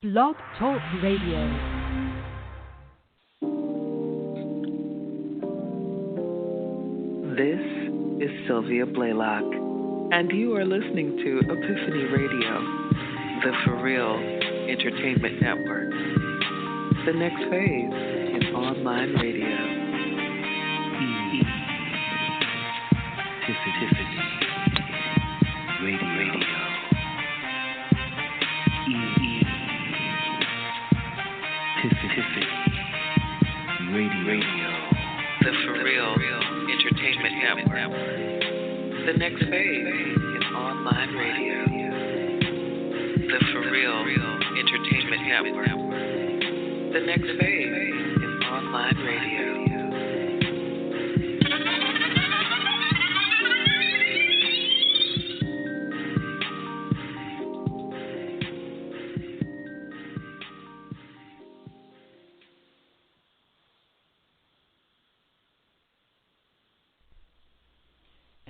Blog Talk Radio. This is Sylvia Blalock, and you are listening to EPiphany Radio, the For Real Entertainment Network. The next phase in online radio. EPiphany Radio. EPiphany Radio. The For Real Entertainment Network. The next phase in online radio. The For Real Entertainment Network. The next phase in online radio.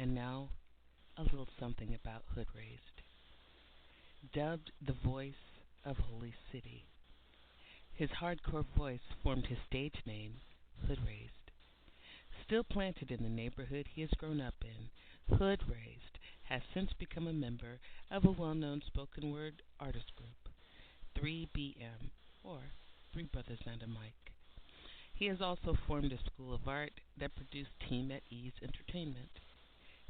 And now, a little something about Hood Raised. Dubbed the voice of Holy City, his hardcore voice formed his stage name, Hood Raised. Still planted in the neighborhood he has grown up in, Hood Raised has since become a member of a well-known spoken word artist group, 3BM, or Three Brothers and a Mic. He has also formed a school of art that produced Team at Ease Entertainment.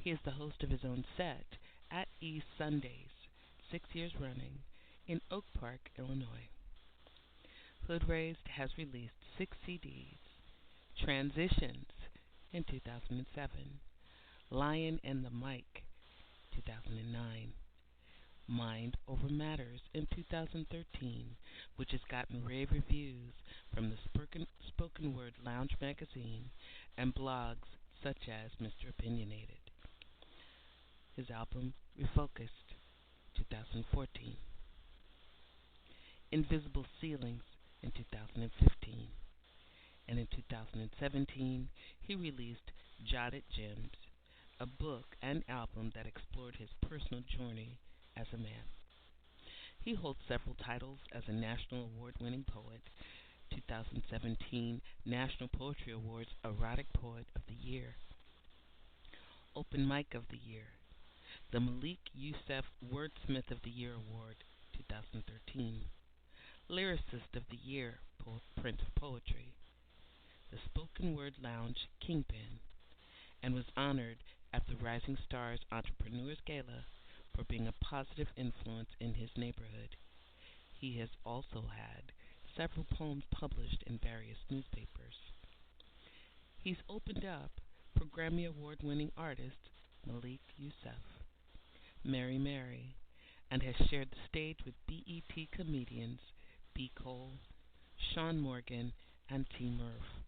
He is the host of his own set at Ease Sundays, 6 years running, in Oak Park, Illinois. Hood Raised has released 6 CDs: Transitions in 2007, Lion and the Mic, 2009, Mind Over Matters in 2013, which has gotten rave reviews from the Spoken Word Lounge magazine and blogs such as Mr. Opinionated. His album, Refocused, 2014. Invisible Ceilings in 2015. And in 2017, he released Jotted Gems, a book and album that explored his personal journey as a man. He holds several titles as a National Award-winning poet, 2017 National Poetry Awards Erotic Poet of the Year, Open Mic of the Year, the Malik Youssef Wordsmith of the Year Award, 2013, Lyricist of the Year, Prince of Poetry, the Spoken Word Lounge Kingpin, and was honored at the Rising Stars Entrepreneurs Gala for being a positive influence in his neighborhood. He has also had several poems published in various newspapers. He's opened up for Grammy Award-winning artist Malik Youssef, Mary, and has shared the stage with BET comedians B. Cole, Sean Morgan, and T. Murph.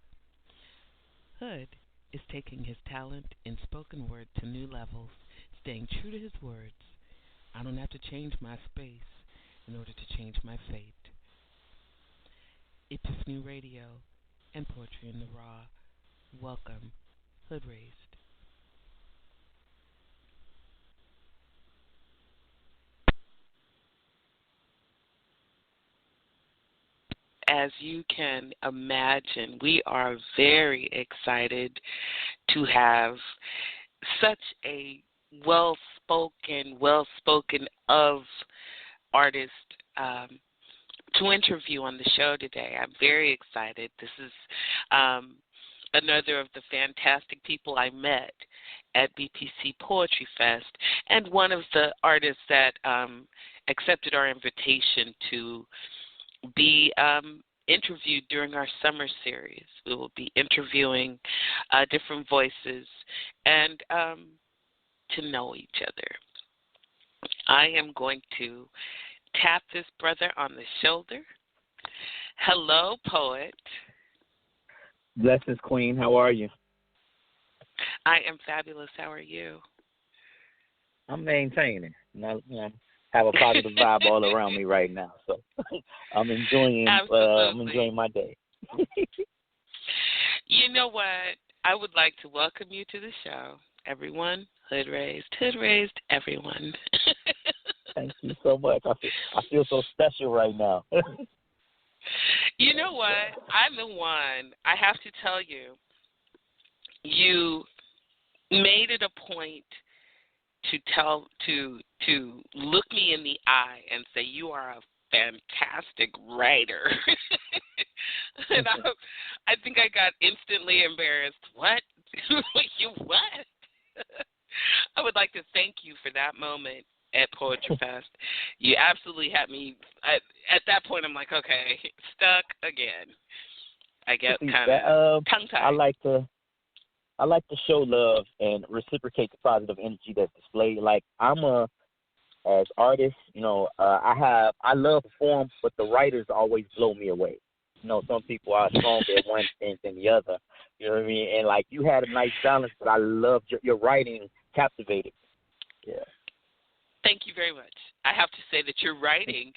Hood is taking his talent in spoken word to new levels, staying true to his words. I don't have to change my space in order to change my fate. EPiphany Radio and Poetry in the Raw. Welcome, Hood Raised. As you can imagine, we are very excited to have such a well-spoken of artist to interview on the show today. I'm very excited. This is another of the fantastic people I met at BPC Poetry Fest, and one of the artists that accepted our invitation to be interviewed during our summer series. We will be interviewing different voices and to know each other. I am going to tap this brother on the shoulder. Hello, poet. Blessings, Queen. How are you? I am fabulous. How are you? I'm maintaining. Have a positive vibe all around me right now, so I'm enjoying. I'm enjoying my day. You know what? I would like to welcome you to the show, everyone. Hood raised, everyone. Thank you so much. I feel so special right now. You know what? I'm the one. I have to tell you, you made it a point to look me in the eye and say you are a fantastic writer. And I think I got instantly embarrassed. What? You what? I would like to thank you for that moment at Poetry Fest. You absolutely had me. At that point, I'm like, okay, stuck again. I get kind of tongue-tied. I like to show love and reciprocate the positive energy that's displayed. Like as artists, I love perform, but the writers always blow me away. Some people are stronger at one thing than the other. You know what I mean? And like you had a nice balance, but I loved your writing captivated. Yeah. Thank you very much. I have to say that your writing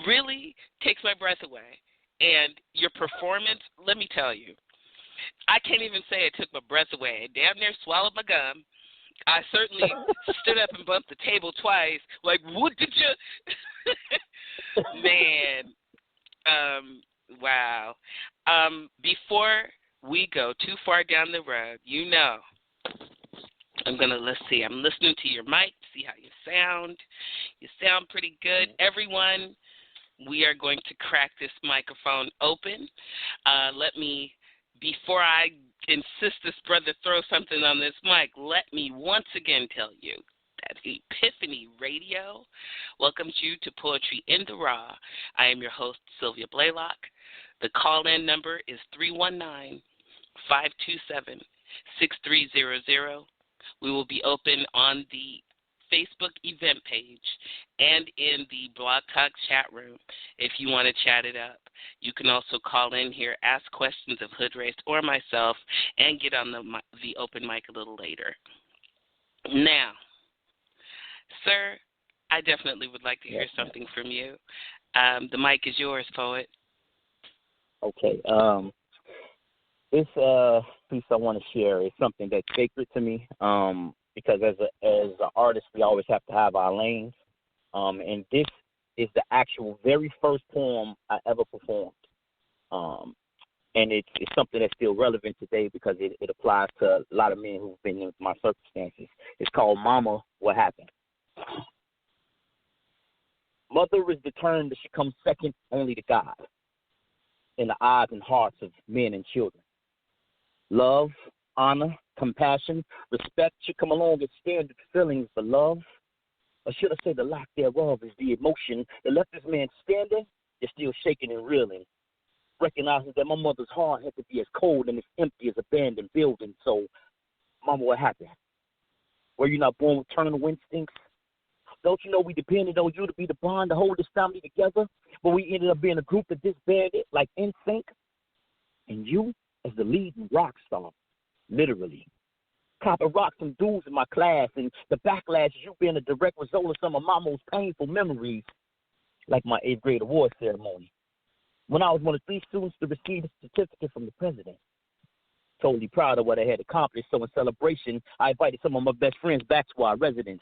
really takes my breath away. And your performance, let me tell you, I can't even say it took my breath away. I damn near swallowed my gum. I certainly stood up and bumped the table twice. Like, what did you? Man. Wow. Before we go too far down the road, let's see. I'm listening to your mic, see how you sound. You sound pretty good. Everyone, we are going to crack this microphone open. Before I insist this brother throw something on this mic, let me once again tell you that EPiphany Radio welcomes you to Poetry in the Raw. I am your host, Sylvia Blalock. The call-in number is 319-527-6300. We will be open on the Facebook event page and in the Blog Talk chat room if you want to chat it up. You can also call in here, ask questions of Hood Race or myself, and get on the open mic a little later. Now, sir, I definitely would like to hear something from you. The mic is yours, poet. Okay. This piece I want to share is something that's sacred to me. Because as an artist, we always have to have our lanes. And this is the actual very first poem I ever performed. And it's something that's still relevant today because it applies to a lot of men who've been in my circumstances. It's called Mama, What Happened? Mother is the term that should come second only to God in the eyes and hearts of men and children. Love, honor, compassion, respect should come along as standard feelings for love. Or should I say the lack thereof is the emotion that left this man standing, is still shaking and reeling. Recognizes that my mother's heart had to be as cold and as empty as abandoned building. So, Mama, what happened? Were you not born with terminal instincts? Don't you know we depended on you to be the bond to hold this family together? But we ended up being a group that disbanded like NSYNC. And you, as the leading rock star, literally. Copping rocks and dudes in my class, and the backlash is you being a direct result of some of my most painful memories, like my 8th grade award ceremony, when I was one of 3 students to receive a certificate from the president. Totally proud of what I had accomplished, so in celebration, I invited some of my best friends back to our residence.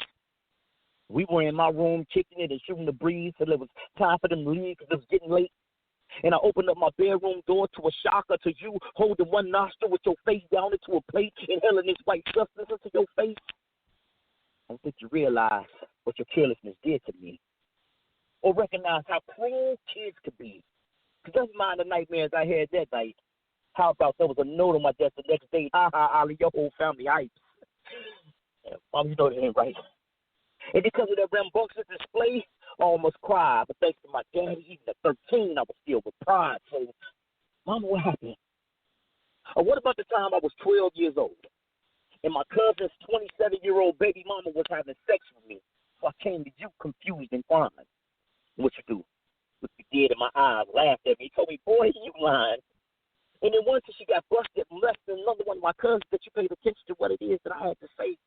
We were in my room kicking it and shooting the breeze till it was time for them to leave because it was getting late. And I opened up my bedroom door to a shocker to you holding one nostril with your face down into a plate, inhaling this white substance into your face. I don't think you realize what your carelessness did to me, or recognize how cruel kids could be. Because don't mind the nightmares I had that night. How about there was a note on my desk the next day, Ali, your whole family hypes. Mom, you know that ain't right. And because of that rambunctious display, I almost cried. But thanks to my daddy, even at 13, I was filled with pride. So, Mama, what happened? Or what about the time I was 12 years old, and my cousin's 27-year-old baby mama was having sex with me? So I came to you confused and crying. What you do? What you did in my eyes, laughed at me, told me, boy, you lying. And then once she got busted and left another one of my cousins that you paid attention to what it is that I had to say.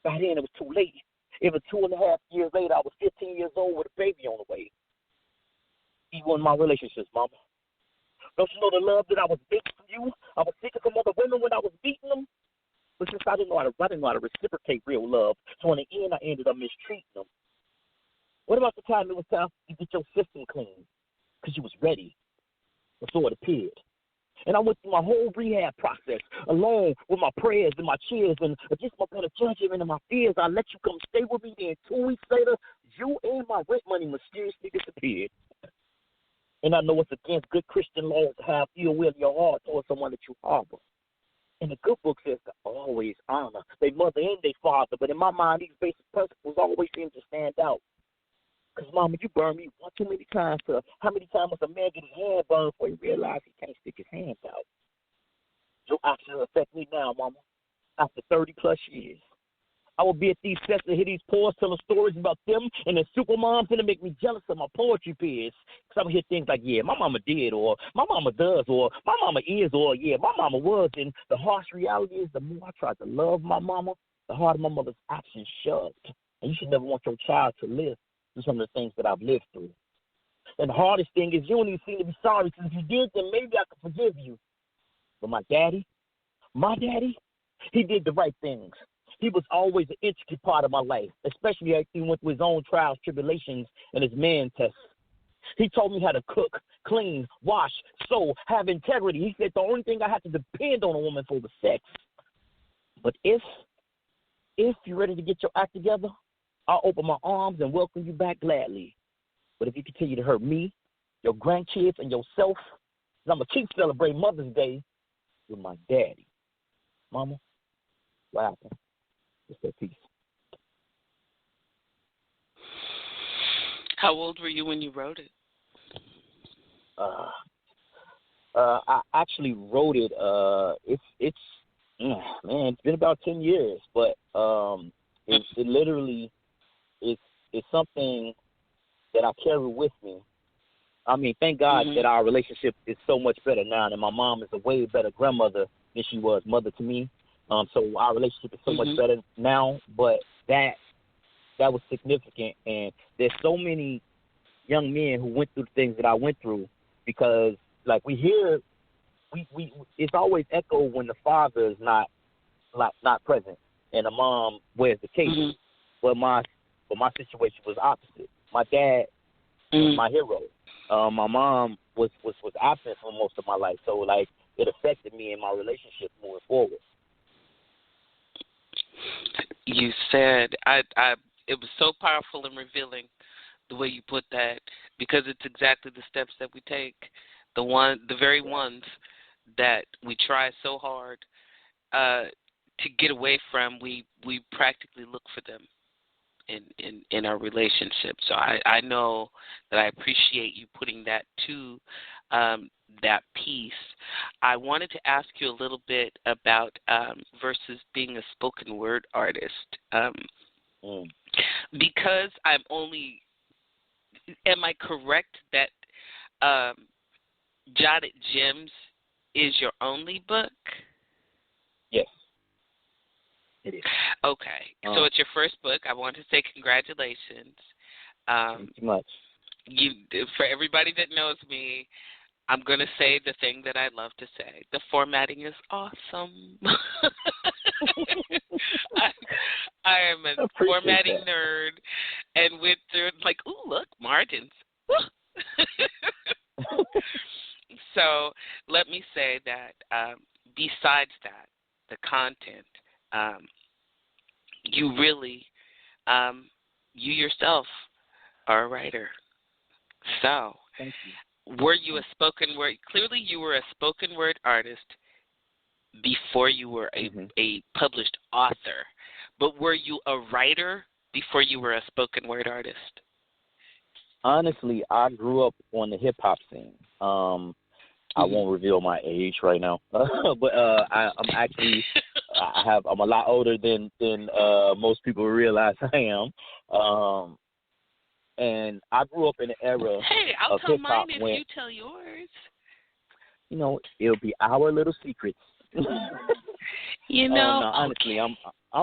By then, it was too late. Even 2.5 years later, I was 15 years old with a baby on the way. Even in my relationships, Mama. Don't you know the love that I was big from you? I was seeking from other women when I was beating them. But since I didn't know how to reciprocate real love, so in the end, I ended up mistreating them. What about the time it was time to get your system clean? Because you was ready before it appeared. And I went through my whole rehab process alone with my prayers and my cheers and against my better judgment and my fears. I let you come stay with me. Then 2 weeks later, you and my rent money mysteriously disappeared. And I know it's against good Christian law to have ill will in your heart towards someone that you harbor. And the good book says to always honor their mother and their father. But in my mind, these basic principles always seem to stand out. Because, Mama, you burned me one too many times. How many times must a man get his hand burned before he realizes he can't stick his hands out? Your actions affect me now, Mama, after 30-plus years. I will be at these sets and hear these poets telling stories about them and their super moms, and it make me jealous of my poetry peers. Because I would hear things like, yeah, my mama did, or my mama does, or my mama is, or yeah, my mama was. And the harsh reality is the more I tried to love my mama, the harder my mother's actions shoved. And you should never want your child to live through some of the things that I've lived through. And the hardest thing is you don't even seem to be sorry, because if you did, then maybe I could forgive you. But my daddy, he did the right things. He was always an intricate part of my life, especially after he went through his own trials, tribulations, and his man tests. He told me how to cook, clean, wash, sew, have integrity. He said the only thing I have to depend on a woman for was sex. But if you're ready to get your act together, I'll open my arms and welcome you back gladly. But if you continue to hurt me, your grandkids, and yourself, then I'm going to keep celebrating Mother's Day with my daddy. Mama, what happened? Just that piece. How old were you when you wrote it? I actually wrote it. It's been about 10 years, but it literally it's something that I carry with me. I mean, thank God that our relationship is so much better now, and my mom is a way better grandmother than she was mother to me. So our relationship is so much better now, but that was significant. And there's so many young men who went through the things that I went through, because like we hear, we it's always echoed when the father is not present and the mom wears the cape. But my situation was opposite. My dad was my hero. My mom was absent for most of my life, so like it affected me in my relationship moving forward. You said it was so powerful and revealing the way you put that, because it's exactly the steps that we take, the very ones that we try so hard to get away from. We practically look for them in our relationship. So I know that I appreciate you putting that to that piece. I wanted to ask you a little bit about versus being a spoken word artist, because am I correct that Jotted Gems is your only book? Yes, it is. Okay, so it's your first book. I want to say congratulations. Thank you much. For everybody that knows me, I'm going to say the thing that I love to say. The formatting is awesome. I am a formatting nerd and went through like, ooh, look, margins. So let me say that besides that, the content, you really, you yourself are a writer. So, thank you. Were you a spoken word? Clearly, you were a spoken word artist before you were a published author. But were you a writer before you were a spoken word artist? Honestly, I grew up on the hip hop scene. I won't reveal my age right now, but I'm actually I'm a lot older than most people realize I am. And I grew up in an era Hey, I'll of tell hip-hop mine if when, you tell yours. You know, it'll be our little secrets. You know, no, honestly, I'm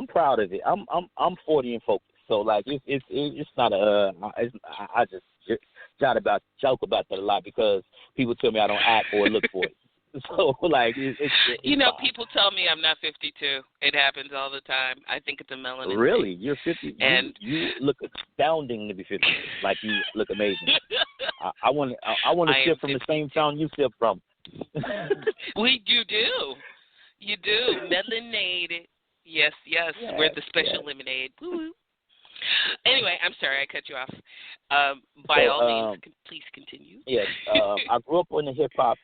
proud of it. I'm 40 and focused, so like it's not I just joke about that a lot because people tell me I don't act or look for it. So, like, it's you know, fine. people tell me I'm not 52. It happens all the time. I think it's a melanin Really? thing. You're 50? And you look astounding to be 50. Like, you look amazing. I want to sip from 52. The same fountain you sip from. You do. You do. Melanated. Yes. We're the special lemonade. Woo. Anyway, I'm sorry I cut you off. By all means, please continue. Yes. I grew up in the hip-hop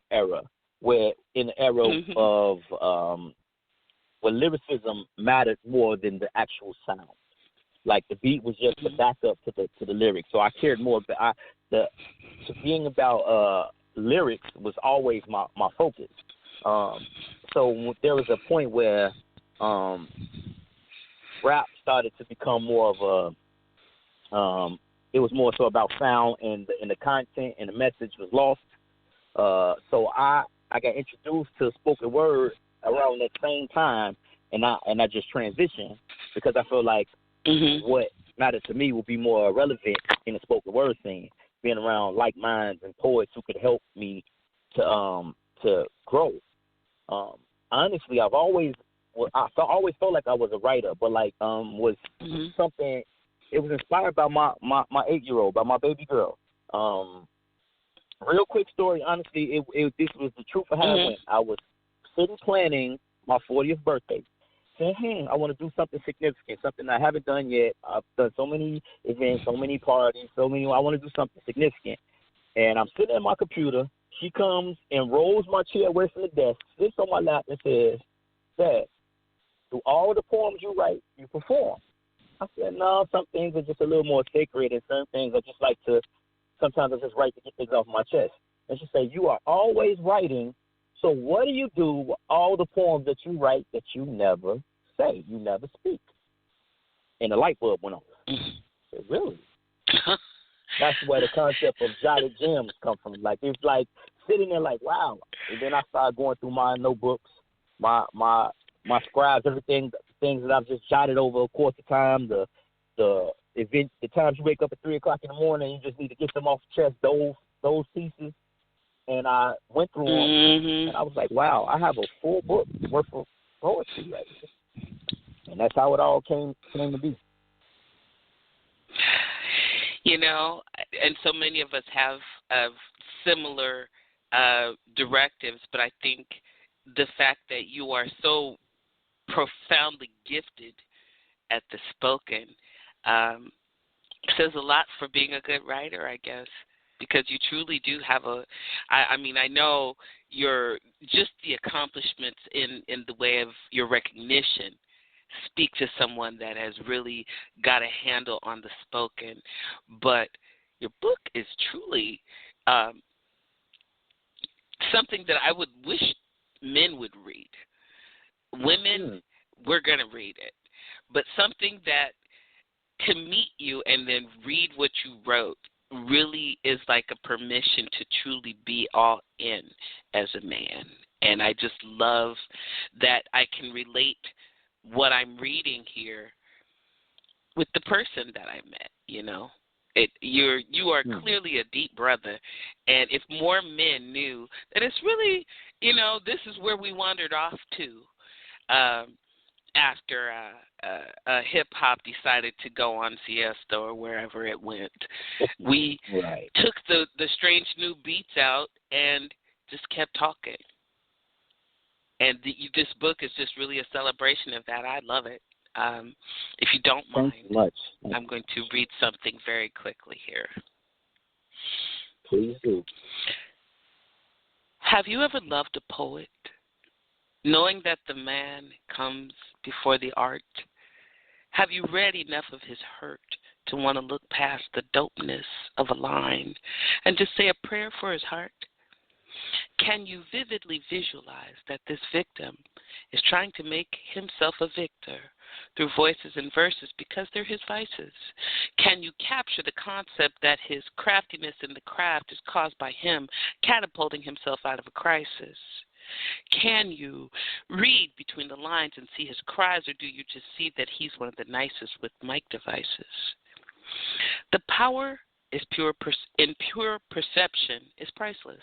era, where in the era of where lyricism mattered more than the actual sound. Like, the beat was just the backup to the lyrics. So I cared more. Being about lyrics was always my focus. So there was a point where rap started to become more of a it was more so about sound, and the content and the message was lost. So I got introduced to spoken word around that same time, and I just transitioned because I feel like what mattered to me would be more relevant in the spoken word scene, being around like minds and poets who could help me to grow. Honestly, I always felt like I was a writer, but like was something. It was inspired by my 8-year-old, by my baby girl. Real quick story, honestly, this was the truth of how it went. I was sitting planning my 40th birthday, saying, I want to do something significant, something I haven't done yet. I've done so many events, so many parties, I want to do something significant. And I'm sitting at my computer. She comes and rolls my chair away from the desk, sits on my lap, and says, Dad, through all the poems you write, you perform. I said, no, some things are just a little more sacred, and some things I just like to, sometimes I just write to get things off my chest. And she said, you are always writing, so what do you do with all the poems that you write that you never say, you never speak? And the light bulb went on. I said, really? That's where the concept of jotted gems come from. Like, it's like sitting there like, wow. And then I started going through my notebooks, my scribes, everything, things that I've just jotted over a course of time, the event, the times you wake up at 3 o'clock in the morning, you just need to get them off the chest, those pieces. And I went through them, and I was like, wow, I have a full book worth of poetry right here. And that's how it all came to be. You know, and so many of us have similar directives, but I think the fact that you are so profoundly gifted at the spoken says a lot for being a good writer, I guess, because you truly do have I mean, I know just the accomplishments in the way of your recognition speak to someone that has really got a handle on the spoken, but your book is truly something that I would wish men would read. Women, we're going to read it. But something that to meet you and then read what you wrote really is like a permission to truly be all in as a man. And I just love that I can relate what I'm reading here with the person that I met, you know. You are clearly a deep brother, and if more men knew that it's really, you know, this is where we wandered off to after hip-hop decided to go on Siesta or wherever it went. We took the strange new beats out and just kept talking. And this book is just really a celebration of that. I love it. If you don't mind, I'm going to read something very quickly here. Please do. Have you ever loved a poet, knowing that the man comes before the art? Have you read enough of his hurt to want to look past the dopeness of a line and just say a prayer for his heart? Can you vividly visualize that this victim is trying to make himself a victor through voices and verses because they're his vices? Can you capture the concept that his craftiness in the craft is caused by him catapulting himself out of a crisis? Can you read between the lines and see his cries, or do you just see that he's one of the nicest with mic devices? The power is pure perception is priceless.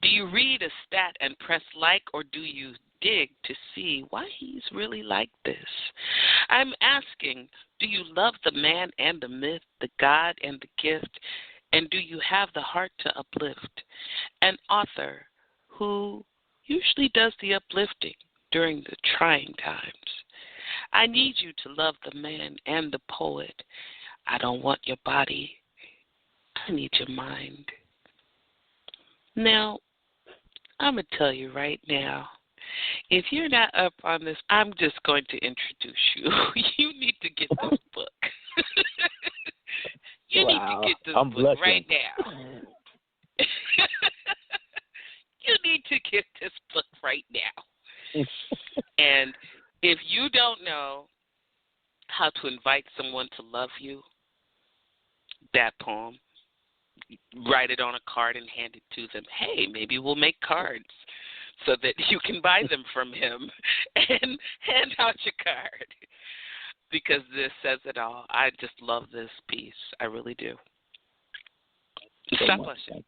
Do you read a stat and press like, or do you dig to see why he's really like this? I'm asking, do you love the man and the myth, the God and the gift, and do you have the heart to uplift? An author who usually does the uplifting during the trying times. I need you to love the man and the poet. I don't want your body. I need your mind. Now, I'm going to tell you right now, if you're not up on this, I'm just going to introduce you. You need to get this book. You need to get this book right now. You need to get this book right now. And if you don't know how to invite someone to love you, that poem, write it on a card and hand it to them. Hey, maybe we'll make cards so that you can buy them from him and hand out your card. Because this says it all. I just love this piece. I really do. Stop blushing.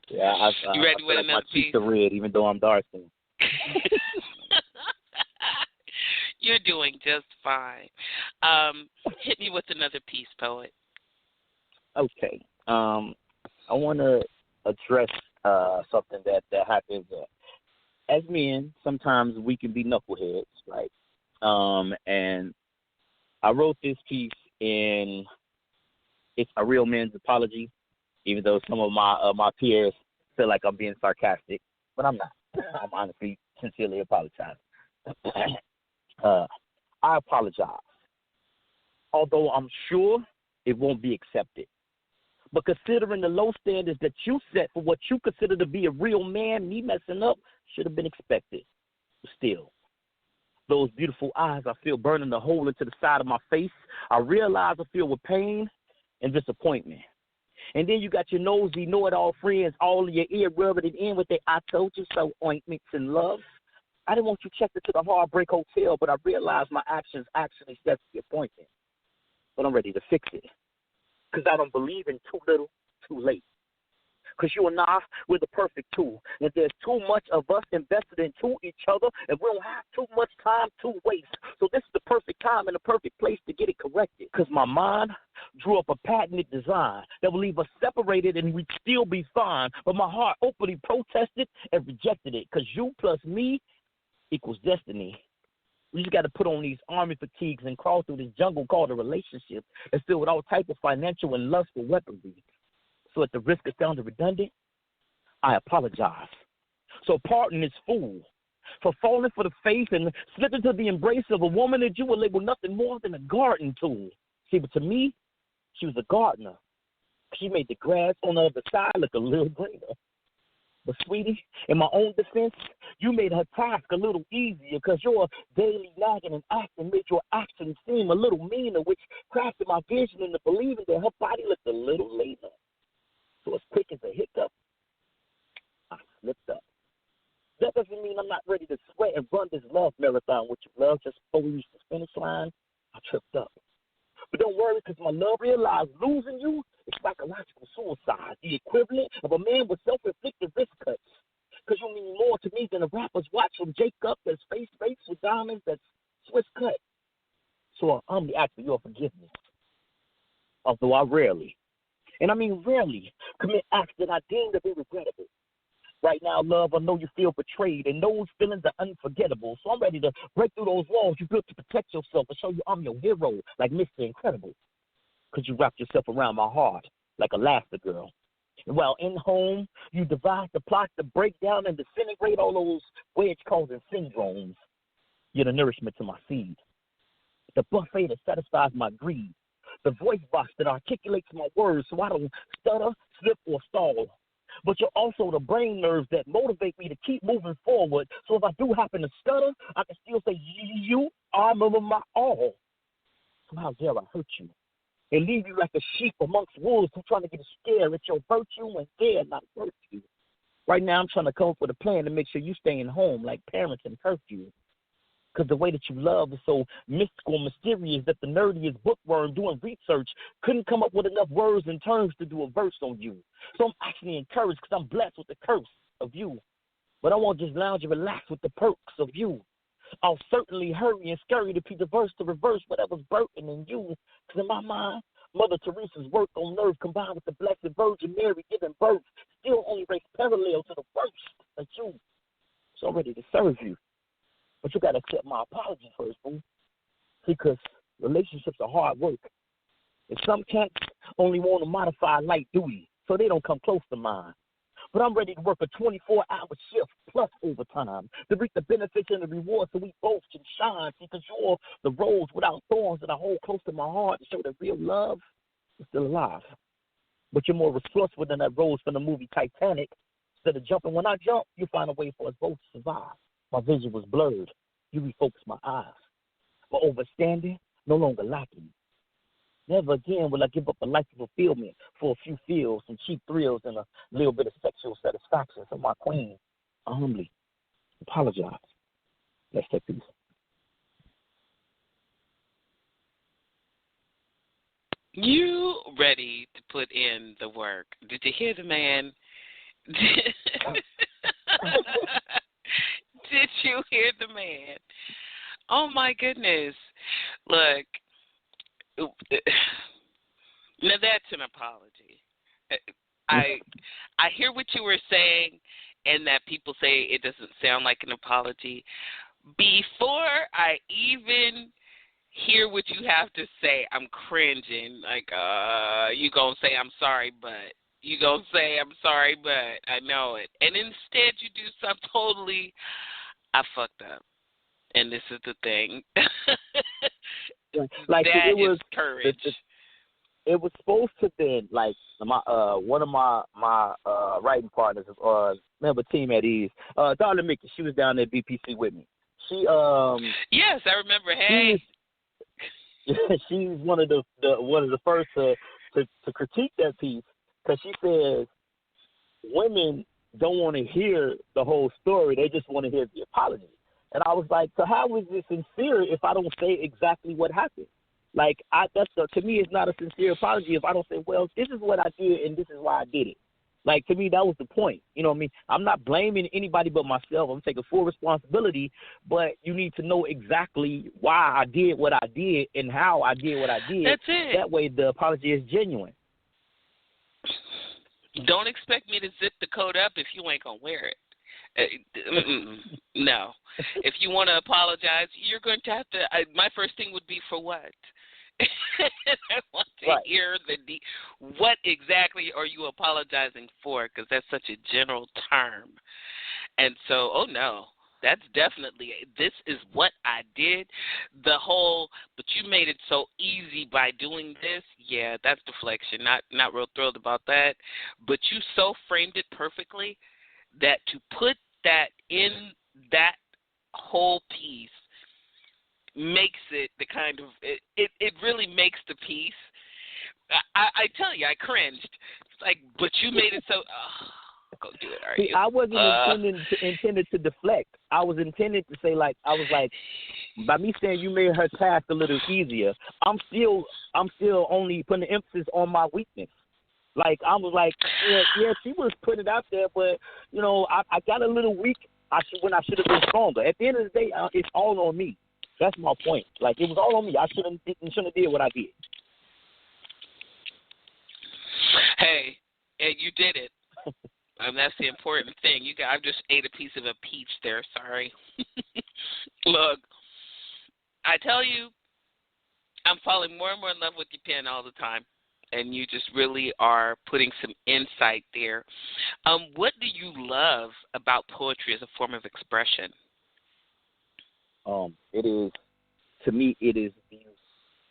Yeah, you ready with another piece? My cheeks are red, even though I'm dark skinned. You're doing just fine. Hit me with another piece, poet. Okay. I want to address something that happens. As men, sometimes we can be knuckleheads, right? And I wrote this piece in It's a Real Man's Apology, even though some of my peers feel like I'm being sarcastic, but I'm not. I'm honestly, sincerely apologizing. I apologize, although I'm sure it won't be accepted. But considering the low standards that you set for what you consider to be a real man, me messing up should have been expected. Still, those beautiful eyes I feel burning a hole into the side of my face. I realize I feel with pain and disappointment. And then you got your nosy, know-it-all friends all in your ear rubbing it in with their I told you so ointments and love. I didn't want you checked into the Heartbreak Hotel, but I realized my actions actually set the appointment. But I'm ready to fix it. Because I don't believe in too little, too late. Because you and I, we're the perfect tool. And there's too much of us invested into each other, and we don't have too much time to waste. So this is the perfect time and the perfect place to get it corrected. Because my mind drew up a patented design that will leave us separated and we'd still be fine. But my heart openly protested and rejected it. Because you plus me equals destiny. We just got to put on these army fatigues and crawl through this jungle called a relationship and filled with all types of financial and lustful weaponry. So at the risk of sounding redundant, I apologize. So pardon this fool for falling for the faith and slipping to the embrace of a woman that you would label nothing more than a garden tool. See, but to me, she was a gardener. She made the grass on the other side look a little greener. But, sweetie, in my own defense, you made her task a little easier because your daily nagging and acting made your actions seem a little meaner, which crafted my vision into believing that her body looked a little leaner. So as quick as a hiccup, I slipped up. That doesn't mean I'm not ready to sweat and run this love marathon with you, love. Just before we reached the finish line, I tripped up. But don't worry, because my love realized losing you is psychological suicide, the equivalent of a man with self-inflicted wrist cuts. Because you mean more to me than a rapper's watch from Jacob that's face with diamonds that's Swiss cut. So I humbly ask for your forgiveness, although I rarely, and I mean rarely, commit acts that I deem to be regrettable. Right now, love, I know you feel betrayed, and those feelings are unforgettable. So I'm ready to break through those walls you built to protect yourself and show you I'm your hero, like Mr. Incredible. Because you wrapped yourself around my heart like Elastigirl. And while in home, you devised the plot to break down and disintegrate all those wedge-causing syndromes. You're the nourishment to my seed, the buffet that satisfies my greed, the voice box that articulates my words so I don't stutter, slip, or stall. But you're also the brain nerves that motivate me to keep moving forward. So if I do happen to stutter, I can still say, you are my all. So how dare I hurt you and leave you like a sheep amongst wolves who trying to get a scare at your virtue and dare not hurt you. Right now I'm trying to come up with a plan to make sure you staying home like parents in curfew. Because the way that you love is so mystical and mysterious that the nerdiest bookworm doing research couldn't come up with enough words and terms to do a verse on you. So I'm actually encouraged because I'm blessed with the curse of you. But I won't just lounge and relax with the perks of you. I'll certainly hurry and scurry to be the verse to reverse whatever's burning in you. Because in my mind, Mother Teresa's work on earth combined with the Blessed Virgin Mary giving birth still only race parallel to the worst of you. So I'm ready to serve you. But you got to accept my apology first, boo. Because relationships are hard work. And some cats only want to modify light duty, so they don't come close to mine. But I'm ready to work a 24-hour shift plus overtime to reap the benefits and the rewards so we both can shine. Because you're the rose without thorns that I hold close to my heart to show that real love is still alive. But you're more resourceful than that rose from the movie Titanic. Instead of jumping when I jump, you find a way for us both to survive. My vision was blurred. You refocused my eyes. My overstanding no longer lacking. Never again will I give up a life of fulfillment for a few feels, some cheap thrills, and a little bit of sexual satisfaction. So my queen, I humbly apologize. Let's take peace. You ready to put in the work. Did you hear the man? Did you hear the man? Oh, my goodness. Look, now that's an apology. I hear what you were saying, and that people say it doesn't sound like an apology. Before I even hear what you have to say, I'm cringing. Like, you gonna say I'm sorry, but you gonna say I'm sorry, but I know it. And instead you do something totally, I fucked up. And this is the thing. Like that it was is courage. It was supposed to be like my one of my writing partners, member team at Ease, Darla Mickey. She was down at BPC with me. She yes, I remember. Hey, she's one of the first to critique that piece because she says women don't want to hear the whole story; they just want to hear the apology. And I was like, so how is it sincere if I don't say exactly what happened? Like, to me, it's not a sincere apology if I don't say, well, this is what I did and this is why I did it. Like, to me, that was the point. You know what I mean? I'm not blaming anybody but myself. I'm taking full responsibility, but you need to know exactly why I did what I did and how I did what I did. That's it. That way the apology is genuine. Don't expect me to zip the coat up if you ain't going to wear it. No. If you want to apologize, you're going to have to. My first thing would be for what? I want to hear what exactly are you apologizing for? Because that's such a general term. And so, oh no, that's definitely, this is what I did. But you made it so easy by doing this. Yeah, that's deflection. Not real thrilled about that. But you so framed it perfectly that to put that in that whole piece makes it the kind of it really makes the piece. I tell you, I cringed. It's like, but you made it so. Go do it. See, I wasn't intended to deflect. I was intended to say, like, I was like, by me saying you made her task a little easier, I'm still only putting the emphasis on my weakness. Like, I was like, yeah, she was putting it out there, but, you know, I got a little weak when I should have been stronger. At the end of the day, it's all on me. That's my point. Like, it was all on me. I shouldn't have did what I did. Hey, and you did it. And that's the important thing. I just ate a piece of a peach there. Sorry. Look, I tell you, I'm falling more and more in love with your pen all the time. And you just really are putting some insight there. What do you love about poetry as a form of expression? It is, to me, it is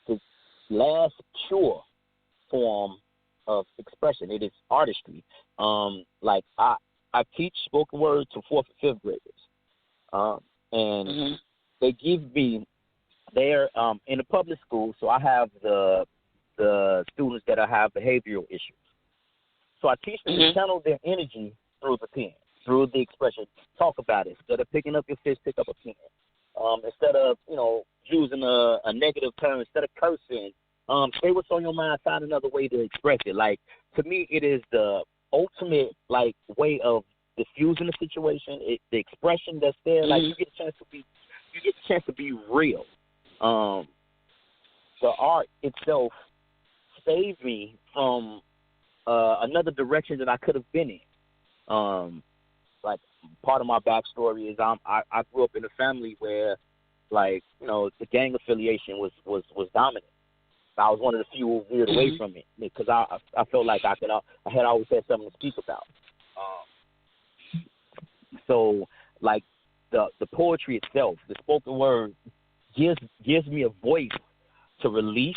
the last pure form of expression. It is artistry. Like I teach spoken word to 4th and 5th graders, and they give me they're in a public school, so I have the students that have behavioral issues. So I teach them to channel their energy through the pen, through the expression. Talk about it. Instead of picking up your fist, pick up a pen. Instead of, using a negative term, instead of cursing, say what's on your mind, find another way to express it. Like, to me, it is the ultimate, like, way of diffusing the situation. The expression that's there, like, you get a chance to be real. The art itself saved me from another direction that I could have been in. Like, part of my backstory is I grew up in a family where, like, the gang affiliation was dominant. I was one of the few who veered away from it because I felt like I had always had something to speak about. So, like, the poetry itself, the spoken word, gives me a voice to release,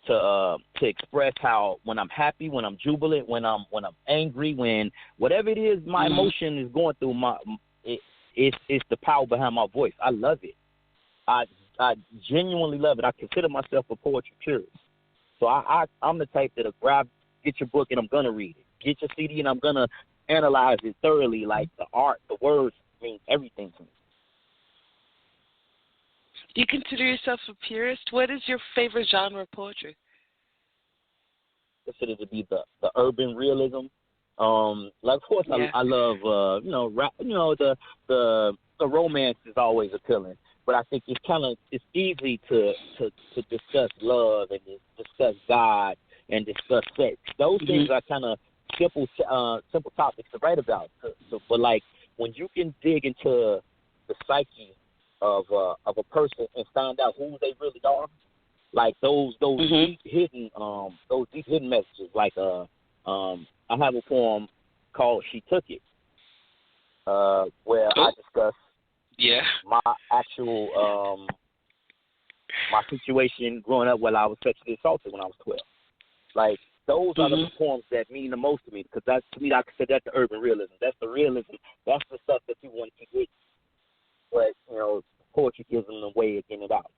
to express how, when I'm happy, when I'm jubilant, when I'm angry, when whatever it is my emotion is going through, it's the power behind my voice. I love it. I genuinely love it. I consider myself a poetry purist. So I'm the type that'll get your book and I'm gonna read it. Get your CD and I'm gonna analyze it thoroughly. Like, the art, the words mean everything to me. Do you consider yourself a purist? What is your favorite genre of poetry? Consider to be the urban realism. Like, of course, yeah. I love rap. The romance is always appealing, but I think it's easy to discuss love and discuss God and discuss sex. Those things are kind of simple topics to write about. But like, when you can dig into the psyche of a person and find out who they really are, like those deep hidden messages. Like I have a poem called "She Took It," where I discuss my actual my situation growing up when I was sexually assaulted when I was 12. Like, those are the poems that mean the most to me, because that's, to me, I consider that the urban realism. That's the realism. That's the stuff that people want to keep with. But poetry gives them a way of getting it out.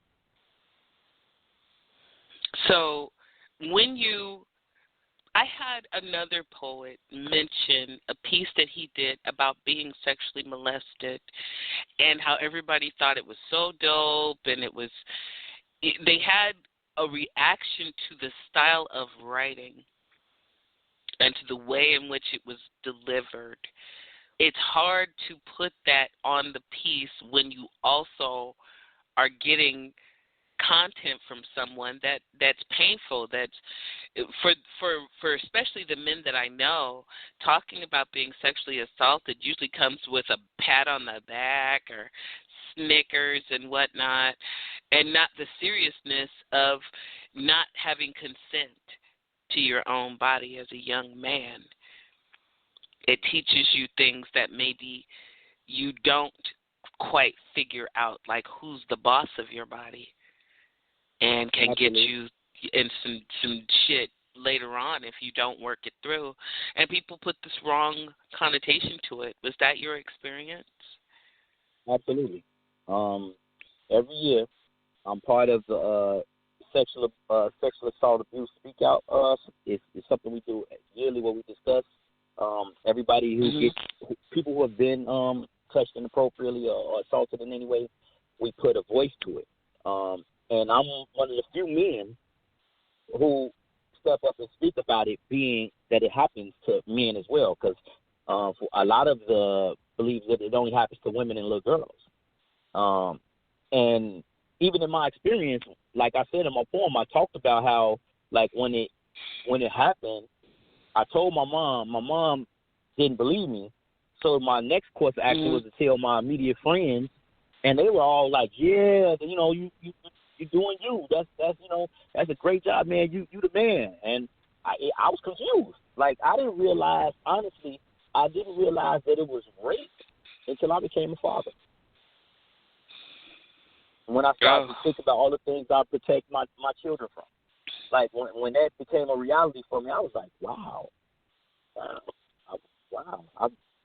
So, I had another poet mention a piece that he did about being sexually molested and how everybody thought it was so dope, and they had a reaction to the style of writing and to the way in which it was delivered. It's hard to put that on the piece when you also are getting content from someone that's painful, that's for especially the men that I know, talking about being sexually assaulted usually comes with a pat on the back or Snickers and whatnot, and not the seriousness of not having consent to your own body as a young man. It teaches you things that maybe you don't quite figure out, like who's the boss of your body, and can get you in some shit later on if you don't work it through. And people put this wrong connotation to it. Was that your experience? Absolutely. Every year, I'm part of the sexual assault abuse speak out. It's something we do yearly where we discuss everybody who people who have been touched inappropriately or assaulted in any way. We put a voice to it. And I'm one of the few men who step up and speak about it, being that it happens to men as well, because for a lot of the believes that it only happens to women and little girls. And even in my experience, like I said in my poem, I talked about how, like, when it happened, I told my mom. My mom didn't believe me, so my next course of action was to tell my immediate friends, and they were all like, "Yeah, you're doing you. That's a great job, man. You the man." And I was confused. Like, I didn't realize that it was rape until I became a father. When I started to think about all the things I protect my children from. Like, when that became a reality for me, I was like, wow.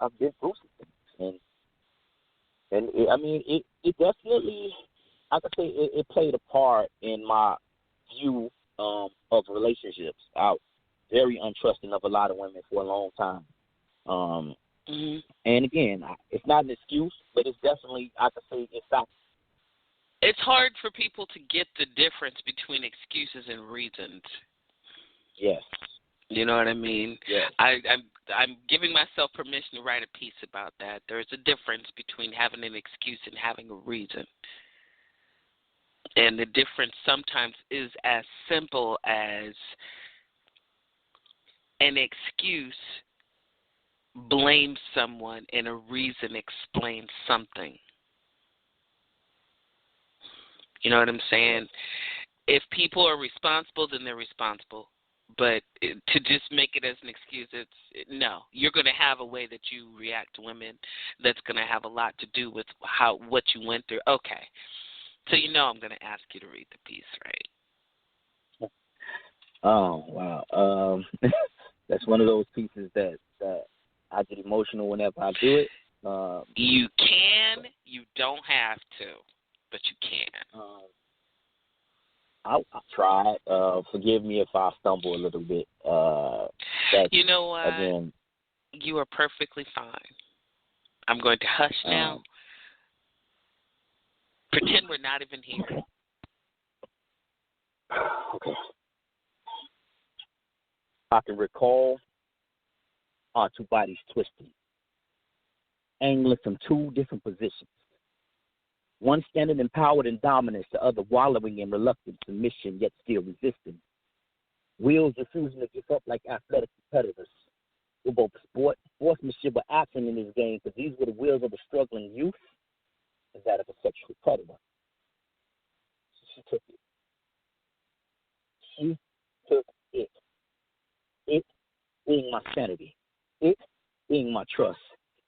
I've been through some things. And it definitely, I could say it played a part in my view of relationships. I was very untrusting of a lot of women for a long time. And again, it's not an excuse, but it's definitely, I could say, it's fact. It's hard for people to get the difference between excuses and reasons. Yes. You know what I mean? Yes. I'm giving myself permission to write a piece about that. There's a difference between having an excuse and having a reason. And the difference sometimes is as simple as an excuse blames someone and a reason explains something. You know what I'm saying? If people are responsible, then they're responsible. But to just make it as an excuse, no. You're going to have a way that you react to women that's going to have a lot to do with what you went through. Okay. So I'm going to ask you to read the piece, right? Oh, wow. That's one of those pieces that I get emotional whenever I do it. You can. You don't have to, but you can. I'll try. Forgive me if I stumble a little bit. You know what? Again, you are perfectly fine. I'm going to hush now. Pretend we're not even here. Okay. I can recall our two bodies twisting, angling from two different positions. One standing empowered in dominance, the other wallowing in reluctant submission, yet still resisting. Wheels refusing to give up like athletic competitors. We're both sportsmanship were absent in this game because these were the wheels of a struggling youth and that of a sexual predator. She took it. She took it. It being my sanity. It being my trust.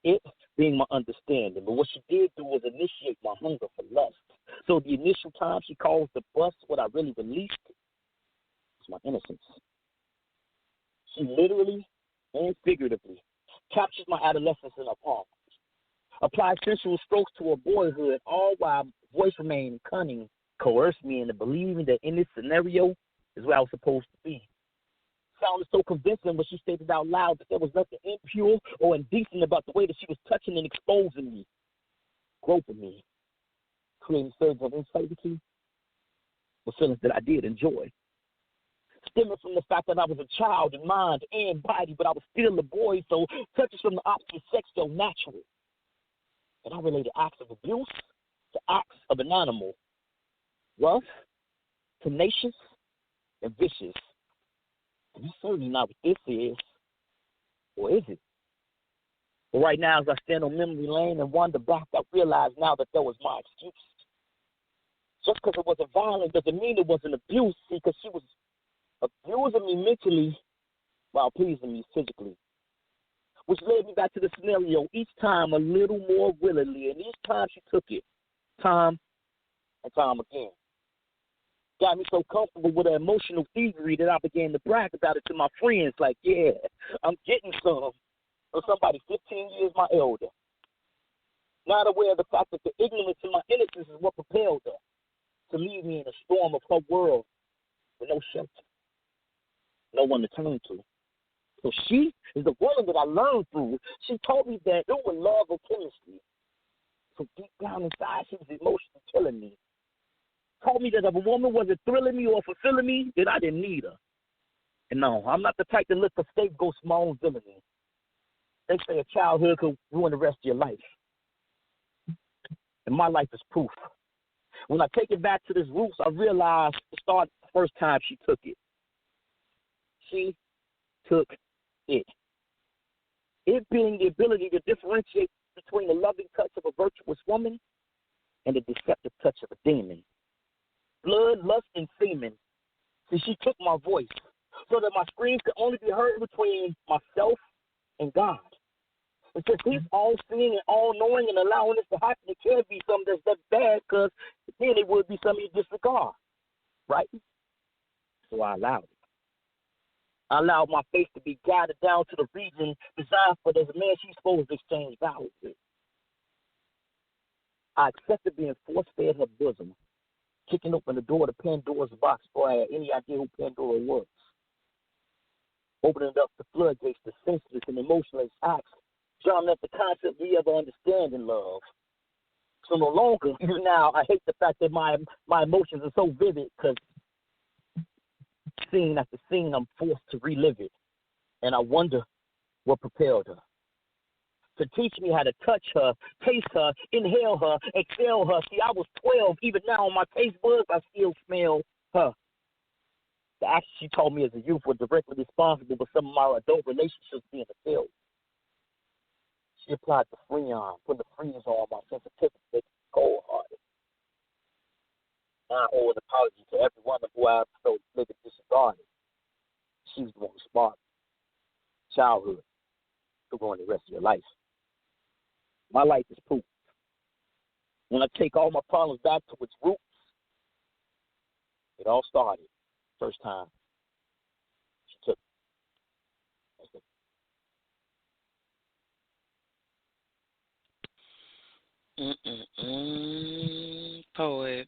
It being my understanding. But what she did do was initiate my hunger for lust. So the initial time she caused the bust, what I really released was my innocence. She literally and figuratively captures my adolescence in her palm. Applied sensual strokes to her boyhood, all while voice remained cunning, coerced me into believing that in this scenario is where I was supposed to be. Sounded so convincing when she stated out loud that there was nothing impure or indecent about the way that she was touching and exposing me, groping me, creating surges of intimacy with feelings that I did enjoy. Stemming from the fact that I was a child in mind and body, but I was still a boy, so touches from the opposite sex felt natural. And I related acts of abuse to acts of an animal, rough, tenacious, and vicious. And that's certainly not what this is. Or is it? But right now, as I stand on memory lane and wander back, I realize now that that was my excuse. Just because it wasn't violent doesn't mean it wasn't abuse. See, because she was abusing me mentally while pleasing me physically. Which led me back to the scenario, each time a little more willingly, and each time she took it, time and time again. Got me so comfortable with her emotional thievery that I began to brag about it to my friends, like, yeah, I'm getting some. Or somebody 15 years my elder. Not aware of the fact that the ignorance and my innocence is what propelled her to leave me in a storm of her world with no shelter, no one to turn to. So she is the woman that I learned through. She told me that it was love or chemistry. So deep down inside, she was emotionally killing me. Told me that if a woman wasn't thrilling me or fulfilling me, then I didn't need her. And no, I'm not the type to look for scapegoats for my own villainy. They say a childhood could ruin the rest of your life. And my life is proof. When I take it back to this roots, I realized it started the first time she took it. She took it. It being the ability to differentiate between the loving touch of a virtuous woman and the deceptive touch of a demon. Blood, lust, and semen. See, she took my voice so that my screams could only be heard between myself and God. And since he's all-seeing and all-knowing and allowing this to happen, it can't be something that's that bad because then it would be something you disregard, right? So I allowed it. I allowed my face to be guided down to the region designed for the man she's supposed to exchange vows with. I accepted being force-fed her bosom, kicking open the door to Pandora's box before I had any idea who Pandora was. Opening up the floodgates to senseless and emotionless acts, drumming up the concept we ever understand in love. So no longer, even now, I hate the fact that my emotions are so vivid because scene after scene, I'm forced to relive it. And I wonder what propelled her. To teach me how to touch her, taste her, inhale her, exhale her. See, I was 12. Even now on my taste buds, I still smell her. The actions she taught me as a youth were directly responsible for some of my adult relationships being fulfilled. She applied the Freon, put the freeze on my sensitivity, making me cold-hearted. Now I owe an apology to every woman who I so living disregarded. She was the one who sparked childhood to go on the rest of your life. My life is proof. When I take all my problems back to its roots, it all started first time she took it. Poet.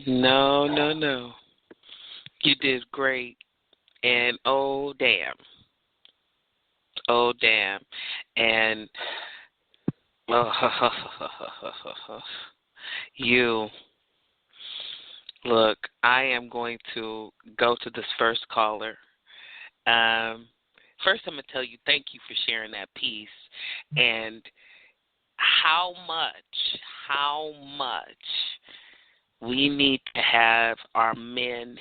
No. You did great. And oh, damn. And you, look, I am going to go to this first caller. First, I'm going to tell you thank you for sharing that piece and how much we need to have our men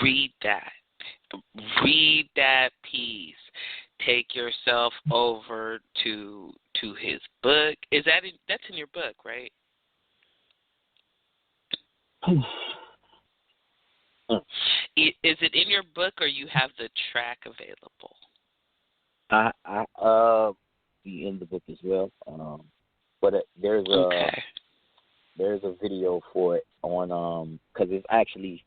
read that piece. Take yourself over to his book. That's in your book, right? Is it in your book, or you have the track available? I be in the book as well. But there's a video for it on because it's actually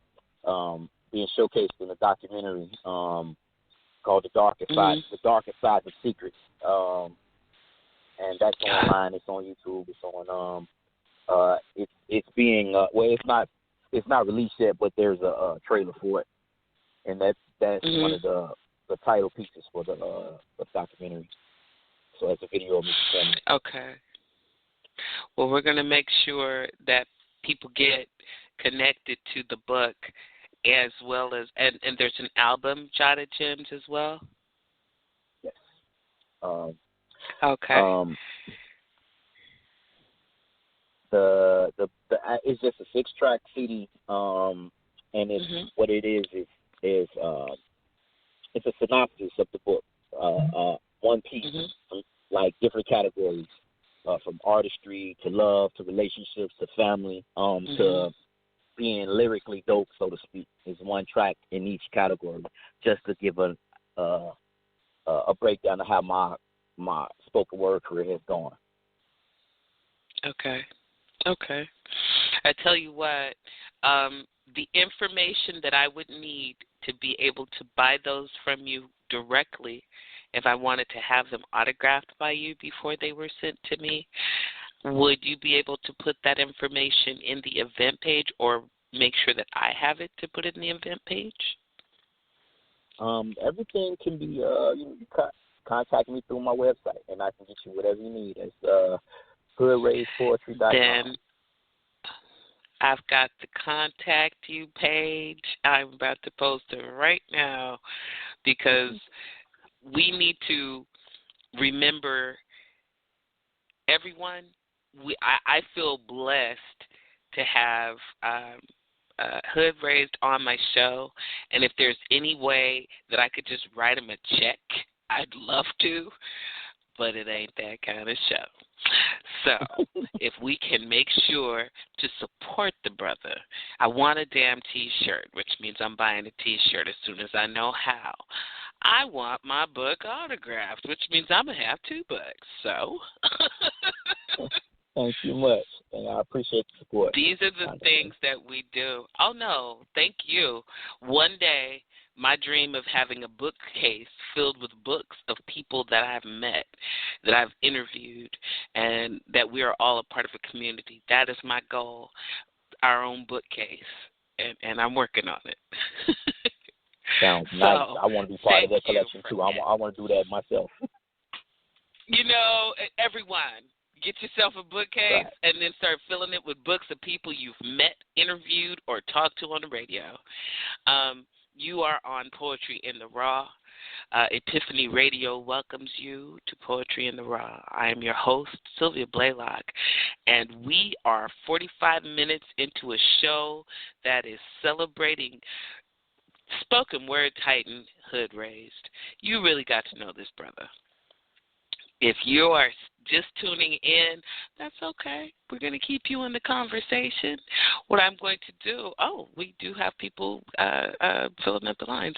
being showcased in a documentary called The Darkest Side, The Darkest Side of Secrets. And that's online. It's on YouTube. It's on. It's being it's not released yet, but there's a trailer for it, and that's one of the title pieces for the documentary. So it's a video of me performing. Okay. Well, we're going to make sure that people get connected to the book, as well as and there's an album, Jotted Gems, as well. Yes. Okay. The it's just a 6-track CD, and it's what it is it's a synopsis of the book, one piece from like different categories, from artistry to love to relationships to family, to being lyrically dope, so to speak. Is one track in each category, just to give a breakdown of how my spoken word career has gone. Okay. I tell you what, the information that I would need to be able to buy those from you directly, if I wanted to have them autographed by you before they were sent to me, would you be able to put that information in the event page, or make sure that I have it to put it in the event page? Everything can be, you contact me through my website, and I can get you whatever you need. It's hoodraisepoetry.com. Then I've got the contact you page. I'm about to post it right now, because we need to remember everyone. I feel blessed to have Hood Raised on my show, and if there's any way that I could just write him a check, I'd love to, but it ain't that kind of show. So if we can make sure to support the brother, I want a damn T-shirt, which means I'm buying a T-shirt as soon as I know how. I want my book autographed, which means I'm going to have 2 books. So thank you much, and I appreciate the support. These are the things that we do. Oh, no, thank you. One day, my dream of having a bookcase filled with books of people that I've met, that I've interviewed, and that we are all a part of a community. That is my goal, our own bookcase, and I'm working on it. Sounds nice. I want to be part of that collection, too. I want to do that myself. Everyone, get yourself a bookcase and then start filling it with books of people you've met, interviewed, or talked to on the radio. You are on Poetry in the Raw. EPiphany Radio welcomes you to Poetry in the Raw. I am your host, Sylvia Blalock, and we are 45 minutes into a show that is celebrating spoken word titan Hood Raised. You really got to know this brother. If you are just tuning in, that's okay. We're going to keep you in the conversation. What I'm going to do, we do have people filling up the lines.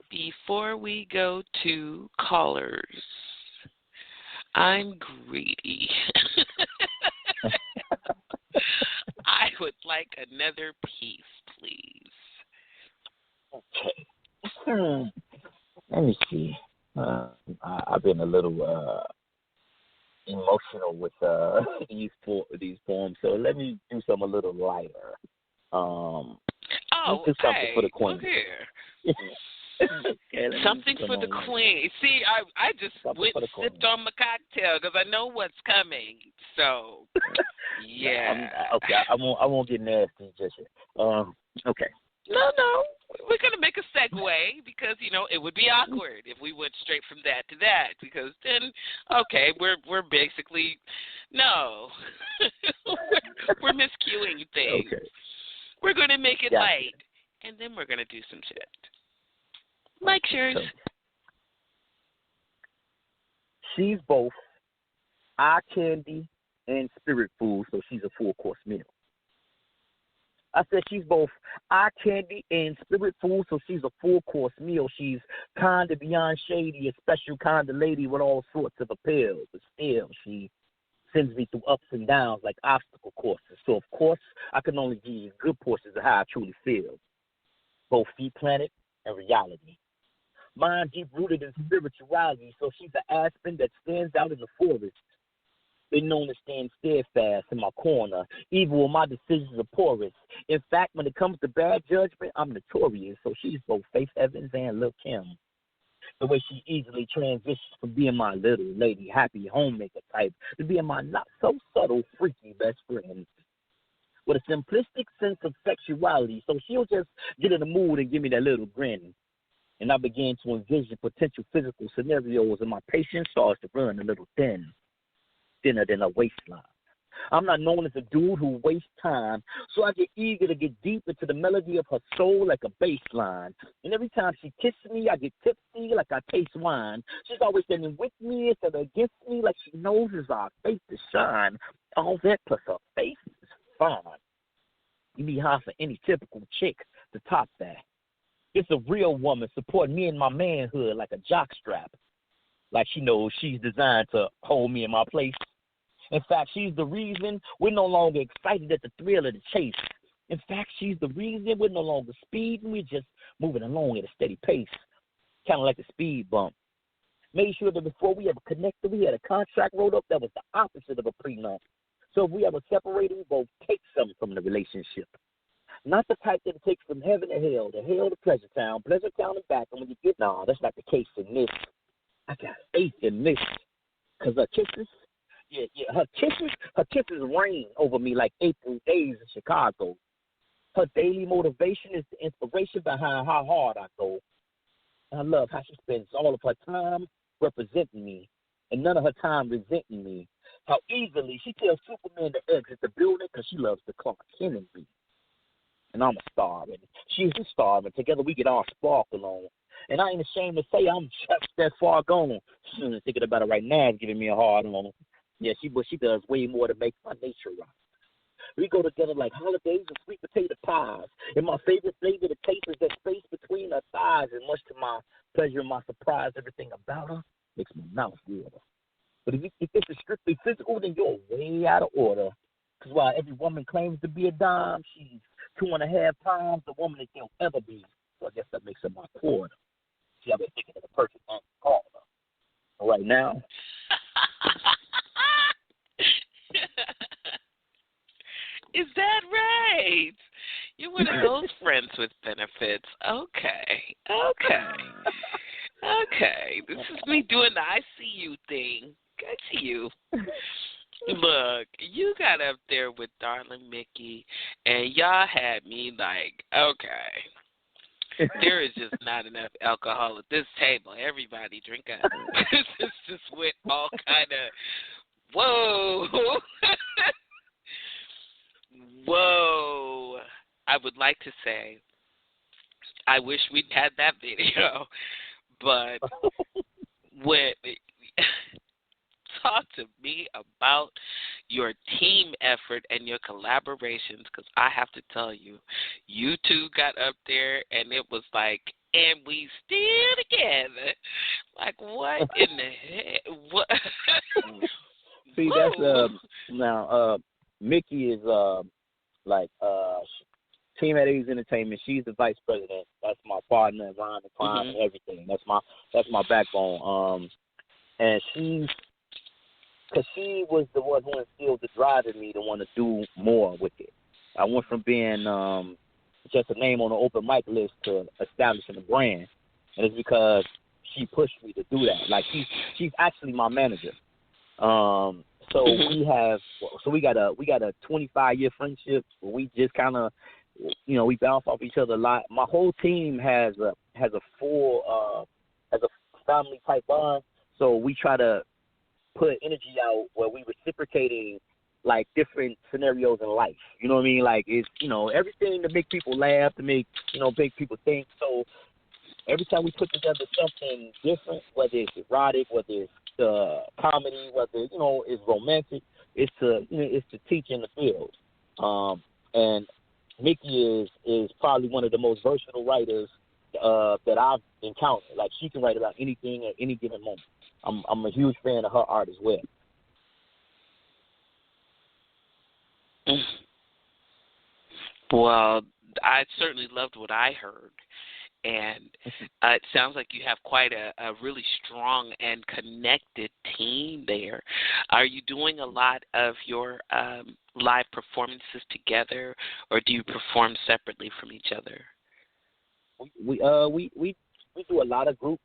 Before we go to callers, I'm greedy. I would like another piece, please. Okay. Let me see. I've been a little emotional with these poems, so let me do something a little lighter. Let's do something for the queen. Okay, something for the queen. See, I just went and sipped on my cocktail because I know what's coming. So, yeah. I won't get nasty just yet. Okay. No. We're going to make a segue because, it would be awkward if we went straight from that to that because then, okay, we're basically, no. we're miscuing things. Okay. We're going to make it light, and then we're going to do some shit. Mike's yours. She's both eye candy and spirit food, so she's a full-course meal. I said she's both eye candy and spirit food, so she's a full-course meal. She's kind of beyond shady, a special kind of lady with all sorts of appeal. But still, she sends me through ups and downs like obstacle courses. So, of course, I can only give you good portions of how I truly feel. Both feet planted and reality. Mind deep-rooted in spirituality, so she's an aspen that stands out in the forest. Been known to stand steadfast in my corner, even when my decisions are porous. In fact, when it comes to bad judgment, I'm notorious. So she's both Faith Evans and Lil' Kim. The way she easily transitions from being my little lady, happy homemaker type to being my not-so-subtle, freaky best friend. With a simplistic sense of sexuality, so she'll just get in the mood and give me that little grin. And I began to envision potential physical scenarios, and my patience starts to run a little thinner than a waistline. I'm not known as a dude who wastes time, so I get eager to get deep into the melody of her soul like a bass line. And every time she kisses me, I get tipsy like I taste wine. She's always standing with me instead of against me like she knows it's our fate to shine. All that plus her face is fine. You'd be hard for any typical chick to top that. It's a real woman supporting me in my manhood like a jockstrap. Like she knows she's designed to hold me in my place. In fact, she's the reason we're no longer excited at the thrill of the chase. In fact, she's the reason we're no longer speeding. We're just moving along at a steady pace, kind of like a speed bump. Made sure that before we ever connected, we had a contract wrote up that was the opposite of a prenup. So if we ever separated, we both take something from the relationship. Not the type that takes from heaven to hell to pleasure town and back. And when you get, no, that's not the case in this. I got faith in this. Because her kisses, her kisses rain over me like April days in Chicago. Her daily motivation is the inspiration behind how hard I go. And I love how she spends all of her time representing me and none of her time resenting me. How easily she tells Superman to exit the building because she loves the Clark Kent in me. And I'm a star, and she's a star, and together we get our sparkle on. And I ain't ashamed to say I'm just that far gone. Thinking about it right now is giving me a hard on. Yeah, she does way more to make my nature right. We go together like holidays and sweet potato pies. And my favorite flavor to taste is that space between her thighs. And much to my pleasure and my surprise, everything about her makes my mouth water. But if this is strictly physical, then you're way out of order. Because while every woman claims to be a dime, she's 2.5 times the woman that they'll ever be. So I guess that makes her my quarter. See, I've been thinking of the perfect man to call her. Right now. Is that right? You're one of those friends with benefits. Okay. Okay, this is me doing the I see you thing. I see you. Look, you got up there with Darling Mickey, and y'all had me like, okay, there is just not enough alcohol at this table. Everybody drink up. This just went all kind of, whoa. Whoa. I would like to say, I wish we'd had that video, but when talk to me about your team effort and your collaborations, because I have to tell you, you two got up there and it was like, and we still together. Like, what in the heck? What? See, that's now Mickey is Team at A's Entertainment. She's the vice president. That's my partner, Ron and Prime, and everything. That's my backbone. And because she was the one who instilled the drive in me to want to do more with it. I went from being just a name on an open mic list to establishing a brand, and it's because she pushed me to do that. Like she's actually my manager. So we got a 25-year friendship where we just kind of, we bounce off each other a lot. My whole team has a family type bond. So we try to put energy out where we reciprocating like different scenarios in life. You know what I mean? Like it's everything to make people laugh, to make make people think. So every time we put together something different, whether it's erotic, whether it's comedy, whether it's romantic, it's to teach in the field. And Mickey is probably one of the most versatile writers that I've encountered. Like she can write about anything at any given moment. I'm a huge fan of her art as well. Well, I certainly loved what I heard. And it sounds like you have quite a really strong and connected team there. Are you doing a lot of your live performances together, or do you perform separately from each other? We do a lot of group.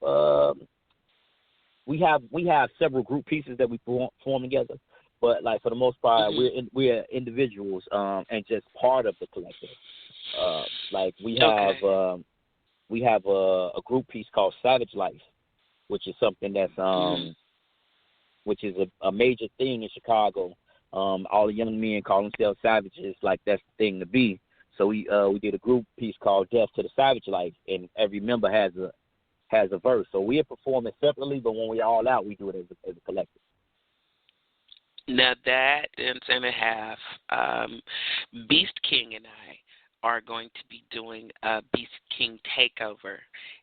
We have several group pieces that we perform together, but like for the most part, we're individuals and just part of the collective. Like we have. We have a group piece called Savage Life, which is something that's which is a major thing in Chicago. All the young men call themselves savages, like that's the thing to be. So we did a group piece called Death to the Savage Life, and every member has a verse. So we are performing separately, but when we're all out, we do it as a collective. Now that and a half, Beast King and I are going to be doing a Beast King takeover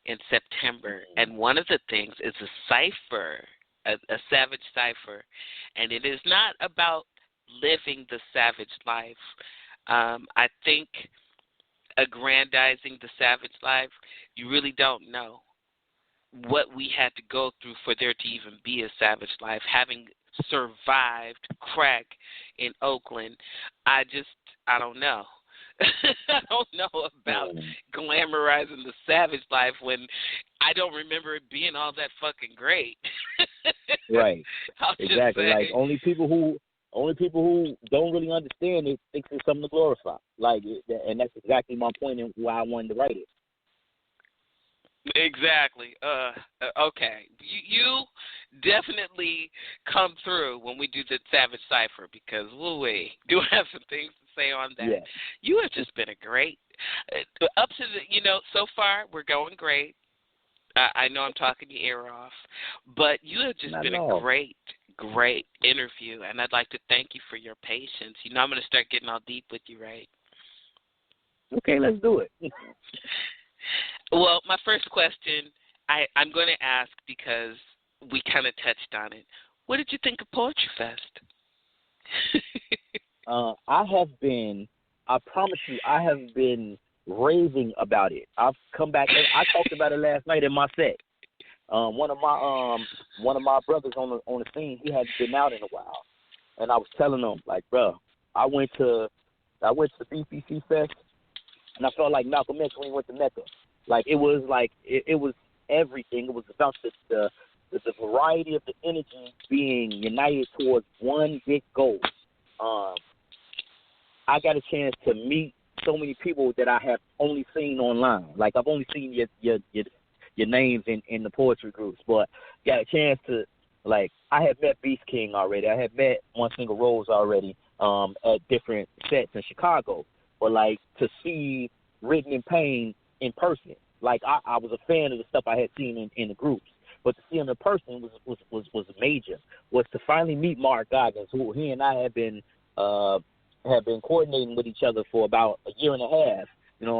in September. And one of the things is a cipher, a savage cipher. And it is not about living the savage life. I think aggrandizing the savage life, you really don't know what we had to go through for there to even be a savage life. Having survived crack in Oakland, I don't know. I don't know about glamorizing the savage life when I don't remember it being all that fucking great. Right. Exactly. Like only people who don't really understand it think it's something to glorify. Like, and that's exactly my point and why I wanted to write it. Exactly. Okay. You definitely come through when we do the Savage Cipher because we do have some things to say on that. Yeah. You have just been a great, up to the, so far we're going great. I know I'm talking your ear off, but you have just been a great interview, and I'd like to thank you for your patience. I'm going to start getting all deep with you, right? Okay, let's do it. Well, my first question, I'm going to ask because we kind of touched on it. What did you think of Poetry Fest? I promise you, I have been raving about it. I've come back, and I talked about it last night in my set. One of my brothers on the scene, he hadn't been out in a while, and I was telling him, like, bro, I went to BPC Fest, and I felt like Malcolm X when he went to Mecca. Like it was everything. It was about the variety of the energy being united towards one big goal. I got a chance to meet so many people that I have only seen online. Like, I've only seen your names in the poetry groups, but got a chance to, like, I had met Beast King already. I had met One Single Rose already at different sets in Chicago. But, like, to see Written in Pain in person, like, I was a fan of the stuff I had seen in the groups. But to see him in person was major. Was to finally meet Mark Goggins, who he and I have been coordinating with each other for about a year and a half,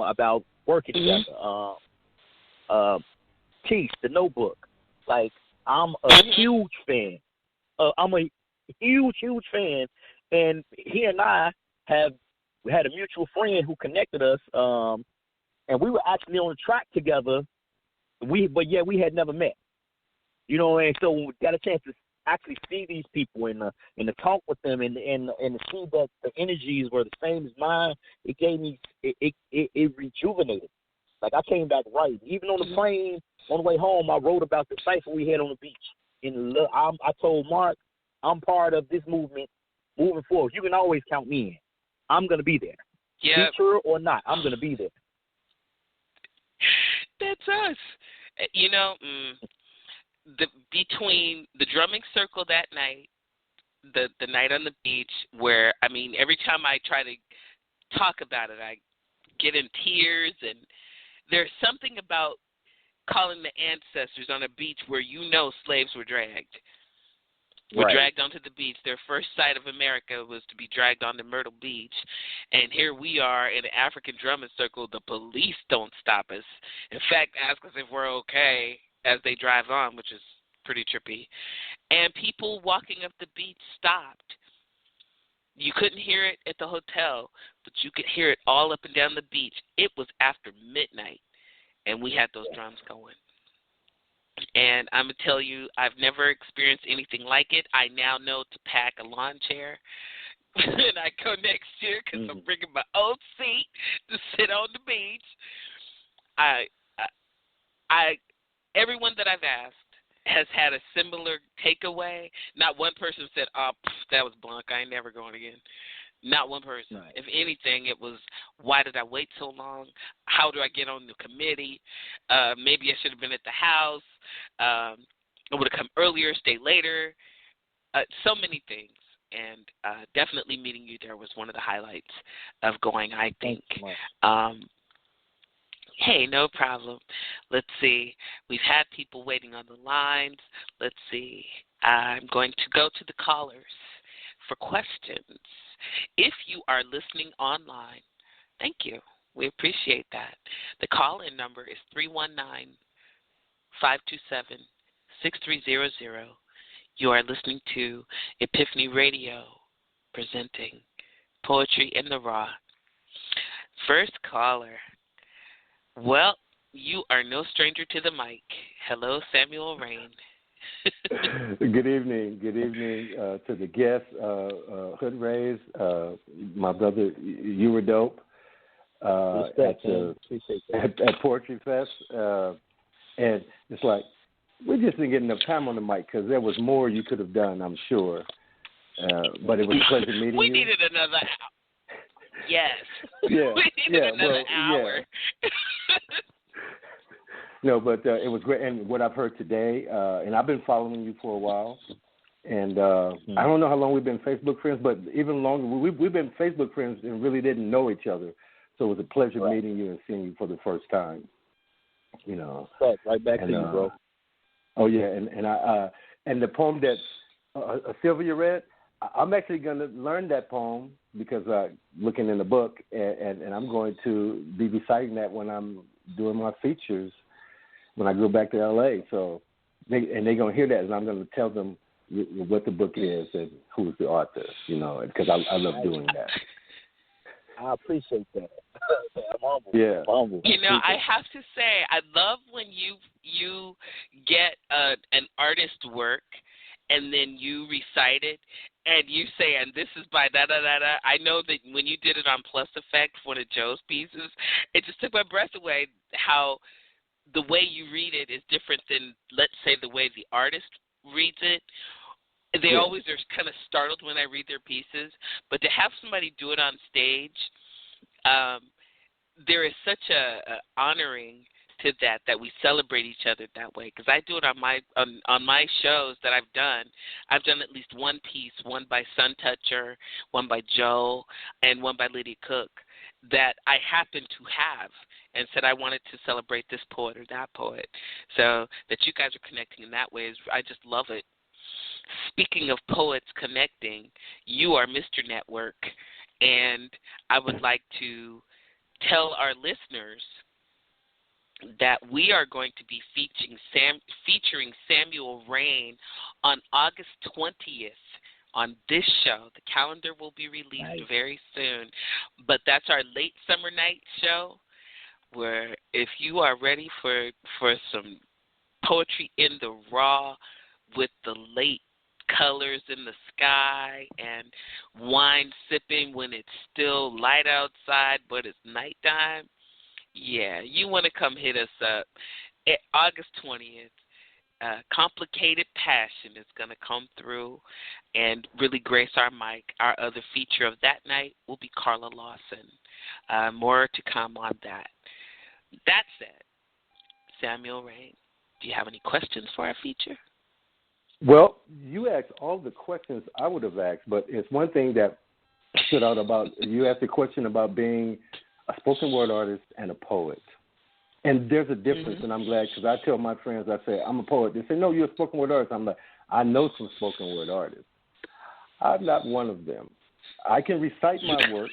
about working together. Keith, The Notebook. Like, I'm a huge fan. I'm a huge fan. And he and I we had a mutual friend who connected us, and we were actually on the track together. But we had never met. And so we got a chance to actually see these people and to talk with them and to see that the energies were the same as mine. It gave me it rejuvenated. Like, I came back right. Even on the plane on the way home, I wrote about the cipher we had on the beach. And I told Mark, I'm part of this movement moving forward. You can always count me in. I'm gonna be there. Yeah. Teacher or not, I'm gonna be there. That's us. Between the drumming circle that night, the night on the beach, where, every time I try to talk about it, I get in tears, and there's something about calling the ancestors on a beach where slaves were dragged. Were dragged onto the beach. Their first sight of America was to be dragged onto Myrtle Beach. And here we are in an African drumming circle. The police don't stop us. In fact, ask us if we're okay as they drive on, which is pretty trippy. And people walking up the beach stopped. You couldn't hear it at the hotel, but you could hear it all up and down the beach. It was after midnight, and we had those drums going. And I'm going to tell you, I've never experienced anything like it. I now know to pack a lawn chair when I go next year because I'm bringing my old seat to sit on the beach. Everyone that I've asked has had a similar takeaway. Not one person said, that was bunk, I ain't never going again. Not one person. Right. If anything, it was, why did I wait so long? How do I get on the committee? Maybe I should have been at the house. I would have come earlier, stay later. So many things. And definitely meeting you there was one of the highlights of going, I think. Hey, no problem. Let's see. We've had people waiting on the lines. Let's see. I'm going to go to the callers for questions. If you are listening online, thank you. We appreciate that. The call-in number is 319-527-6300. You are listening to EPiphany Radio, presenting Poetry in the Raw. First caller. Well, you are no stranger to the mic. Hello, Samuel Rain. Good evening. Good evening to the guests, Hood Rays, my brother. You were dope at Poetry Fest, and it's like we just didn't get enough time on the mic because there was more you could have done, I'm sure. But it was a pleasure meeting you. We needed another hour. Yes. Yeah. We needed another hour. Yeah. No, but it was great. And what I've heard today, and I've been following you for a while, and I don't know how long we've been Facebook friends, but even longer. We've been Facebook friends and really didn't know each other. So it was a pleasure meeting you and seeing you for the first time. Right back to you, bro. Oh, yeah. And the poem that Sylvia read, I'm actually going to learn that poem because looking in the book, and I'm going to be reciting that when I'm doing my features when I go back to L.A. So, they're going to hear that, and I'm going to tell them what the book is and who's the author, because I love doing that. I appreciate that. I'm humble. Yeah. I'm humble. I have to say, I love when you get an artist work and then you recite it and you say, and this is by da-da-da-da. I know that when you did it on Plus Effect for one of Joe's pieces, it just took my breath away how the way you read it is different than, let's say, the way the artist reads it. They always are kind of startled when I read their pieces, but to have somebody do it on stage, there is such a honoring to that we celebrate each other that way. Because I do it on my shows that I've done. I've done at least one piece, one by Sun Toucher, one by Joe, and one by Lydia Cook, that I happen to have, and said I wanted to celebrate this poet or that poet. So that you guys are connecting in that way, I just love it. Speaking of poets connecting, you are Mr. Network, and I would like to tell our listeners that we are going to be featuring Samuel Rain on August 20th on this show. The calendar will be released very soon, but that's our late summer night show, where if you are ready for some poetry in the raw with the late colors in the sky and wine sipping when it's still light outside but it's nighttime, yeah, you want to come hit us up. August 20th, Complicated Passion is going to come through and really grace our mic. Our other feature of that night will be Carla Lawson. More to come on that. That said, Samuel Rain, do you have any questions for our feature? Well, you asked all the questions I would have asked, but it's one thing that stood out about you asked a question about being a spoken word artist and a poet. And there's a difference, and I'm glad, because I tell my friends, I say, I'm a poet. They say, no, you're a spoken word artist. I'm like, I know some spoken word artists. I'm not one of them. I can recite my work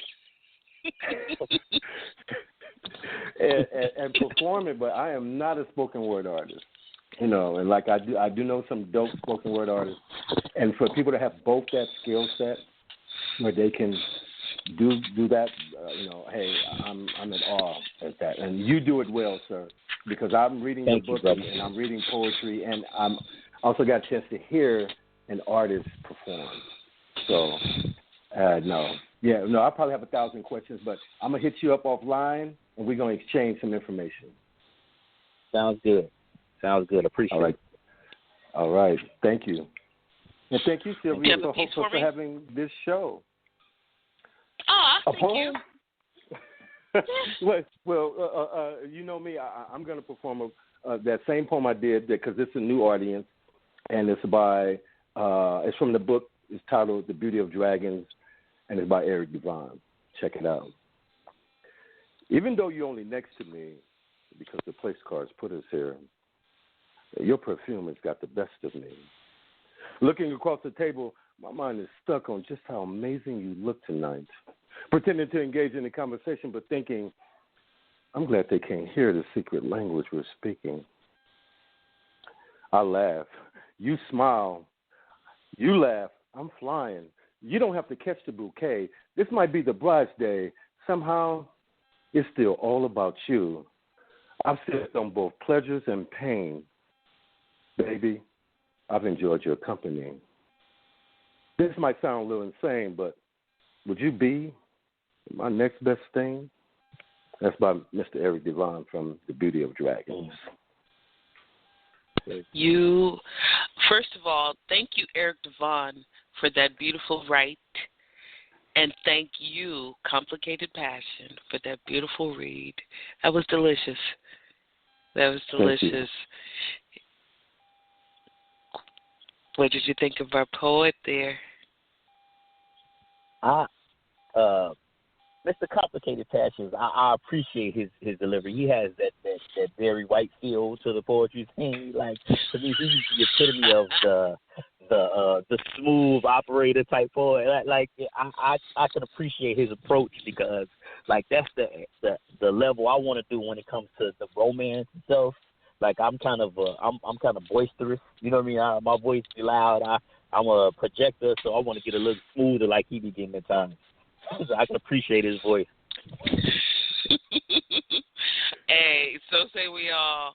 and perform it, but I am not a spoken word artist. You know, and like I do know some dope spoken word artists, and for people to have both that skill set, where they can do that, you know, hey, I'm in awe at that, and you do it well, sir, because I'm reading your book and I'm reading poetry, and I'm also got a chance to hear an artist perform. So, I probably have 1,000 questions, but I'm gonna hit you up offline, and we're gonna exchange some information. Sounds good. Appreciate it. All right. Thank you. And thank you, Sylvia, for having this show. Thank you. Well, you know me. I'm going to perform that same poem I did because it's a new audience, and it's it's from the book. It's titled "The Beauty of Dragons," and it's by Eric Devon. Check it out. Even though you're only next to me, because the place cards put us here, your perfume has got the best of me. Looking across the table, my mind is stuck on just how amazing you look tonight. Pretending to engage in the conversation, but thinking, I'm glad they can't hear the secret language we're speaking. I laugh. You smile. You laugh. I'm flying. You don't have to catch the bouquet. This might be the bride's day. Somehow, it's still all about you. I've sipped on both pleasures and pain. Baby, I've enjoyed your company. This might sound a little insane, but would you be my next best thing? That's by Mr. Eric Devon from The Beauty of Dragons. You, first of all, thank you, Eric Devon, for that beautiful write. And thank you, Complicated Passion, for that beautiful read. That was delicious. What did you think of our poet there? Mr. Complicated Passions, I appreciate his delivery. He has that very white feel to the poetry thing. Like, to me, he's the epitome of the smooth operator type poet. I can appreciate his approach because, like, that's the level I want to do when it comes to the romance itself. Like, I'm kind of boisterous. You know what I mean? My voice be loud. I'm a projector, so I want to get a little smoother, like he be getting at times. So I can appreciate his voice. Hey, so say we all.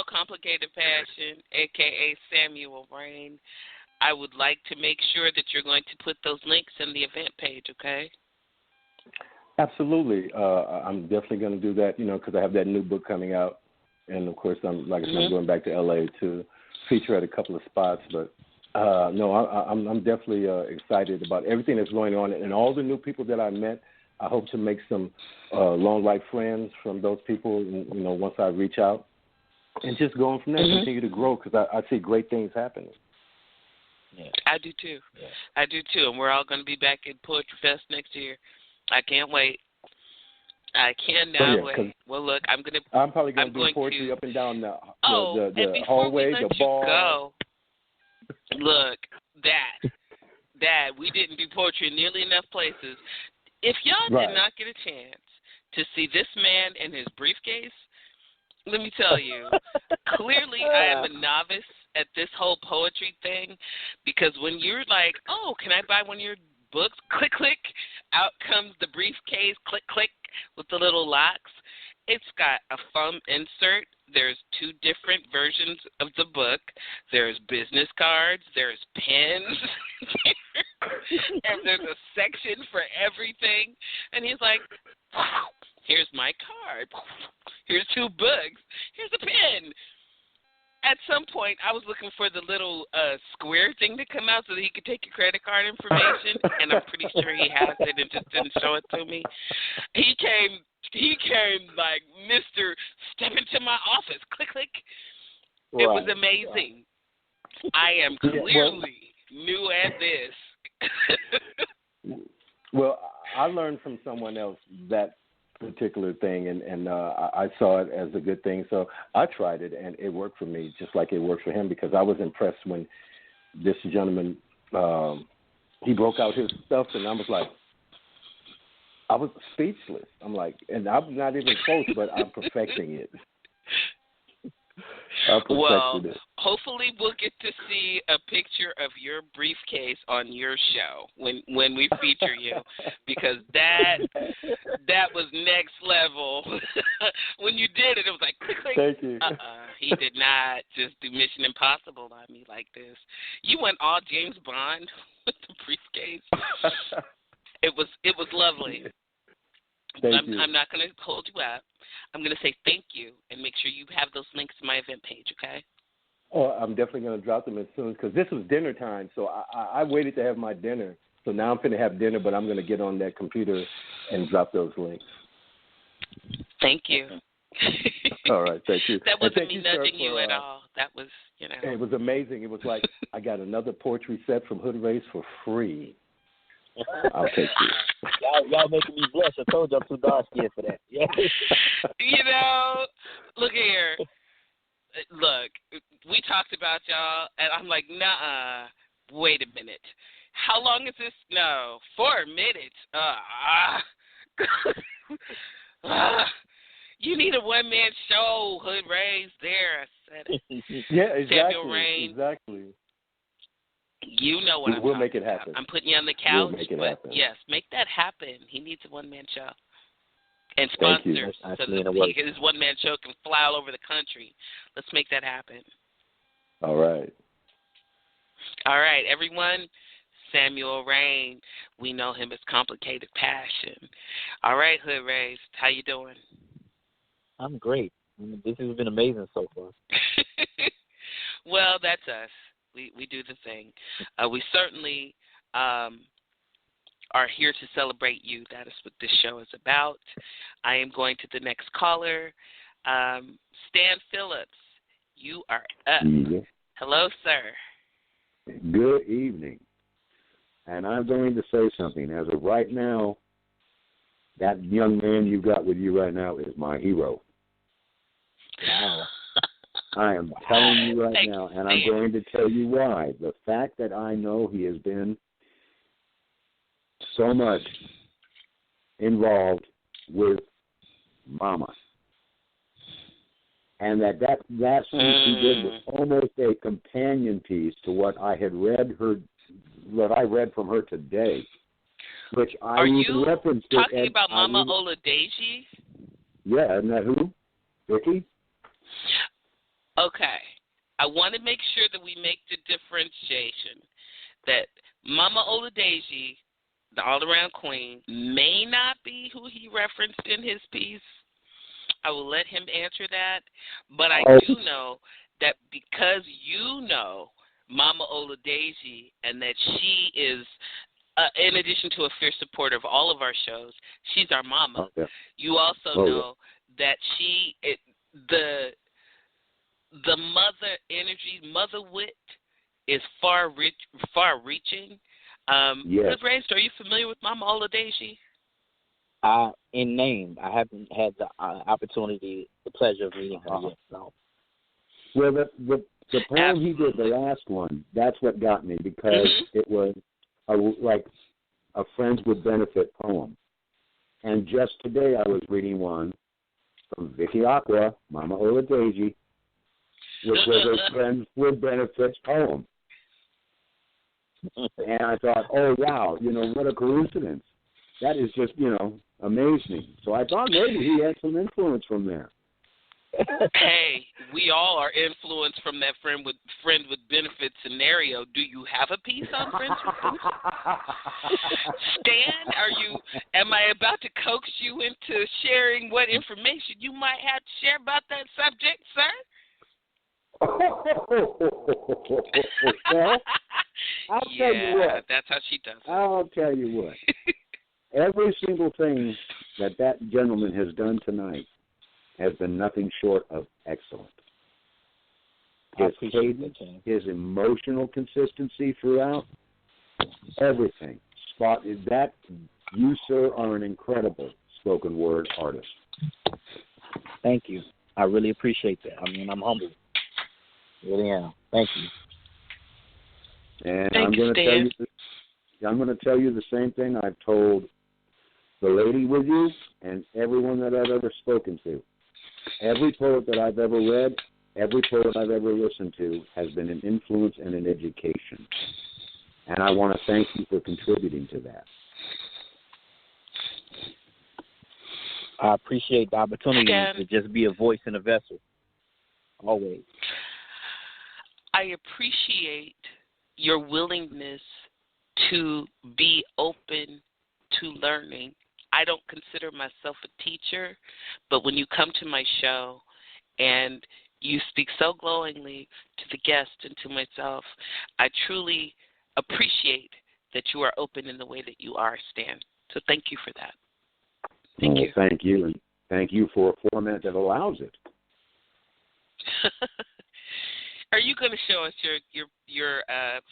Complicated Passion, a.k.a. Samuel Rain. I would like to make sure that you're going to put those links in the event page, okay? Absolutely. I'm definitely going to do that, because I have that new book coming out. And, of course, I'm going back to L.A. to feature at a couple of spots. But, no, I'm definitely excited about everything that's going on. And all the new people that I met, I hope to make some long-life friends from those people, once I reach out. And just going from there, continue to grow, because I see great things happening. Yeah. I do, too. Yeah. I do, too. And we're all going to be back at Poetry Fest next year. I can't wait. I cannot wait. Well, look, I'm probably going to do poetry up and down the and before hallway, we let the bar. Go, look, Dad, we didn't do poetry in nearly enough places. If y'all did not get a chance to see this man and his briefcase, let me tell you, clearly I am a novice at this whole poetry thing, because when you're like, oh, can I buy one of your books? Click, click. Out comes the briefcase. Click, click with the little locks. It's got a thumb insert. There's 2 different versions of the book. There's business cards. There's pens. And there's a section for everything. And he's like, here's my card. Here's 2 books. Here's a pen. At some point, I was looking for the little square thing to come out so that he could take your credit card information, and I'm pretty sure he has it and just didn't show it to me. He came like, Mr. Step into my office. Click, click. Right, it was amazing. Right. I am clearly new at this. Well, I learned from someone else that particular thing, and I saw it as a good thing, so I tried it, and it worked for me just like it worked for him, because I was impressed when this gentleman, he broke out his stuff, and I was like, I was speechless. I'm like, and I'm not even close, but I'm perfecting it. Hopefully we'll get to see a picture of your briefcase on your show when we feature you, because that was next level. When you did it, it was like, click, click. Thank you. He did not just do Mission Impossible on me like this. You went all James Bond with the briefcase. It was lovely. I'm not going to hold you up. I'm going to say thank you and make sure you have those links to my event page, okay? Oh, I'm definitely going to drop them as soon, because this was dinner time, so I waited to have my dinner. So now I'm going to have dinner, but I'm going to get on that computer and drop those links. Thank you. All right, thank you. That wasn't me nudging you at all. That was, It was amazing. It was like I got another poetry set from Hood Race for free. I'll take you. Y'all making me blush. I told you I'm too dark skinned for that. Yeah. Look here. Look, we talked about y'all, and I'm like, nuh-uh. Wait a minute. How long is this? No, 4 minutes. You need a one-man show. Hood Rays there. I said it. Yeah, exactly. Samuel Rain. Exactly. You know what we'll make it happen. About. I'm putting you on the couch, we'll make it but happen. Yes, make that happen. He needs a one-man show. And sponsors, so that his one-man show can fly all over the country. Let's make that happen. All right. All right, everyone. Samuel Rain. We know him as Complicated Passion. All right, Hood Rays, how you doing? I'm great. This has been amazing so far. Well, that's us. We do the thing. We certainly are here to celebrate you. That is what this show is about. I am going to the next caller. Stan Phillips, you are up. Yeah. Hello, sir. Good evening. And I'm going to say something. As of right now, that young man you got with you right now is my hero. Wow. I am telling you right now, and I'm going to tell you why. The fact that I know he has been so much involved with Mama, and that piece he did was almost a companion piece to what I had read from her today, which I referenced it. Are you talking about Mama Oladeji? Yeah, isn't that who? Vicky? Okay. I want to make sure that we make the differentiation that Mama Oladeji, the all-around queen, may not be who he referenced in his piece. I will let him answer that. But I do know that because you know Mama Oladeji and that she is, in addition to a fierce supporter of all of our shows, she's our mama. Okay. You also know that the mother energy, mother wit is far-reaching. Yes. Good Raised, are you familiar with Mama Oladeji? In name, I haven't had the opportunity, the pleasure of meeting her yet. No. Well, the poem he did, the last one, that's what got me, because it was like a Friends with Benefit poem. And just today I was reading one from Vicky Aqua, Mama Oladeji, which was a Friends with Benefits poem. And I thought, oh, wow, what a coincidence. That is just, amazing. So I thought maybe he had some influence from there. Hey, we all are influenced from that friend with benefits scenario. Do you have a piece on friends with benefits? Stan, am I about to coax you into sharing what information you might have to share about that subject, sir? Well, I'll tell you what. That's how she does it. I'll tell you what. Every single thing that gentleman has done tonight has been nothing short of excellent. His cadence, his emotional consistency throughout, everything. You, sir, are an incredible spoken word artist. Thank you. I really appreciate that. I mean, I'm humbled. Really am. Thank you. And I'm going to tell you the same thing I've told the lady with you and everyone that I've ever spoken to. Every poet that I've ever read, every poet I've ever listened to has been an influence and an education. And I want to thank you for contributing to that. I appreciate the opportunity to just be a voice and a vessel. Always. I appreciate your willingness to be open to learning. I don't consider myself a teacher, but when you come to my show and you speak so glowingly to the guest and to myself, I truly appreciate that you are open in the way that you are, Stan. So thank you for that. Thank you. Thank you, and thank you for a format that allows it. Are you going to show us your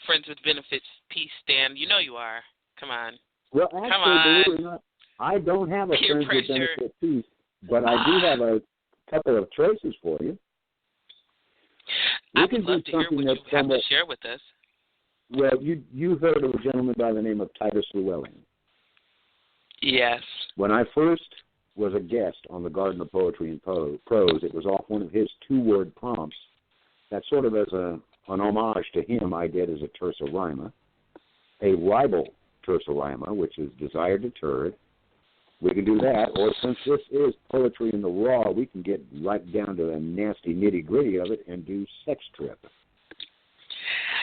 Friends with Benefits piece, Stan? You know you are. Come on. Well, actually, believe it or not, I don't have a Friends with Benefits piece, but I do have a couple of choices for you. I would love to hear what you have to share with us. Well, you heard of a gentleman by the name of Titus Llewellyn. Yes. When I first was a guest on the Garden of Poetry and Prose, it was off one of his 2-word prompts that sort of as an homage to him I did as a tersa rima, a ribal tersa rima, which is desire deterred. We can do that, or since this is poetry in the raw, we can get right down to the nasty nitty-gritty of it and do sex trip.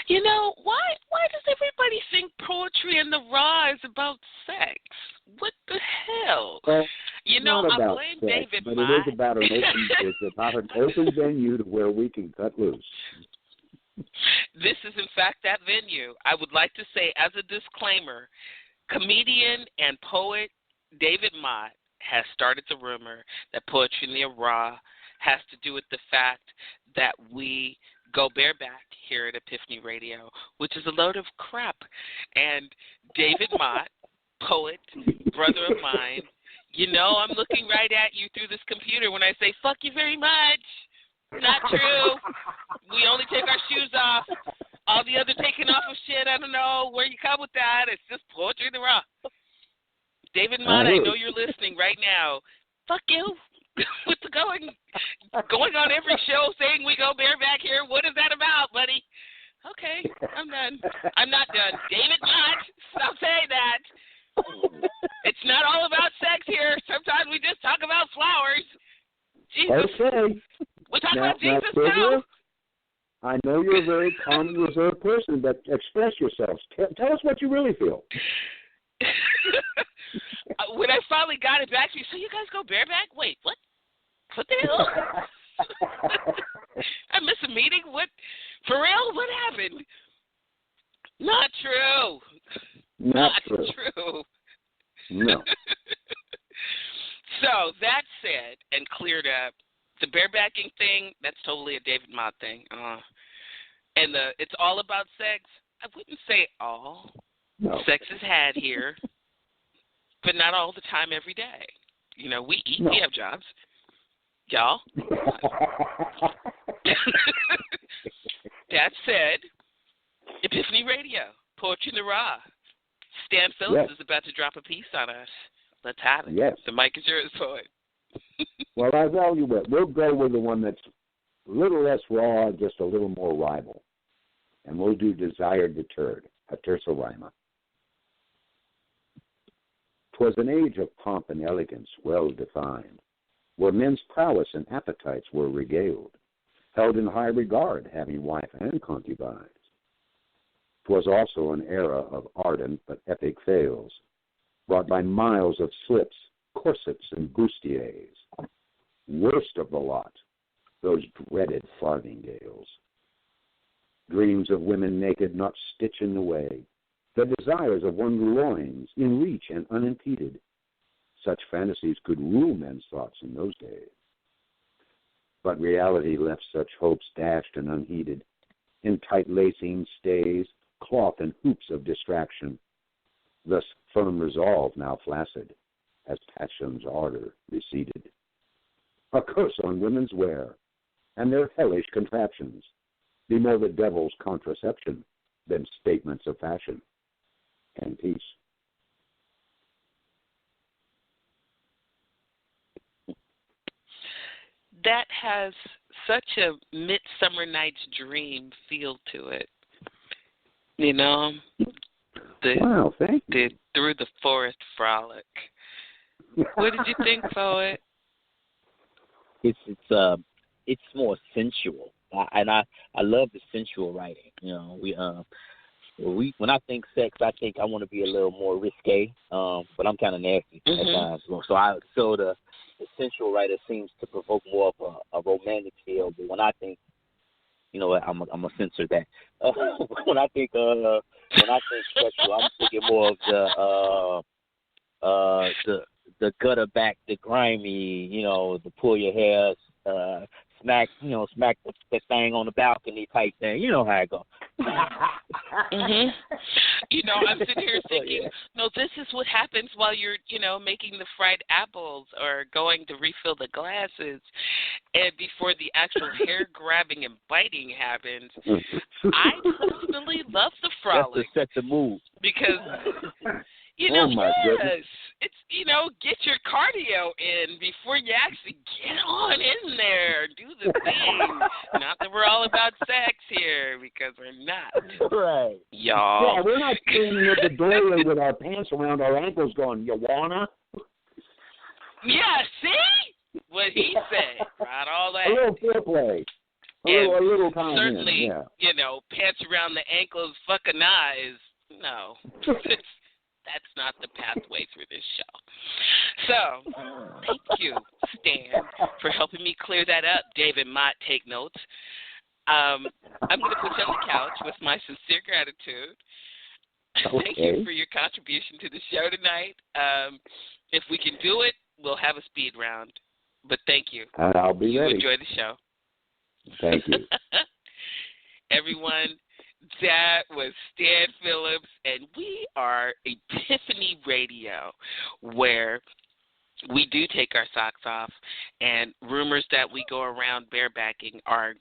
You know, why does everybody think poetry in the raw is about sex? What the hell? Well, I blame sex, David but Mott. It is about an open venue to where we can cut loose. This is, in fact, that venue. I would like to say, as a disclaimer, comedian and poet David Mott has started the rumor that poetry in the raw has to do with the fact that we go bareback here at EPiphany Radio, which is a load of crap. And David Mott, poet, brother of mine, I'm looking right at you through this computer when I say, fuck you very much. Not true. We only take our shoes off. All the other taking off of shit, I don't know where you come with that. It's just poetry in the raw. David Mott, I know you're listening right now. Fuck you. What's going on every show saying we go bareback here? What is that about, buddy? Okay, I'm done. I'm not done. David Mott, stop saying that. It's not all about sex here. Sometimes we just talk about flowers. Jesus. Okay. We talk about Jesus too. I know you're a very calm and reserved person, but express yourselves. Tell us what you really feel. when I finally got it back to you, so you guys go bareback? Wait, what? What the hell? I missed a meeting? What? For real? What happened? Not true. Not true. No. So that said and cleared up, the barebacking thing, that's totally a David Mott thing. And it's all about sex. I wouldn't say all. No. Sex is had here, but not all the time every day. You know, we eat, No. we have jobs. Y'all. That said, EPiphany Radio, Poetry in the Raw. Stan Phillips is about to drop a piece on us. Let's have it. Yes. The mic is yours, poet. Well, I value it. We'll go with the one that's a little less raw, just a little more rival. And we'll do Desired Deterred, a terza rima. 'Twas an age of pomp and elegance well defined, where men's prowess and appetites were regaled, held in high regard, having wife and concubines. 'Twas also an era of ardent but epic fails, brought by miles of slips, corsets, and bustiers. Worst of the lot, those dreaded farthingales. Dreams of women naked, not stitching away, the desires of one's loins, in reach and unimpeded. Such fantasies could rule men's thoughts in those days. But reality left such hopes dashed and unheeded, in tight lacing stays, cloth and hoops of distraction. Thus firm resolve now flaccid, as passion's ardor receded. A curse on women's wear, and their hellish contraptions, be more the devil's contraception than statements of fashion. And peace. That has such a Midsummer Night's Dream feel to it. You know? Wow, thank you. The Through the Forest Frolic. What did you think, poet? It's more sensual, I love the sensual writing. You know, when I think sex, I think I want to be a little more risque, but I'm kind of nasty at times. So the sensual writer seems to provoke more of a romantic feel. But when I think, you know what, I'm gonna censor that. When I think sexual, I'm thinking more of the gutter back, the grimy, you know, the pull your hair, smack the thing on the balcony type thing. You know how it goes. You know, I'm sitting here thinking, no, this is what happens while you're, you know, making the fried apples or going to refill the glasses, and before the actual hair grabbing and biting happens. I personally love the frolic. That's to set the mood. Because, you know, goodness. it's, you know, get your cardio in before you actually get on in there. Do the thing. Not that we're all about sex here, because we're not. Right. Y'all. Yeah, we're not standing at the doorway with our pants around our ankles going, you wanna? Yeah, see? What he said. Right, all that. A little foreplay. A little time certainly, in, yeah. You know, pants around the ankles, fucking eyes. No. That's not the pathway through this show. So, thank you, Stan, for helping me clear that up. David Mott, take notes. I'm going to put you on the couch with my sincere gratitude. Okay. Thank you for your contribution to the show tonight. If we can do it, we'll have a speed round. But thank you. And I'll be ready. Enjoy the show. Thank you. Everyone, that was Stan Phillips, and we are EPiphany Radio, where we do take our socks off, and rumors that we go around barebacking are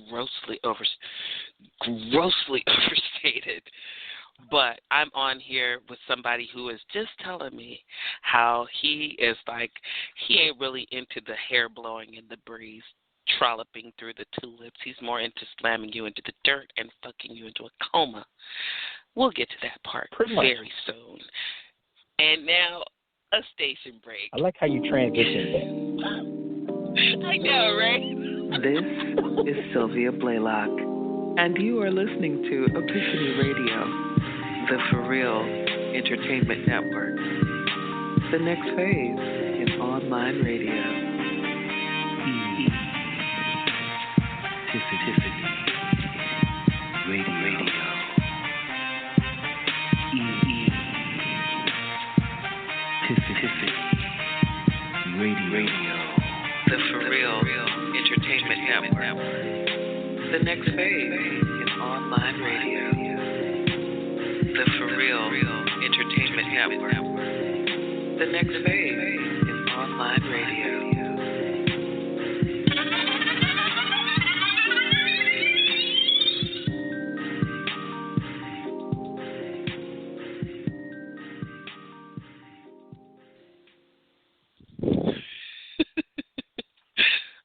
grossly overstated. But I'm on here with somebody who is just telling me how he is like, he ain't really into the hair blowing in the breeze, trolloping through the tulips. He's more into slamming you into the dirt and fucking you into a coma. We'll get to that part very soon. And now, a station break. I like how you transition that. I know, right? This is Sylvia Blalock, and you are listening to EPiphany Radio, the For Real Entertainment Network. The next phase in online radio. EPiphany Radio. EPiphany Radio. The For Real Entertainment Network. The next phase in online radio. The For Real Entertainment Network. The next phase is online radio.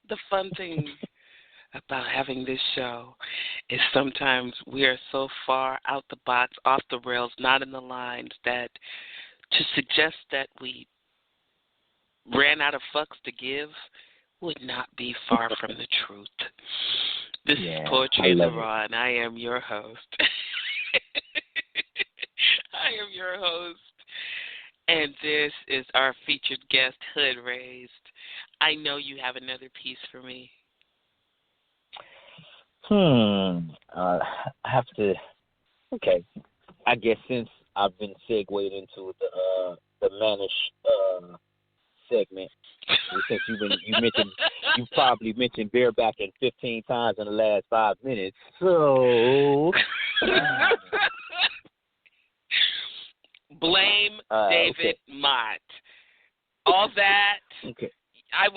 The fun thing about having this show is sometimes we are so far out the box, off the rails, not in the lines, that to suggest that we ran out of fucks to give would not be far from the truth. This is Poetry in the Raw, and I am your host. And this is our featured guest, Hood Raised. I know you have another piece for me. I have to. Okay, I guess since I've been segued into the mannish segment, since you probably mentioned barebacking 15 times in the last 5 minutes. So blame David Mott. All that. Okay.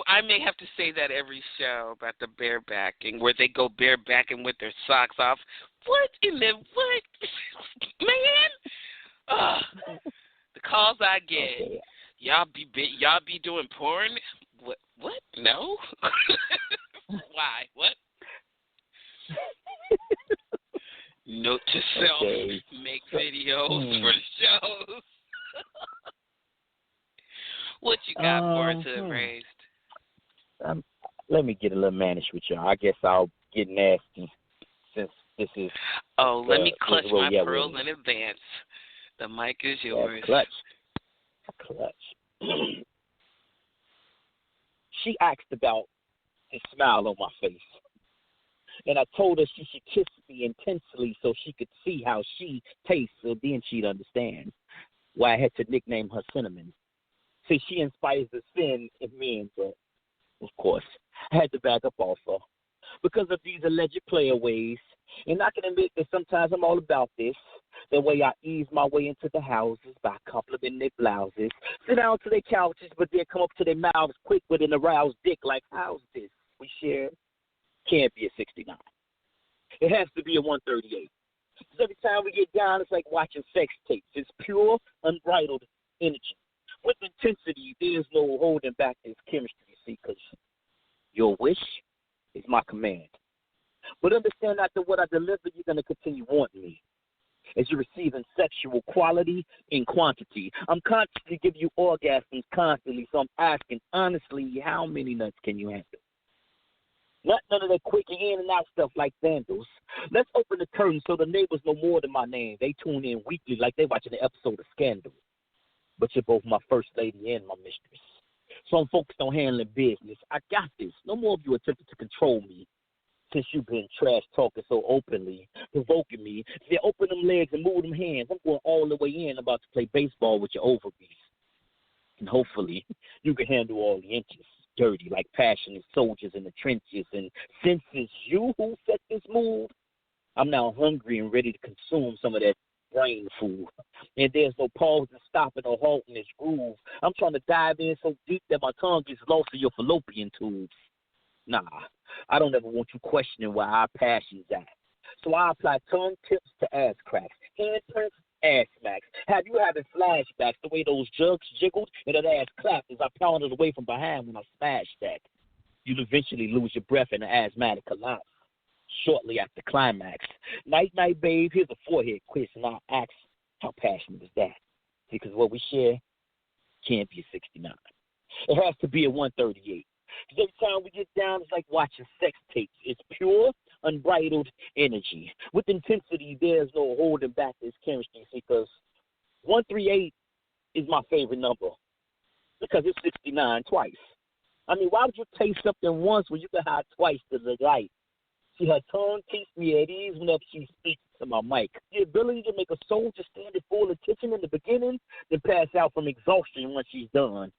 I may have to say that every show about the barebacking, where they go barebacking with their socks off. What in the what, man? The calls I get. Okay. Y'all be doing porn? What? No. Why? What? Note to self: make videos for the shows. What you got for us, Hood Raised? Let me get a little mannish with y'all. I guess I'll get nasty since this is. Let me clutch my pearls in advance. The mic is yours. Clutch. She asked about the smile on my face, and I told her she should kiss me intensely so she could see how she tastes, so then she'd understand why I had to nickname her Cinnamon. See, she inspires the sin in men, but of course, I had to back up off her because of these alleged player ways. And I can admit that sometimes I'm all about this. The way I ease my way into the houses by complimenting their blouses, sit down to their couches, but then come up to their mouths quick with an aroused dick like, how's this we share? Can't be a 69. It has to be a 138. Because every time we get down, it's like watching sex tapes. It's pure, unbridled energy. With intensity, there's no holding back this chemistry, see, because your wish is my command. But understand after what I deliver, you're going to continue wanting me. As you're receiving sexual quality in quantity, I'm conscious to give you orgasms constantly, so I'm asking, honestly, how many nuts can you handle? Not none of that quick in and out stuff like vandals. Let's open the curtain so the neighbors know more than my name. They tune in weekly like they're watching an episode of Scandal. But you're both my first lady and my mistress. So I'm focused on handling business. I got this. No more of you attempting to control me. Since you've been trash talking so openly, provoking me, they open them legs and move them hands. I'm going all the way in, about to play baseball with your ovaries. And hopefully you can handle all the inches. Dirty like passionate soldiers in the trenches. And since it's you who set this mood, I'm now hungry and ready to consume some of that brain food. And there's no pause to stopping or halting this groove. I'm trying to dive in so deep that my tongue gets lost in your fallopian tubes. Nah, I don't ever want you questioning where our passion's at. So I apply tongue tips to ass cracks, handprints, ass smacks. Have you having flashbacks the way those jugs jiggled and that ass clapped as I pounded away from behind when I smashed that? You'll eventually lose your breath in an asthmatic collapse shortly after climax. Night, night, babe, here's a forehead kiss, and I'll ask, how passionate is that? Because what we share can't be a 69. It has to be a 138. Because every time we get down, it's like watching sex tapes. It's pure, unbridled energy. With intensity, there's no holding back this chemistry, because 138 is my favorite number. Because it's 69 twice. I mean, why would you taste something once when you can have twice the delight? See, her tongue keeps me at ease whenever she speaks to my mic. The ability to make a soldier stand at full attention in the beginning, then pass out from exhaustion when she's done.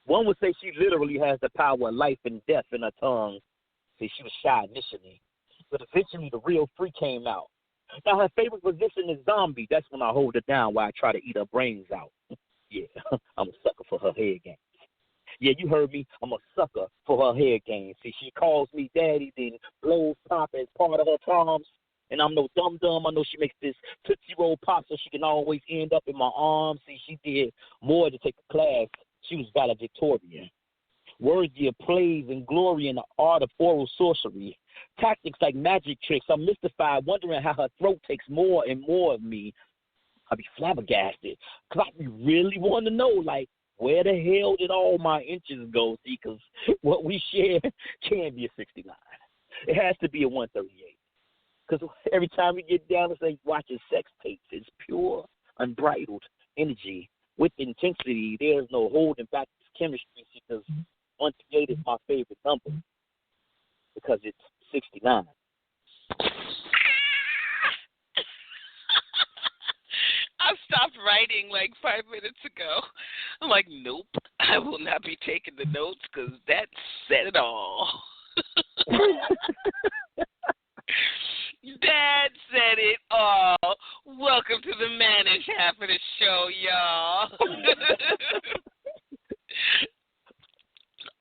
One would say she literally has the power of life and death in her tongue. See, she was shy initially, but eventually the real freak came out. Now, her favorite position is zombie. That's when I hold her down while I try to eat her brains out. Yeah, I'm a sucker for her head game. Yeah, you heard me. I'm a sucker for her head game. See, she calls me daddy, then blows pop as part of her charms. And I'm no dum-dum. I know she makes this Tootsie Roll pop so she can always end up in my arms. See, she did more to take a class. She was valedictorian. Worthy of plays and glory in the art of oral sorcery. Tactics like magic tricks. I'm mystified, wondering how her throat takes more and more of me. I be flabbergasted. Because I be really wanting to know, like, where the hell did all my inches go? See, because what we share can't be a 69. It has to be a 138. Because every time we get down, it's like watching sex tapes. It's pure, unbridled energy with intensity. There's no holding back this chemistry because 138 is my favorite number because it's 69. I stopped writing like 5 minutes ago. I'm like, nope, I will not be taking the notes because that said it all. Dad said it all. Welcome to the mannish half of the show, y'all.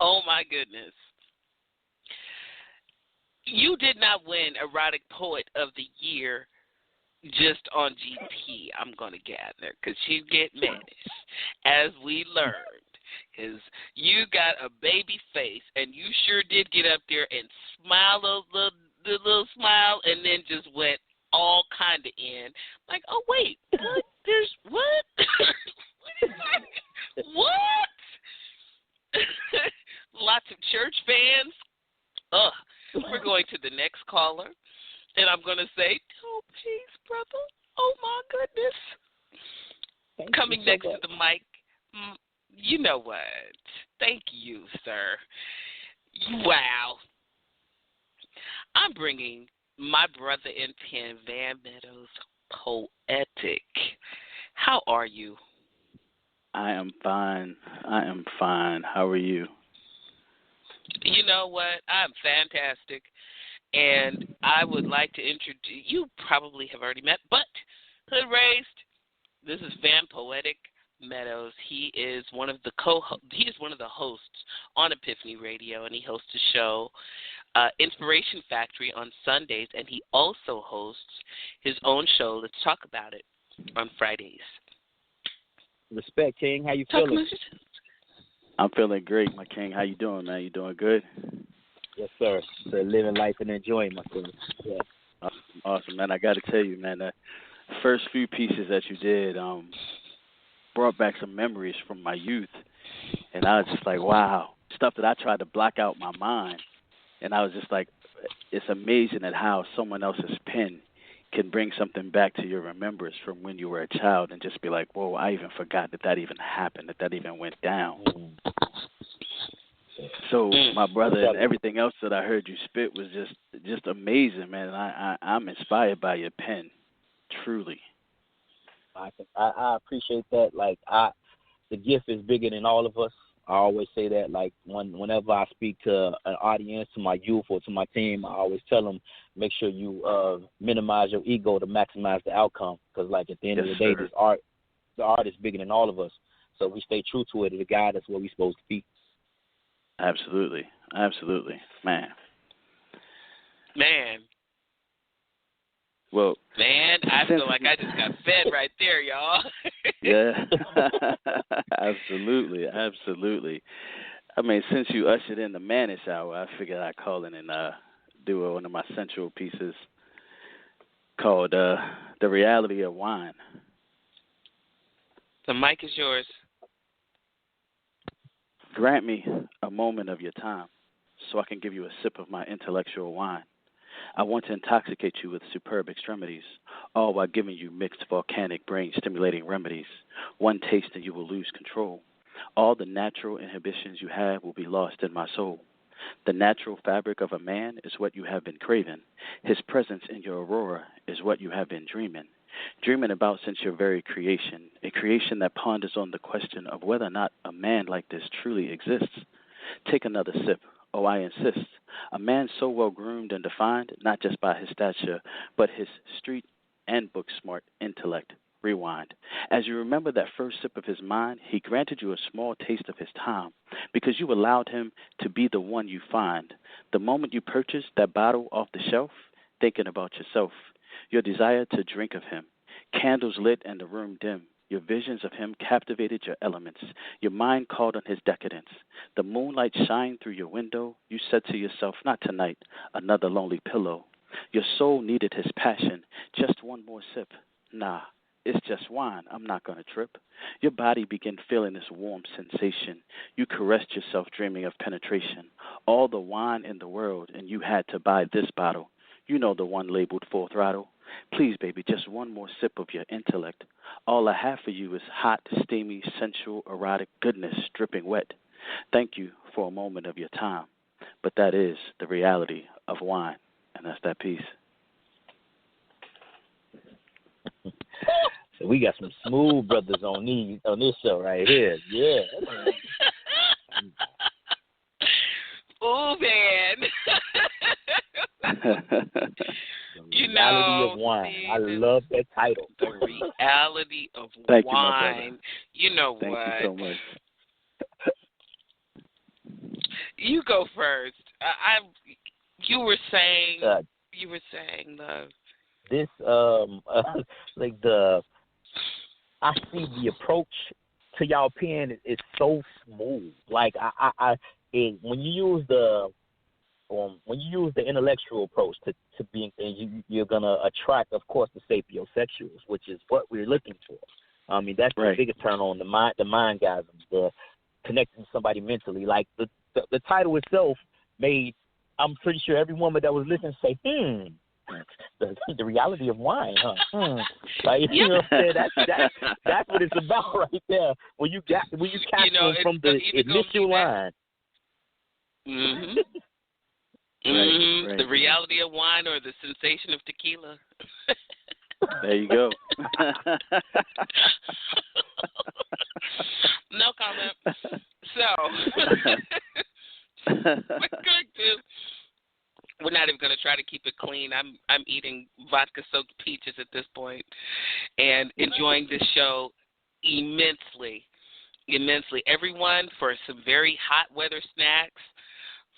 Oh, my goodness. You did not win Erotic Poet of the Year just on GP, I'm going to gather, because you get mannish, as we learned, because you got a baby face, and you sure did get up there and smile the little smile, and then just went all kind of in, like, oh, wait, what? There's what? What is that? What? Lots of church fans. Ugh. We're going to the next caller. And I'm going to say, oh, please, brother. Oh, my goodness. Coming next to the mic, you know what? Thank you, sir. Wow. I'm bringing my brother in pen, Van Meadows, Poetic. How are you? I am fine. How are you? You know what? I'm fantastic. And I would like to introduce, you probably have already met, but Hood Raised, this is Van Poetic Meadows. He is one of the hosts on EPiphany Radio, and he hosts a show, Inspiration Factory, on Sundays, and he also hosts his own show, Let's Talk About It, on Fridays. Respect, King. How you feeling? I'm feeling great, my king. How you doing, man? You doing good? Yes, sir. So living life and enjoying myself. Yeah. Awesome, man. I got to tell you, man, the first few pieces that you did brought back some memories from my youth. And I was just like, wow, stuff that I tried to block out my mind. And I was just like, it's amazing at how someone else's pen can bring something back to your remembrance from when you were a child and just be like, whoa, I even forgot that even happened, that even went down. So my brother and everything else that I heard you spit was just amazing, man. And I'm inspired by your pen, truly. I appreciate that. Like the gift is bigger than all of us. I always say that. Like whenever I speak to an audience, to my youth or to my team, I always tell them make sure you minimize your ego to maximize the outcome. Because like at the end of the day, the art is bigger than all of us. So we stay true to it. The guy, that's what we're supposed to be. Absolutely, man. Well, I feel like I just got fed right there, y'all. Yeah, absolutely. I mean, since you ushered in the Manish Hour, I figured I'd call in and do one of my central pieces called "The Reality of Wine." The mic is yours. Grant me a moment of your time so I can give you a sip of my intellectual wine. I want to intoxicate you with superb extremities, all while giving you mixed volcanic brain-stimulating remedies. One taste and you will lose control. All the natural inhibitions you have will be lost in my soul. The natural fabric of a man is what you have been craving. His presence in your aurora is what you have been dreaming about since your very creation, a creation that ponders on the question of whether or not a man like this truly exists. Take another sip. Oh, I insist. A man so well groomed and defined, not just by his stature, but his street and book smart intellect. Rewind. As you remember that first sip of his mind, he granted you a small taste of his time because you allowed him to be the one you find. The moment you purchased that bottle off the shelf, thinking about yourself, your desire to drink of him, candles lit and the room dim, your visions of him captivated your elements. Your mind called on his decadence. The moonlight shined through your window. You said to yourself, not tonight, another lonely pillow. Your soul needed his passion. Just one more sip. Nah, it's just wine. I'm not going to trip. Your body began feeling this warm sensation. You caressed yourself, dreaming of penetration. All the wine in the world, and you had to buy this bottle. You know, the one labeled full throttle. Please, baby, just one more sip of your intellect. All I have for you is hot, steamy, sensual, erotic goodness dripping wet. Thank you for a moment of your time. But that is the reality of wine, and that's that piece. So we got some smooth brothers on this show right here. Yeah. Oh, man. The reality of wine. I love that title. The reality of Thank wine. You know Thank what? you so much. You go first. You were saying, love. This I see the approach to y'all pen is so smooth. Like when you use the intellectual approach to being things, you're gonna attract, of course, the sapiosexuals, which is what we're looking for. I mean, that's right. The biggest turn on, the mindgasms, the connecting to somebody mentally. Like the title itself made, I'm pretty sure every woman that was listening say, the reality of wine, huh? Like, you know what I'm saying? That's what it's about right there. When you capture from the initial line. Mm-hmm. Right. The reality of wine or the sensation of tequila. There you go. No comment. So we're not even going to try to keep it clean. I'm eating vodka-soaked peaches at this point and enjoying this show immensely. Everyone, for some very hot weather snacks,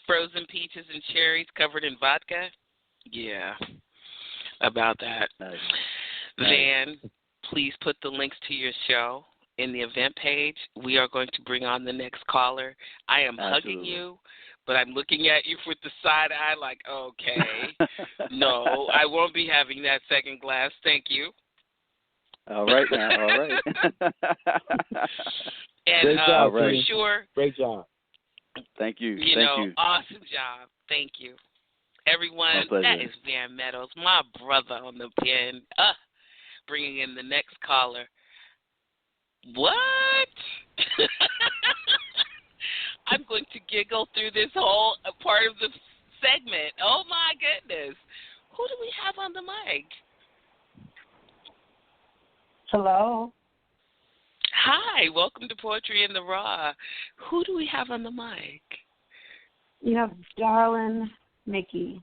frozen peaches and cherries covered in vodka. Yeah, about that. Nice. Van, please put the links to your show in the event page. We are going to bring on the next caller. I am hugging you, but I'm looking at you with the side eye like, okay, no, I won't be having that second glass. Thank you. All right now, all right. And great job, for sure. Great job. Thank you. Awesome job. Thank you. Everyone, that is Van Meadows, my brother on the pen, bringing in the next caller. What? I'm going to giggle through this whole part of the segment. Oh, my goodness. Who do we have on the mic? Hello. Hi. Welcome to Poetry in the Raw. Who do we have on the mic? You have Darlin Mickey.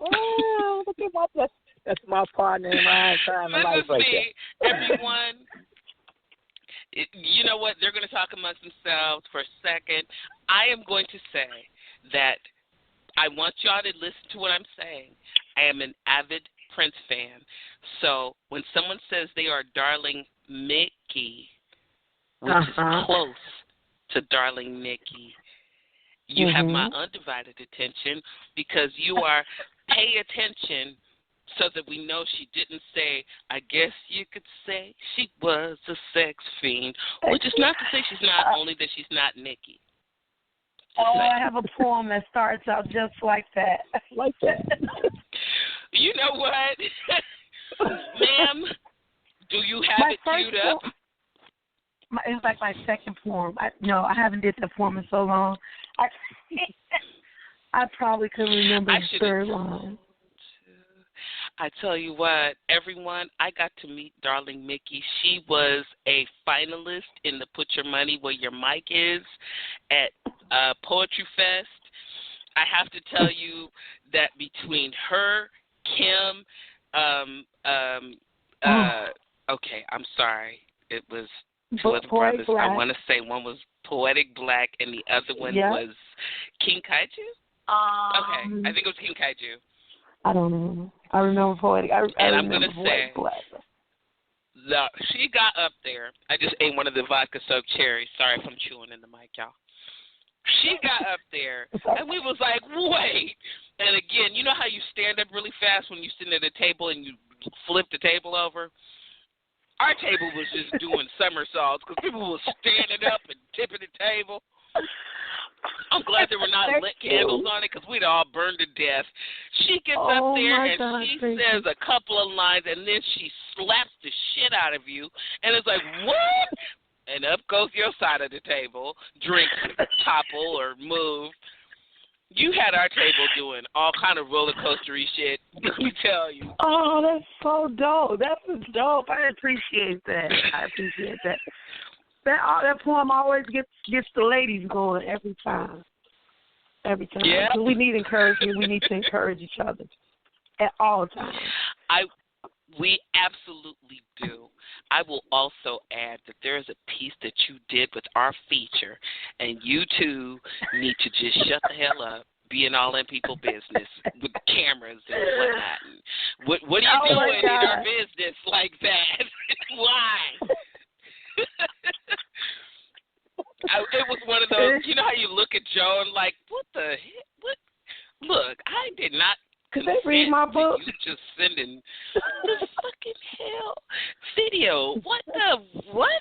Oh, look at that's my partner in my time of life right there. Everyone. You know what? They're going to talk amongst themselves for a second. I am going to say that I want y'all to listen to what I'm saying. I am an avid Prince fan. So when someone says they are Darling Mickey, which is close to Darling Nikki, you have my undivided attention because you are pay attention so that we know she didn't say, I guess you could say she was a sex fiend, which is not to say she's not, only that she's not Nikki. I have a poem that starts out just like that. Like that. You know what? Ma'am, do you have it queued up? it was like my second poem. I haven't did that poem in so long. I probably couldn't remember the third line. I tell you what, everyone, I got to meet Darling Mickey. She was a finalist in the Put Your Money Where Your Mic Is at Poetry Fest. I have to tell you that between her, Kim, okay, I'm sorry. It was two other brothers. Black. I want to say one was Poetic Black and the other one was King Kaiju? Okay, I think it was King Kaiju. I don't know. I remember Poetic. And I'm going to say, Black. She got up there. I just ate one of the vodka-soaked cherries. Sorry if I'm chewing in the mic, y'all. She got up there, and we was like, wait. And again, you know how you stand up really fast when you're sitting at a table and you flip the table over? Our table was just doing somersaults because people were standing up and tipping the table. I'm glad there were not lit candles on it because we'd all burned to death. She gets up there and she says a couple of lines and then she slaps the shit out of you and it's like, what? And up goes your side of the table. Drinks topple or move. You had our table doing all kind of roller coastery shit. Let me tell you. Oh, that's so dope. That was dope. I appreciate that. That poem always gets the ladies going every time. Every time. Yeah. We need encouragement. We need to encourage each other at all times. We absolutely do. I will also add that there is a piece that you did with our feature, and you two need to just shut the hell up, being all in people's business with cameras and whatnot. What are you doing in our business like that? Why? It was one of those, you know how you look at Joe and like, what the heck? What? Look, I did not Could they read my book? You just sending the fucking hell video. What?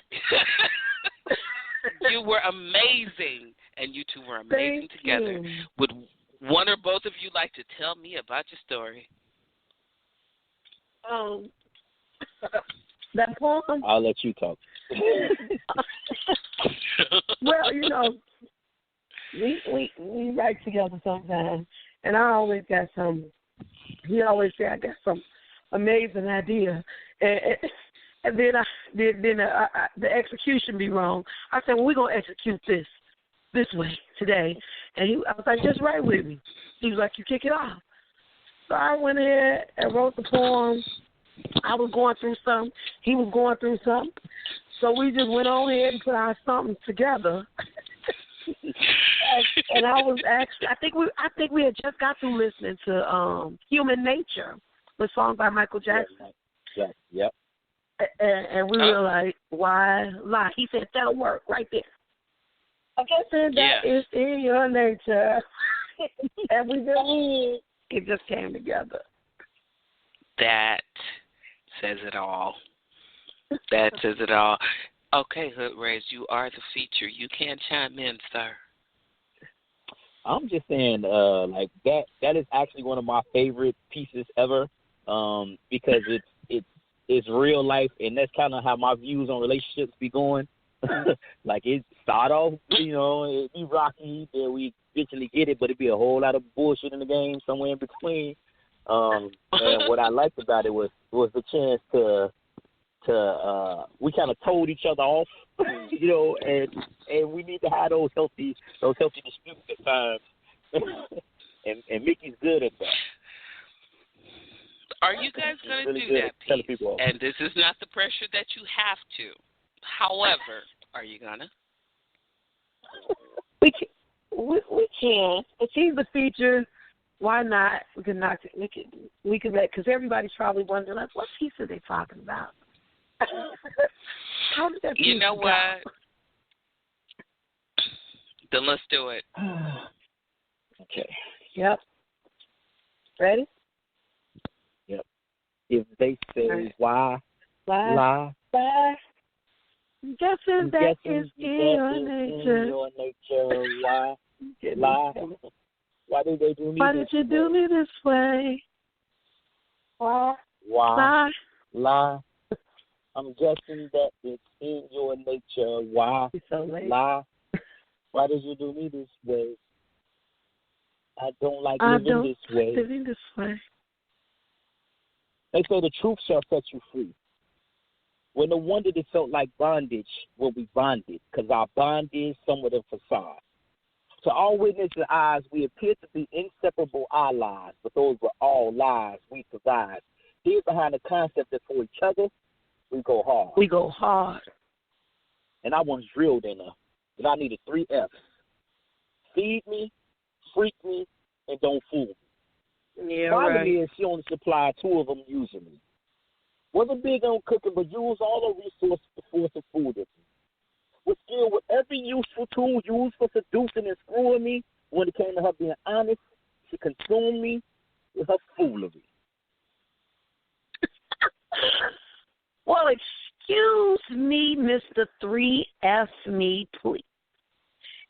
You were amazing, and you two were amazing together. Would one or both of you like to tell me about your story? That poem? I'll let you talk. Well, you know, we write together sometimes, and I always got some. He always say I got some amazing idea, and then the execution be wrong. I said, well, we're gonna execute this way today, and I was like, just write with me. He was like, you kick it off. So I went ahead and wrote the poem. I was going through something. He was going through something. So we just went on ahead and put our something together. And I was actually, I think we had just got through listening to Human Nature, the song by Michael Jackson. Yep. And we were like, why lie? He said, that'll work right there. I guess that is in your nature. And it just came together. That says it all. That says it all. Okay, Hood Rays, you are the feature. You can chime in, sir. I'm just saying, like that is actually one of my favorite pieces ever, because it's real life, and that's kind of how my views on relationships be going. Like it start off, it be rocky, then we eventually get it, but it be a whole lot of bullshit in the game somewhere in between. And what I liked about it was the chance to we kind of told each other off, and we need to have those healthy disputes at times. and Mickey's good at that. Are you guys going to do that piece? And this is not the pressure that you have to. However, are you gonna? We can. If he's the feature, why not? We can knock it. We can let, because everybody's probably wondering, like, what piece are they talking about? How did that piece You know go? what? Then let's do it. Okay. Yep. Ready? Yep. If they say why lie. Guessing that is in your nature. Why lie? Why did they do me? Why did you do me this way? Why lie? I'm guessing that it's in your nature. Why so late. lie? Why did you do me this way? I don't like living this way. Living this way. They say the truth shall set you free. Well, no wonder it felt like bondage when we bonded, because our bond is somewhat of a facade. To all witnesses' eyes, we appear to be inseparable allies, but those were all lies we survived. Here behind the concept that for each other, we go hard. We go hard. And I once drilled in her that I needed 3 F's. Feed me, freak me, and don't fool me. Yeah, Problem right. is she only supplied 2 of them usually. Wasn't big on cooking, but used all her resources to force the food in me. Was skilled with every useful tool used for seducing and screwing me. When it came to her being honest, she consumed me with her foolery. Well, excuse me, Mr. 3F me, please.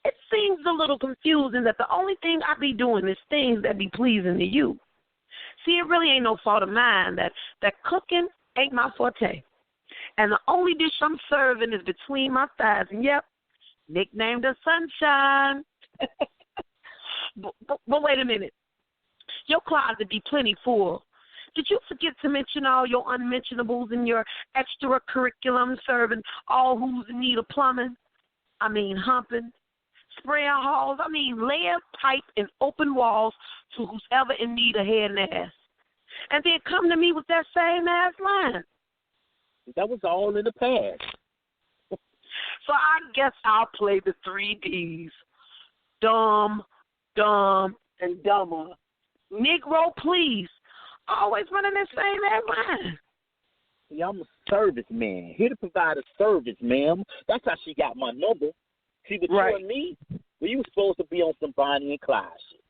It seems a little confusing that the only thing I be doing is things that be pleasing to you. See, it really ain't no fault of mine that cooking ain't my forte. And the only dish I'm serving is between my thighs. And, yep, nicknamed her Sunshine. but wait a minute. Your closet be plenty full. Did you forget to mention all your unmentionables in your extracurriculum serving all who's in need of plumbing? I mean humping, spraying halls, laying pipe and open walls to who's ever in need of head and ass. And then come to me with that same ass line. That was all in the past. So I guess I'll play the 3 Ds. Dumb, and dumber. Negro, please. Always running that same ass line. See, I'm a service man. Here to provide a service, ma'am. That's how she got my number. See, but right. You and me, well, you were supposed to be on some Bonnie and Clyde shit.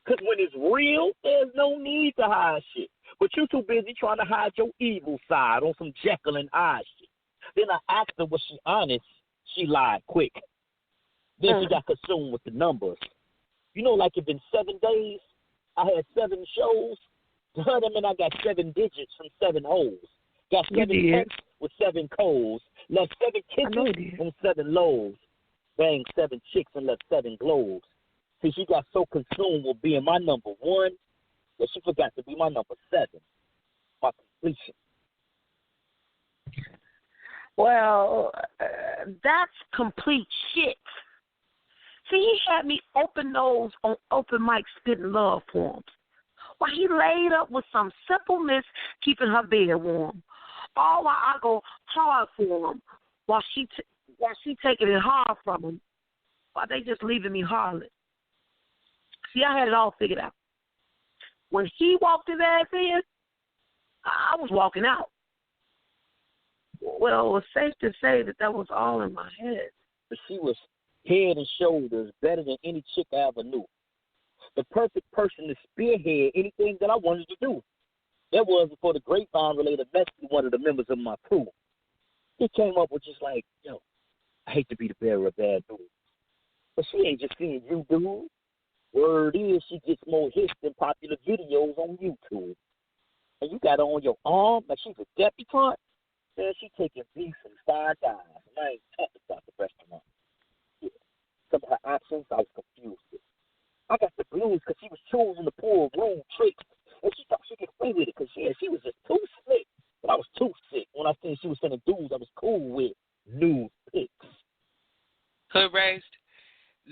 Because when it's real, there's no need to hide shit. But you too busy trying to hide your evil side on some Jekyll and Hyde shit. Then I asked her, was she honest? She lied quick. Then she got consumed with the numbers. You know, like it's been 7 days, I had 7 shows. To her, I got 7 digits from 7 holes. Got 7 texts with 7 codes. Left 7 kisses from 7 lows. Banged 7 chicks and left 7 globes. See, she got so consumed with being my number 1 that she forgot to be my number 7. My completion. Well, that's complete shit. See, he had me open nose on open mic spitting love poems. While he laid up with some simple miss keeping her bed warm. All while I go hard for him while she taking it hard from him. While they just leaving me harlot. See, I had it all figured out. When he walked his ass in, I was walking out. Well, it was safe to say that was all in my head. But she was head and shoulders better than any chick I ever knew. The perfect person to spearhead anything that I wanted to do. That was before the grapevine related message to one of the members of my crew. He came up with just like, I hate to be the bearer of bad news. But she ain't just seeing you, dude. Word is she gets more hits than popular videos on YouTube. And you got her on your arm like she's a debutante. Man, she taking beef and 5 dives. And I ain't talking about the restaurant. Yeah. Some of her options I was confused with. I got the blues because she was choosing to pull rude tricks. And she thought she could get away with it because she was just too slick. But I was too sick when I seen she was sending dudes I was cool with nude pics. Hood raised.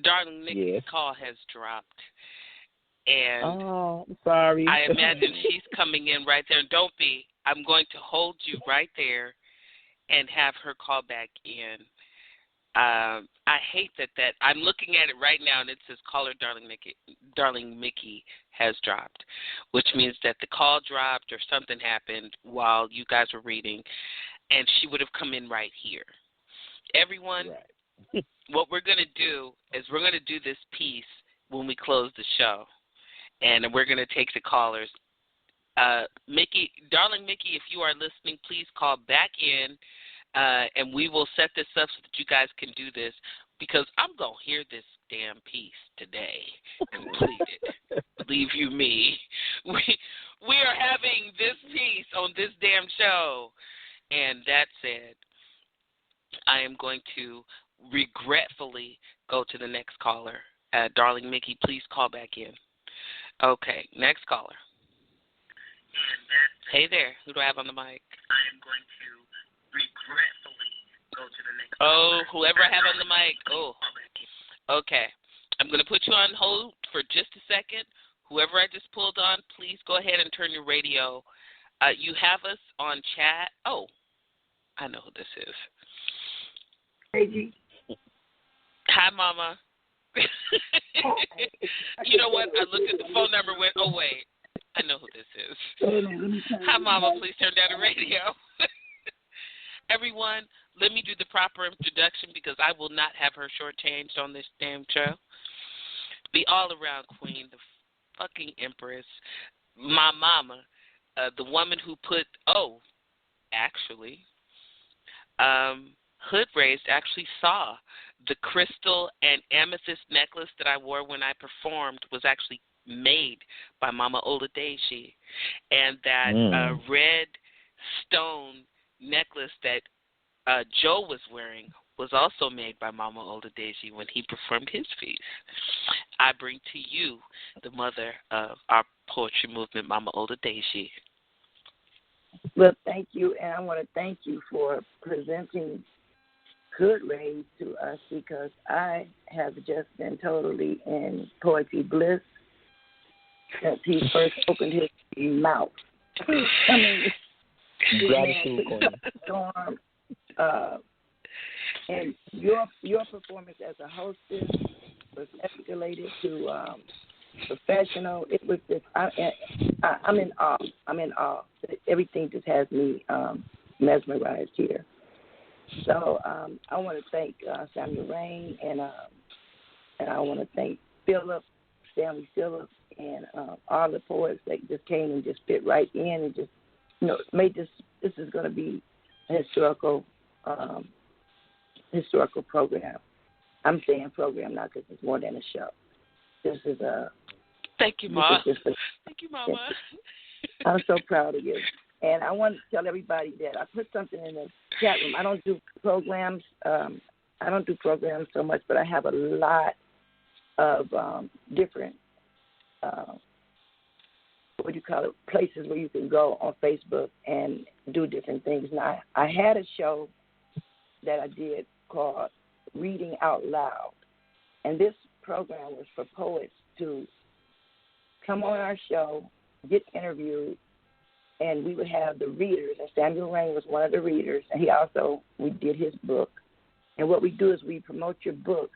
Darling Nikki's call has dropped. And I'm sorry. I imagine she's coming in right there. Don't be. I'm going to hold you right there and have her call back in. I hate that I'm looking at it right now, and it says caller Darling Mickey has dropped, which means that the call dropped or something happened while you guys were reading, and she would have come in right here. Everyone, what we're going to do is we're going to do this piece when we close the show, and we're going to take the callers. Darling Mickey, if you are listening, please call back in, and we will set this up so that you guys can do this, because I'm going to hear this damn piece today completed. Believe you me. We are having this piece on this damn show, And that said, I am going to regretfully go to the next caller. Darling Mickey, please call back in. Okay, next caller. Hey there, who do I have on the mic? I am going to regretfully go to the next caller. Oh, whoever I have on the mic. Oh, okay. I'm going to put you on hold for just a second. Whoever I just pulled on, please go ahead and turn your radio. You have us on chat. Oh, I know who this is. Hey, G. Hi, Mama. You know what? I looked at the phone number and went, oh, wait. I know who this is. Hi, Mama. Please turn down the radio. Everyone, let me do the proper introduction because I will not have her shortchanged on this damn show. The all-around queen, the fucking empress, my mama, the woman who put, Hood Raised actually saw the crystal and amethyst necklace that I wore when I performed was actually made by Mama Oladeji. And that red stone necklace that Joe was wearing was also made by Mama Oladeji when he performed his piece. I bring to you the mother of our poetry movement, Mama Oladeji. Well, thank you, and I want to thank you for presenting Hood Raised to us because I have just been totally in poetry bliss since he first opened his mouth. I mean, storm, and your performance as a hostess was escalated to professional. It was just I'm in awe. I'm in awe. Everything just has me mesmerized here. So I want to thank Samuel Rain and I want to thank Stanley Phillips, and all the poets that just came and just fit right in and just made this is going to be a historical program. I'm saying program now because it's more than a show. This is a thank you, Ma. Thank you, Mama. I'm so proud of you. And I want to tell everybody that I put something in the chat room. I don't do programs. So much, but I have a lot of different places where you can go on Facebook and do different things. Now, I had a show that I did called Reading Out Loud, and this program was for poets to come on our show, get interviewed, and we would have the readers, and Samuel Rain was one of the readers, and we did his book. And what we do is we promote your book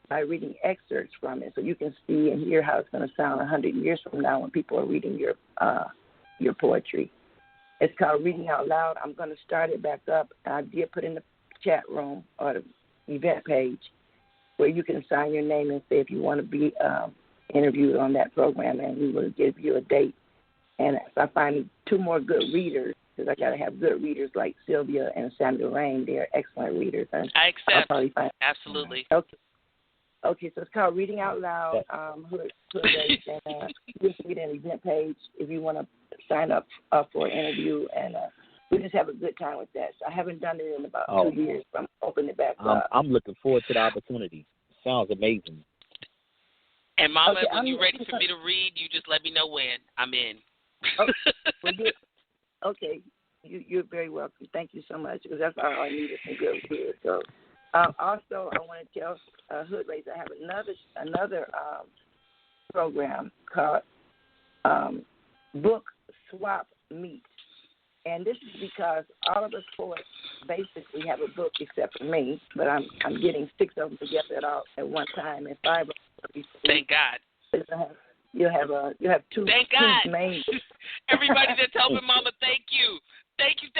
by reading excerpts from it so you can see and hear how it's going to sound 100 years from now when people are reading your poetry. It's called Reading Out Loud. I'm going to start it back up. I did put in the chat room or the event page where you can sign your name and say if you want to be interviewed on that program, and we will give you a date. And if I find 2 more good readers, because I got to have good readers like Sylvia and Samuel Rain, they're excellent readers. And I accept. Absolutely. Okay, so it's called Reading Out Loud. Hood Raised, and just read an event page if you want to sign up for an interview, and we just have a good time with that. So I haven't done it in about 2 years, but I'm opening it back up. I'm looking forward to the opportunity. Sounds amazing. And Mama, when you're ready for me to read, you just let me know when. I'm in. Okay, you're very welcome. Thank you so much, because that's all I needed, some good readers. So, also, I want to tell Hood Raised I have another program called Book Swap Meet, and this is because all of us poets basically have a book except for me, but I'm getting 6 of them together at one time, and 5 of them. Thank God. You have 2. Thank God. 2 main. Everybody that's helping Mama, thank you. It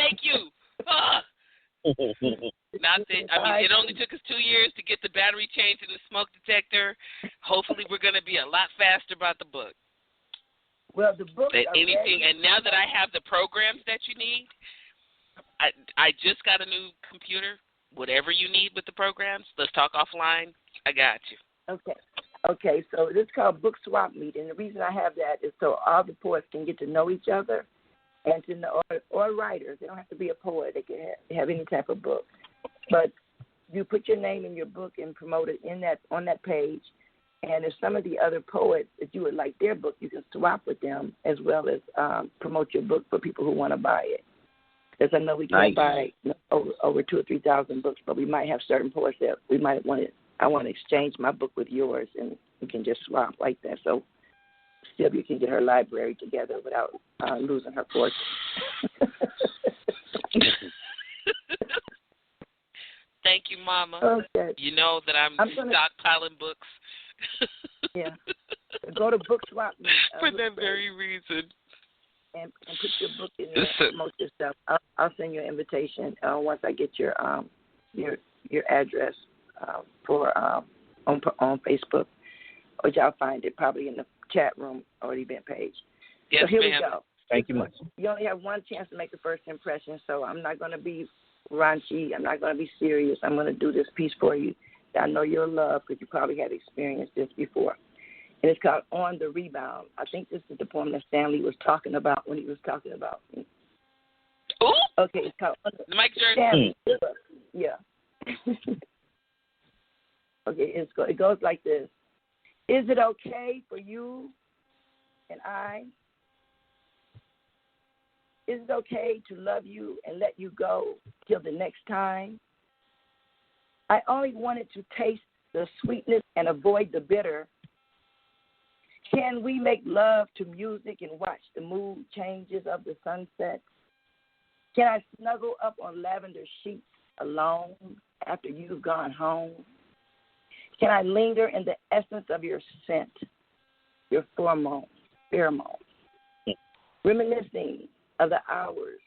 only took us 2 years to get the battery changed in the smoke detector. Hopefully, we're going to be a lot faster about the book. Well, the book. And now that I have the programs that you need, I just got a new computer. Whatever you need with the programs, let's talk offline. I got you. Okay, so this is called Book Swap Meet, and the reason I have that is so all the poets can get to know each other and to know, or writers. They don't have to be a poet. They can have any type of book. But you put your name in your book and promote it on that page. And if some of the other poets, if you would like their book, you can swap with them as well as promote your book for people who want to buy it. Because I know we can't buy over 2,000 or 3,000 books, but we might have certain poets that we might want to. I want to exchange my book with yours, and we can just swap like that. So Sylvia can get her library together without losing her fortune. Thank you, Mama. Okay. You know that I'm stockpiling books. Yeah. Go to Book Swap. For that very reason. And put your book in there and promote your stuff. I'll send you an invitation once I get your address for on Facebook, which I'll find it probably in the chat room or the event page. Yes, so here ma'am. we go. Thank you much. You only have one chance to make a first impression, so I'm not going to be raunchy. I'm not going to be serious. I'm going to do this piece for you that I know you'll love because you probably have experienced this before. And it's called On the Rebound. I think this is the poem that Stanley was talking about when he was talking about me. Ooh. Okay, it's called On the Mike Stanley. Yeah. Okay, it goes like this. Is it okay for you and I? Is it okay to love you and let you go till the next time? I only wanted to taste the sweetness and avoid the bitter. Can we make love to music and watch the mood changes of the sunset? Can I snuggle up on lavender sheets alone after you've gone home? Can I linger in the essence of your scent, your pheromones, reminiscing of the hours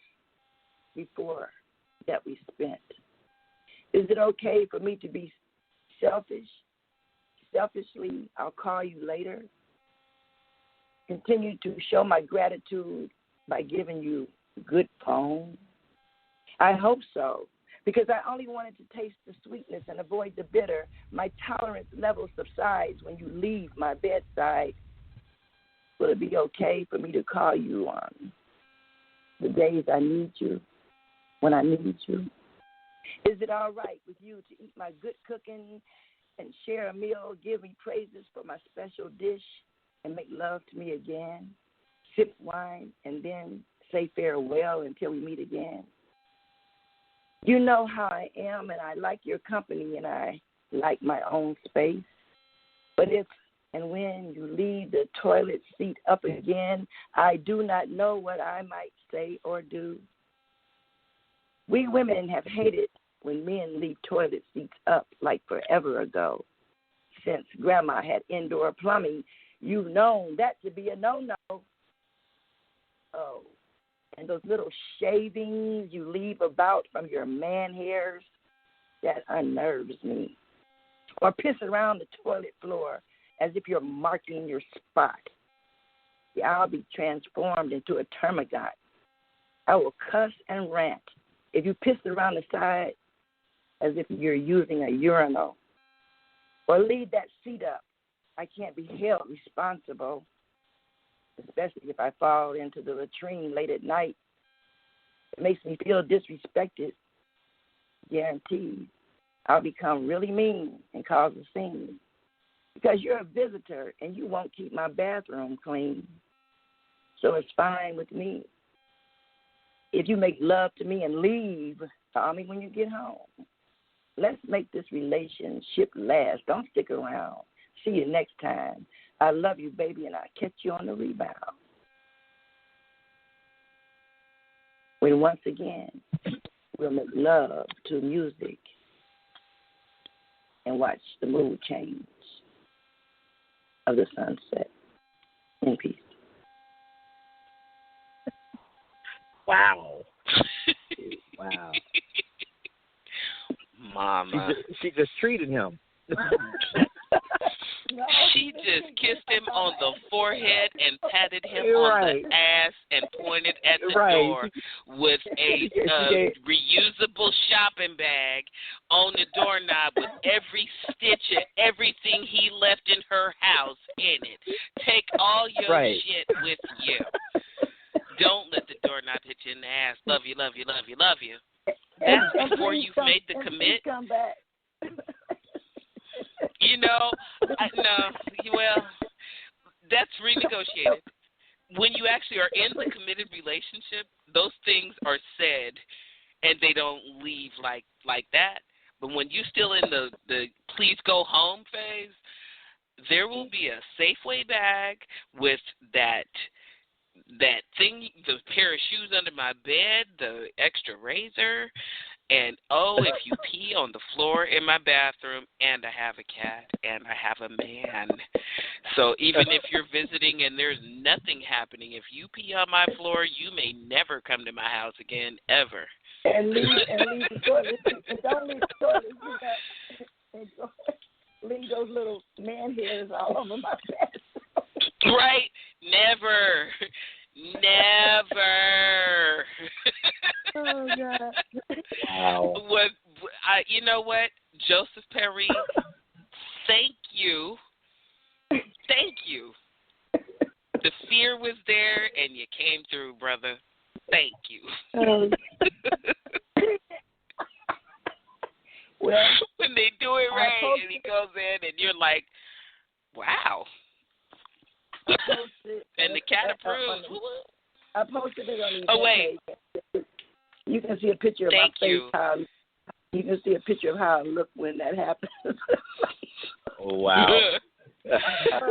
before that we spent? Is it okay for me to be selfish? Selfishly, I'll call you later. Continue to show my gratitude by giving you good poems? I hope so, because I only wanted to taste the sweetness and avoid the bitter. My tolerance level subsides when you leave my bedside. Will it be okay for me to call you on the days I need you, when I need you? Is it all right with you to eat my good cooking and share a meal, give me praises for my special dish, and make love to me again, sip wine, and then say farewell until we meet again? You know how I am, and I like your company, and I like my own space. But if and when you leave the toilet seat up again, I do not know what I might say or do. We women have hated when men leave toilet seats up like forever ago. Since Grandma had indoor plumbing, you've known that to be a no-no. Oh, and those little shavings you leave about from your man hairs, that unnerves me. Or piss around the toilet floor as if you're marking your spot. Yeah, I'll be transformed into a termagant. I will cuss and rant if you piss around the side as if you're using a urinal. Or leave that seat up. I can't be held responsible, especially if I fall into the latrine late at night. It makes me feel disrespected. Guaranteed, I'll become really mean and cause a scene because you're a visitor and you won't keep my bathroom clean. So it's fine with me. If you make love to me and leave, call me when you get home. Let's make this relationship last. Don't stick around. See you next time. I love you, baby, and I'll catch you on the rebound. When once again, we'll make love to music and watch the mood change of the sunset. In peace. Wow. Wow. Mama. She just treated him. She just kissed him on the forehead and patted him on the ass and pointed at the door with a reusable shopping bag on the doorknob with every stitch of everything he left in her house in it. Take all your shit with you. Don't let the doorknob not hit you in the ass. Love you, love you, love you, love you. That's before you've made the commit. Come back. You know, well, that's renegotiated. When you actually are in the committed relationship, those things are said, and they don't leave like that. But when you're still in the please go home phase, there will be a Safeway bag with that thing, the pair of shoes under my bed, the extra razor, and if you pee on the floor in my bathroom, and I have a cat, and I have a man. So even if you're visiting and there's nothing happening, if you pee on my floor, you may never come to my house again, ever. And leave the toilet. And don't leave the toilet. Leave those little man hairs all over my bathroom. Right? Never. Never. Oh, God. Wow. You know what? Joseph Perry, thank you. Thank you. The fear was there, and you came through, brother. Thank you. Well, when they do it right, and he goes in, and you're like, wow. And the cat approves. I posted it on the wait. page. You can see a picture of Thank my face. you. You can see a picture of how I look when that happens. Oh, wow.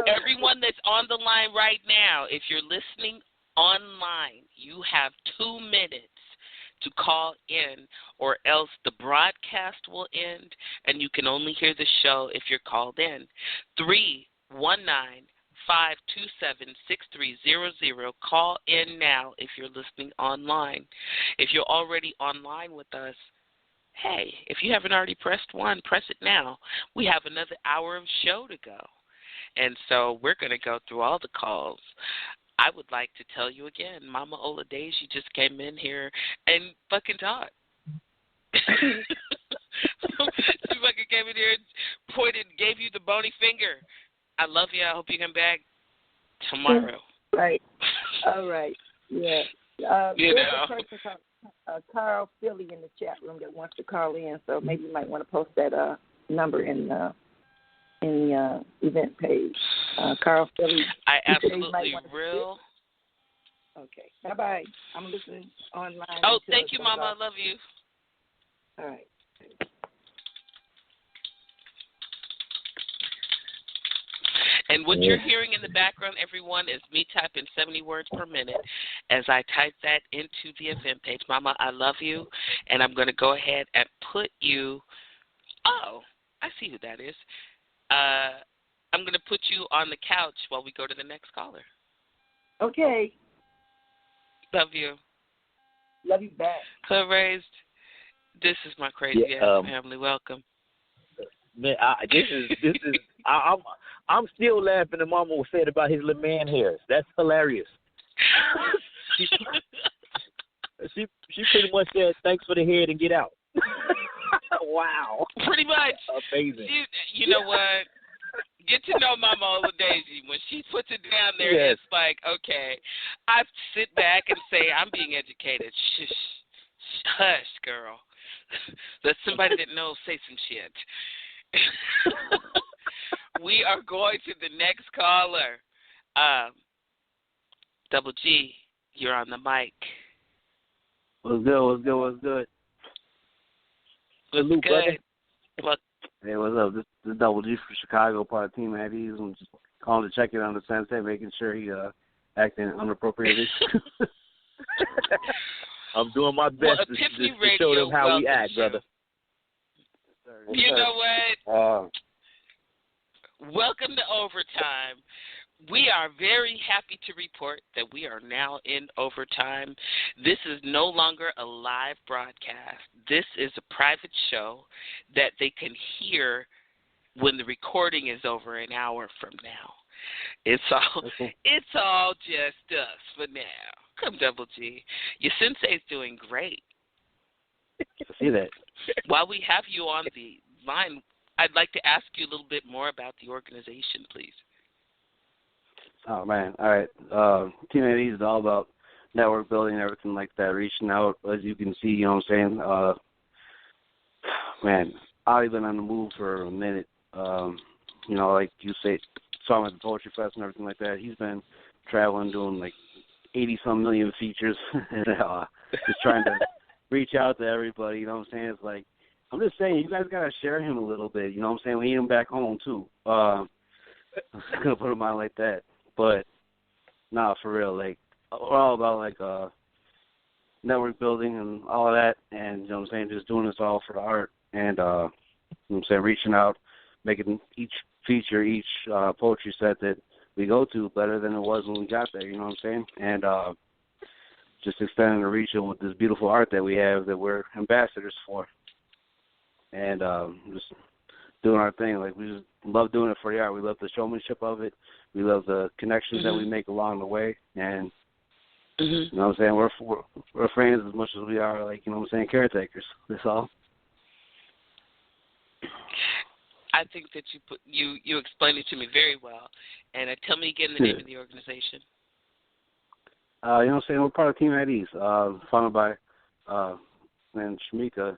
Everyone that's on the line right now, if you're listening online, you have 2 minutes to call in, or else the broadcast will end, and you can only hear the show if you're called in. 319-527-6300. Call in now if you're listening online. If you're already online with us, hey, if you haven't already pressed 1, press it now. We have another hour of show to go. And so we're going to go through all the calls. I would like to tell you again, Mama Ola Daisy just came in here and fucking taught. She fucking came in here and pointed, gave you the bony finger. I love you. I hope you come back tomorrow. Right. All right. Yeah. There's a person called Carl Philly in the chat room that wants to call in, so maybe you might want to post that number in the event page. Carl Philly. I absolutely will. Okay. Bye-bye. I'm listening online. Oh, thank you, Mama. I love you. All right. And what you're hearing in the background, everyone, is me typing 70 words per minute as I type that into the event page. Mama, I love you, and I'm going to go ahead and put you – oh, I see who that is. I'm going to put you on the couch while we go to the next caller. Okay. Love you. Love you back. Hood raised. This is my crazy ass family. Welcome. Man, I'm still laughing at Mama said about his little man hairs. That's hilarious. she pretty much said, thanks for the head and get out. Wow. Pretty much. Amazing. You know what? Get to know Mama Ola Daisy. When she puts it down there, It's like, okay. I sit back and say, I'm being educated. Shh. Hush, girl. Let somebody that knows say some shit. We are going to the next caller. Double G, you're on the mic. What's good? Good, Luke, brother. Look. Hey, what's up? This is Double G from Chicago, part of Team Aggies. I'm just calling to check in on the sensei, making sure he acting inappropriately. I'm doing my best to show them how we act, brother. You know what? Welcome to Overtime. We are very happy to report that we are now in overtime. This is no longer a live broadcast. This is a private show that they can hear when the recording is over an hour from now. It's all just us for now. Come, Double G. Your sensei's doing great. I see that. While we have you on the line, I'd like to ask you a little bit more about the organization, please. Oh, man. All right. Team Aggies is all about network building and everything like that, reaching out, as you can see, you know what I'm saying? Man, I've been on the move for a minute. You know, like you say, saw him at the Poetry Fest and everything like that. He's been traveling, doing like 80-some million features, and just trying to reach out to everybody, you know what I'm saying? It's like, I'm just saying, you guys got to share him a little bit, you know what I'm saying? We need him back home, too. I'm just going to put him out like that. But, nah, for real, like, we're all about, like, network building and all of that, and, you know what I'm saying, just doing this all for the art, and, you know what I'm saying, reaching out, making each feature, each poetry set that we go to better than it was when we got there, you know what I'm saying? And just extending the reach with this beautiful art that we have that we're ambassadors for. And just doing our thing. Like, we just love doing it for the art. We love the showmanship of it. We love the connections that we make along the way. And, you know what I'm saying, we're friends as much as we are, like, you know what I'm saying, caretakers. That's all. I think that you explained it to me very well. And tell me again the name of the organization. You know what I'm saying, we're part of Team at Ease, founded by Shamika,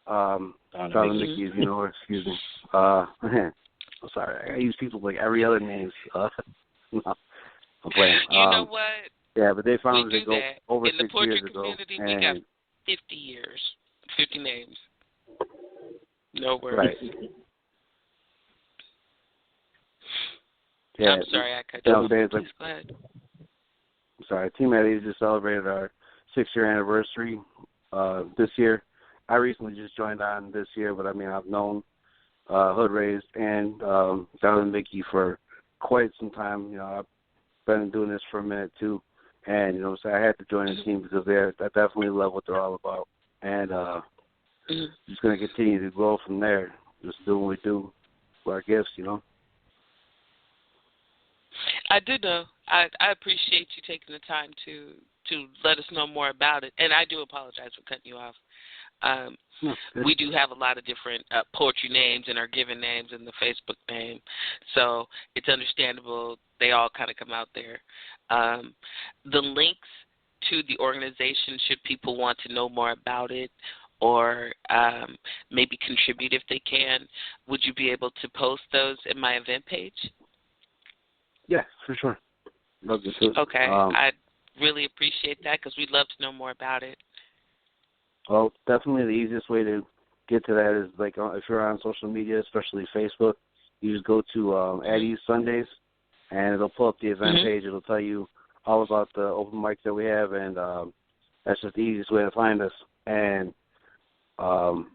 Charlie Mickey, if you know her, excuse me. I'm sorry, I use people like every other name. No, I'm playing. You know what? Yeah, but they founded it over in 6 the poetry years ago. community, we got 50 years, 50 names. No worries. Right. Yeah, I'm sorry, I cut you off. Please go ahead. I'm sorry, Team at Ease just celebrated our 6-year anniversary this year. I recently just joined on this year, but I mean, I've known Hood Raised and Charlie Mickey for quite some time. You know, I've been doing this for a minute too, and you know, so I had to join the team because I definitely love what they're all about, and just going to continue to grow from there. Just doing what we do for our gifts, you know. I do know. I appreciate you taking the time to let us know more about it, and I do apologize for cutting you off. We do have a lot of different poetry names and our given names in the Facebook name, so it's understandable they all kind of come out there. The links to the organization, should people want to know more about it or maybe contribute if they can, would you be able to post those in my event page? Yeah, for sure. Love to too. Okay, I'd really appreciate that because we'd love to know more about it. Well, definitely the easiest way to get to that is, like, if you're on social media, especially Facebook, you just go to at Ease Sundays, and it'll pull up the event page. It'll tell you all about the open mics that we have, and that's just the easiest way to find us. And about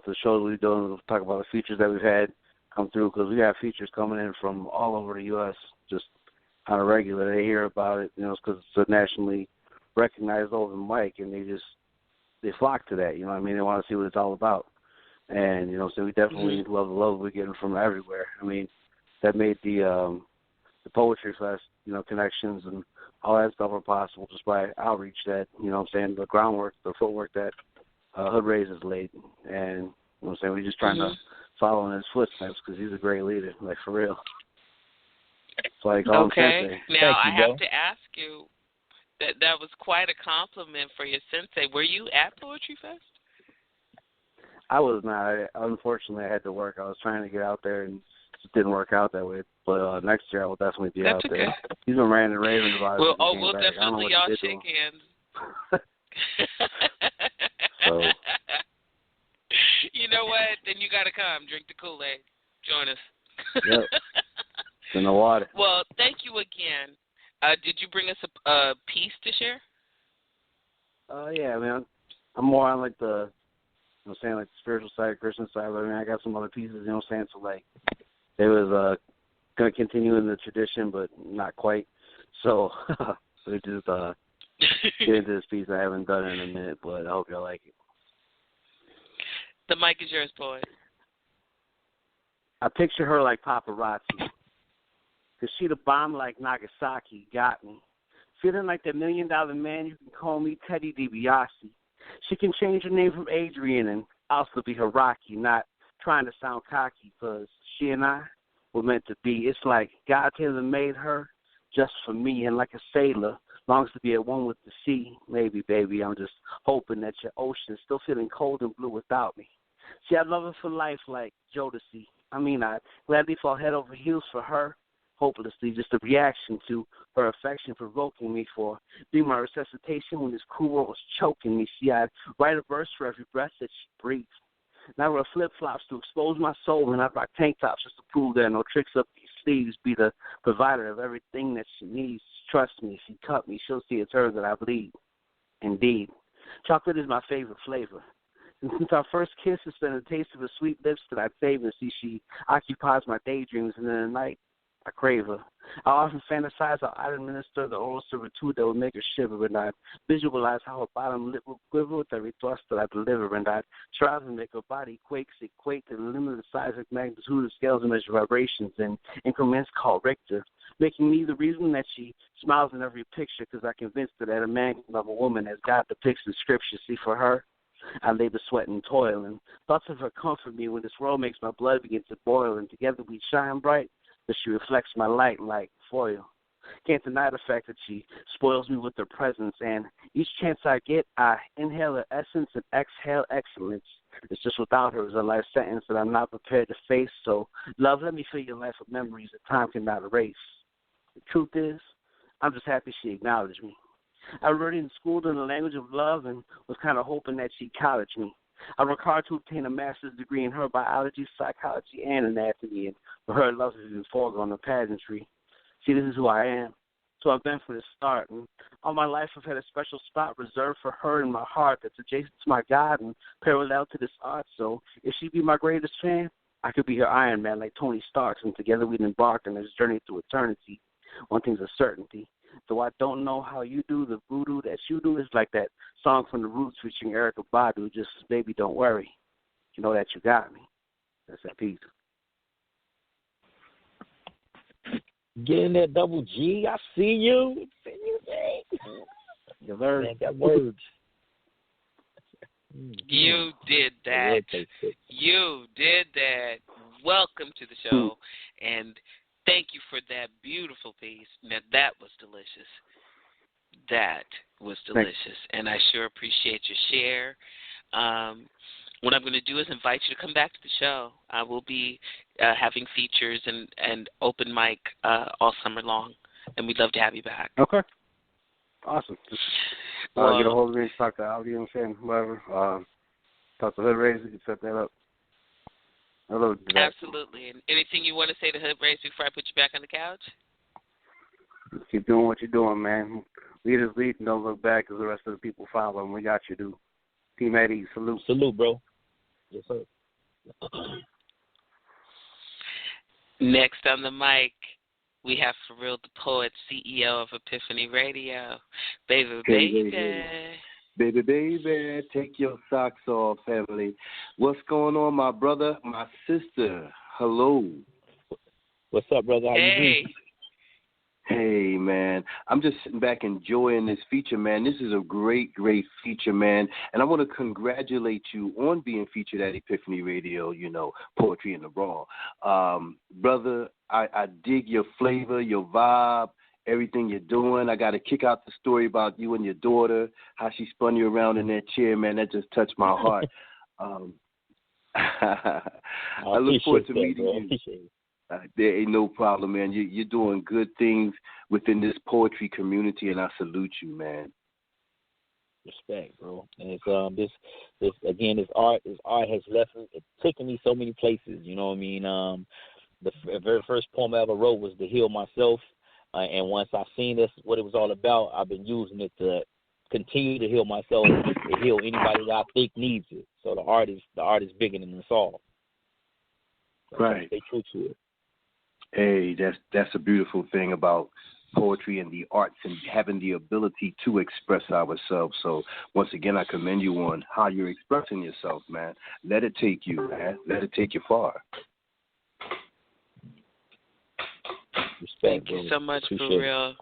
the shows we're doing, we'll talk about the features that we've had come through, because we have features coming in from all over the U.S. just on a regular. They hear about it, you know, because it's a nationally recognized open mic, and they flock to that, you know what I mean? They want to see what it's all about. And, you know, so we definitely love the love we're getting from everywhere. I mean, that made the Poetry Fest, you know, connections and all that stuff are possible just by outreach that, you know what I'm saying, the groundwork, the footwork that Hood Raised has laid. And, you know what I'm saying, we're just trying to follow in his footsteps because he's a great leader, like, for real. So, like, okay. Now, I have to ask you, that was quite a compliment for your sensei. Were you at Poetry Fest? I was not. Unfortunately, I had to work. I was trying to get out there, and it just didn't work out that way. But next year, I will definitely be out there. He's been ranting and raving about it. We'll definitely all shake hands. So. You know what? Then you got to come. Drink the Kool-Aid. Join us. Yep. In the water. Well, thank you again. Did you bring us a piece to share? Yeah, man. I'm more on, like, the, you know, saying, like, the spiritual side, Christian side. But I mean, I got some other pieces, you know what I'm saying? So, like, they was going to continue in the tradition, but not quite. So, we just get into this piece I haven't done in a minute, but I hope y'all like it. The mic is yours, poet. I picture her like paparazzi. Because she the bomb like Nagasaki, got me. Feeling like the $1 million man, you can call me Teddy DiBiase. She can change her name from Adrian and I'll still be Hiraki, not trying to sound cocky, because she and I were meant to be. It's like God tailor made her just for me, and like a sailor longs to be at one with the sea. Maybe, baby, I'm just hoping that your ocean's still feeling cold and blue without me. See, I love her for life like Jodeci. I'd gladly fall head over heels for her, hopelessly, just a reaction to her affection provoking me for being my resuscitation when this cruel world was choking me. See, I'd write a verse for every breath that she breathed. And I wear flip-flops to expose my soul, and I rock tank tops just to prove there are no tricks up these sleeves. Be the provider of everything that she needs. Trust me, if she cut me, she'll see it's her that I bleed. Indeed. Chocolate is my favorite flavor. And since our first kiss, it's been a taste of her sweet lips that I savor. See, she occupies my daydreams, and in the night, I crave her. I often fantasize how I'd administer the oral servitude that would make her shiver, and I'd visualize how her bottom lip would quiver with every thrust that I deliver, and I'd strive to make her body quake to the limited size of magnitude of scales and measure vibrations in increments called Richter, making me the reason that she smiles in every picture, because I'm convinced that a man can love a woman as God depicts in Scripture. See, for her, I labor, sweat, and toil, and thoughts of her comfort me when this world makes my blood begin to boil, and together we shine bright, but she reflects my light like foil. Can't deny the fact that she spoils me with her presence, and each chance I get, I inhale her essence and exhale excellence. It's just without her is a life sentence that I'm not prepared to face, so love, let me fill your life with memories that time cannot erase. The truth is, I'm just happy she acknowledged me. I was already in school in the language of love and was kind of hoping that she'd college me. I worked hard to obtain a master's degree in her biology, psychology, and anatomy, and for her, love has been foregone the pageantry. See, this is who I am. So I've been from the start, and all my life I've had a special spot reserved for her in my heart that's adjacent to my God and parallel to this art. So if she'd be my greatest fan, I could be her Iron Man like Tony Stark, and together we'd embark on this journey through eternity. One thing's a certainty. Though I don't know how you do the voodoo that you do, is like that song from The Roots featuring Erykah Badu, just baby, don't worry. You know that you got me. That's that piece. Getting that double G, I see you. See you, Jay. You learned. Man, got words. You did that. You did that. Welcome to the show, and thank you for that beautiful piece. Now, that was delicious. That was delicious, and I sure appreciate your share. What I'm going to do is invite you to come back to the show. I will be having features and open mic all summer long, and we'd love to have you back. Okay. Awesome. Just get a hold of me, talk to Audi, whatever. Talk to Hood Rays, we can set that up. Absolutely. And anything you want to say to Hood Rays before I put you back on the couch? Keep doing what you're doing, man. Lead is lead and don't look back because the rest of the people follow, and we got you, dude. Team Eddie, salute. Salute, bro. Yes, sir. Next on the mic, we have For Real the Poet, CEO of EPiphany Radio. Baby. Baby, take your socks off, family. What's going on, my brother, my sister? Hello. What's up, brother? How you doing? Hey, man. I'm just sitting back enjoying this feature, man. This is a great, great feature, man. And I want to congratulate you on being featured at EPiphany Radio, Poetry in the Raw. Brother, I dig your flavor, your vibe, everything you're doing. I got to kick out the story about you and your daughter, how she spun you around in that chair, man. That just touched my heart. I look forward to meeting you. There ain't no problem, man. You're doing good things within this poetry community, and I salute you, man. Respect, bro. And it's this again. This art has it's taken me so many places. You know what I mean? The very first poem I ever wrote was to heal myself, and once I seen what it was all about, I've been using it to continue to heal myself, to heal anybody that I think needs it. So the art is bigger than us all. So right. Stay true to it. Hey, that's a beautiful thing about poetry and the arts and having the ability to express ourselves. So once again, I commend you on how you're expressing yourself, man. Let it take you, man. Let it take you far. Respect, thank you so much, For Real.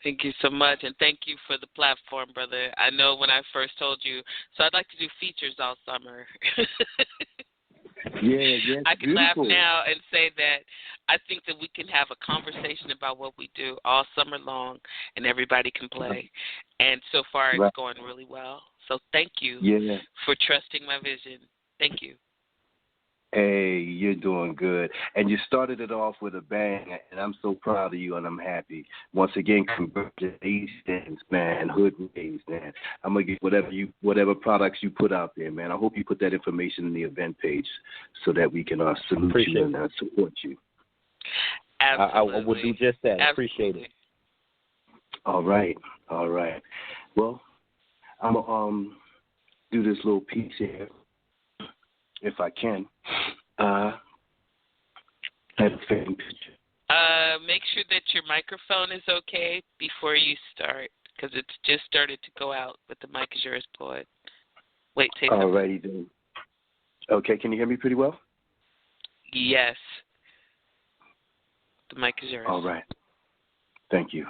Thank you so much, and thank you for the platform, brother. I know when I first told you, so I'd like to do features all summer. Yeah, I can beautiful. laugh now and say that I think that we can have a conversation about what we do all summer long, and everybody can play. And so far, it's going really well. So thank you for trusting my vision. Thank you. Hey, you're doing good. And you started it off with a bang, and I'm so proud of you, and I'm happy. Once again, congratulations, man. Hood raised, man. I'm going to get whatever products you put out there, man. I hope you put that information in the event page so that we can salute you and support you. Absolutely. I will do just that. Absolutely. Appreciate it. All right. Well, I'm going to do this little piece here, if I can. Make sure that your microphone is okay before you start, because it's just started to go out, but the mic is yours, Poet. Wait, say something. All righty then. Okay, can you hear me pretty well? Yes. The mic is yours. All right. Thank you.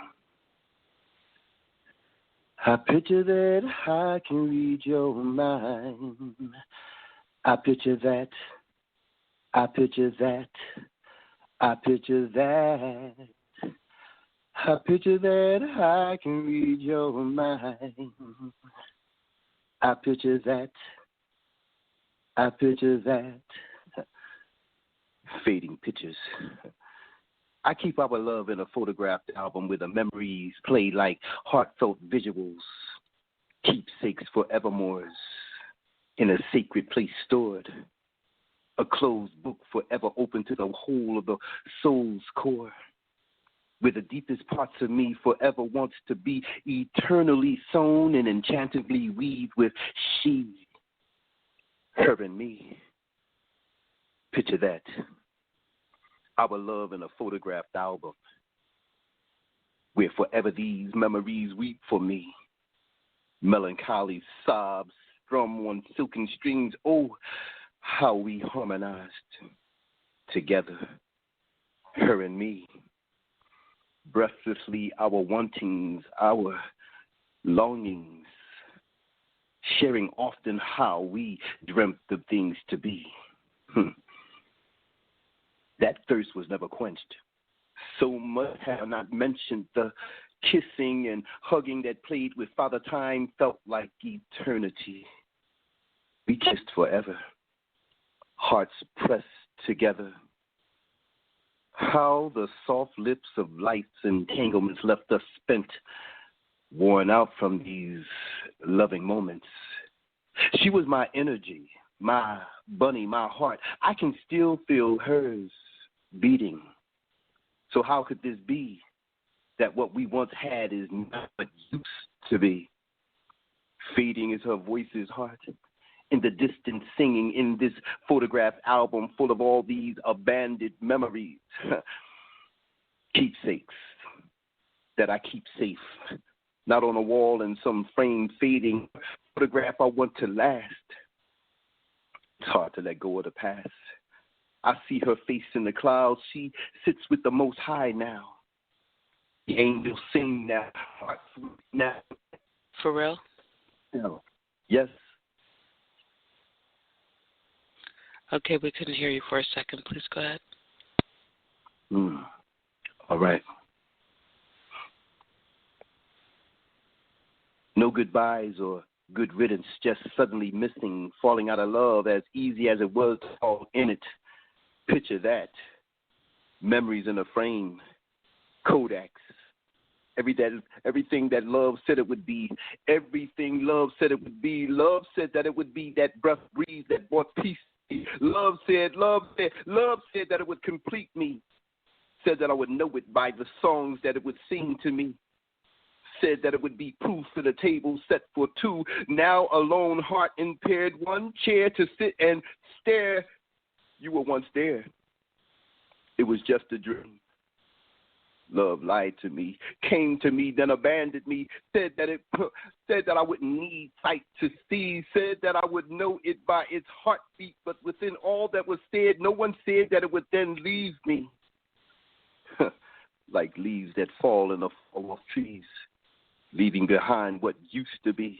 I picture that I can read your mind. I picture that. I picture that. I picture that. I picture that I can read your mind. I picture that. I picture that. Fading pictures. I keep our love in a photographed album where the memories play like heartfelt visuals, keepsakes forevermores, in a sacred place stored, a closed book forever open to the whole of the soul's core, where the deepest parts of me forever wants to be eternally sewn and enchantingly weaved with she, her and me. Picture that. Our love in a photographed album, where forever these memories weep for me. Melancholy sobs strum on silken strings. Oh, how we harmonized together, her and me. Breathlessly, our wantings, our longings, sharing often how we dreamt of things to be. That thirst was never quenched. So much have I not mentioned the kissing and hugging that played with Father Time felt like eternity. We kissed forever, hearts pressed together. How the soft lips of life's entanglements left us spent, worn out from these loving moments. She was my energy, my bunny, my heart. I can still feel hers beating. So how could this be that what we once had is not what used to be? Fading is her voice's heart, in the distant singing in this photograph album full of all these abandoned memories. Keepsakes that I keep safe, not on a wall in some framed fading photograph I want to last. It's hard to let go of the past. I see her face in the clouds. She sits with the Most High now. The angels sing now. Hearts now. For real? No. Yes. Okay, we couldn't hear you for a second. Please go ahead. All right. No goodbyes or good riddance, just suddenly missing, falling out of love as easy as it was to fall in it. Picture that. Memories in a frame. Kodaks. Everything that love said it would be. Everything love said it would be. Love said that it would be that breath breeze that brought peace. Love said that it would complete me. Said that I would know it by the songs that it would sing to me. Said that it would be proof to the table set for two. Now alone, heart impaired, one chair to sit and stare. You were once there. It was just a dream. Love lied to me, came to me, then abandoned me. Said that I wouldn't need sight to see. Said that I would know it by its heartbeat. But within all that was said, no one said that it would then leave me. Like leaves that fall in the fall of trees, leaving behind what used to be.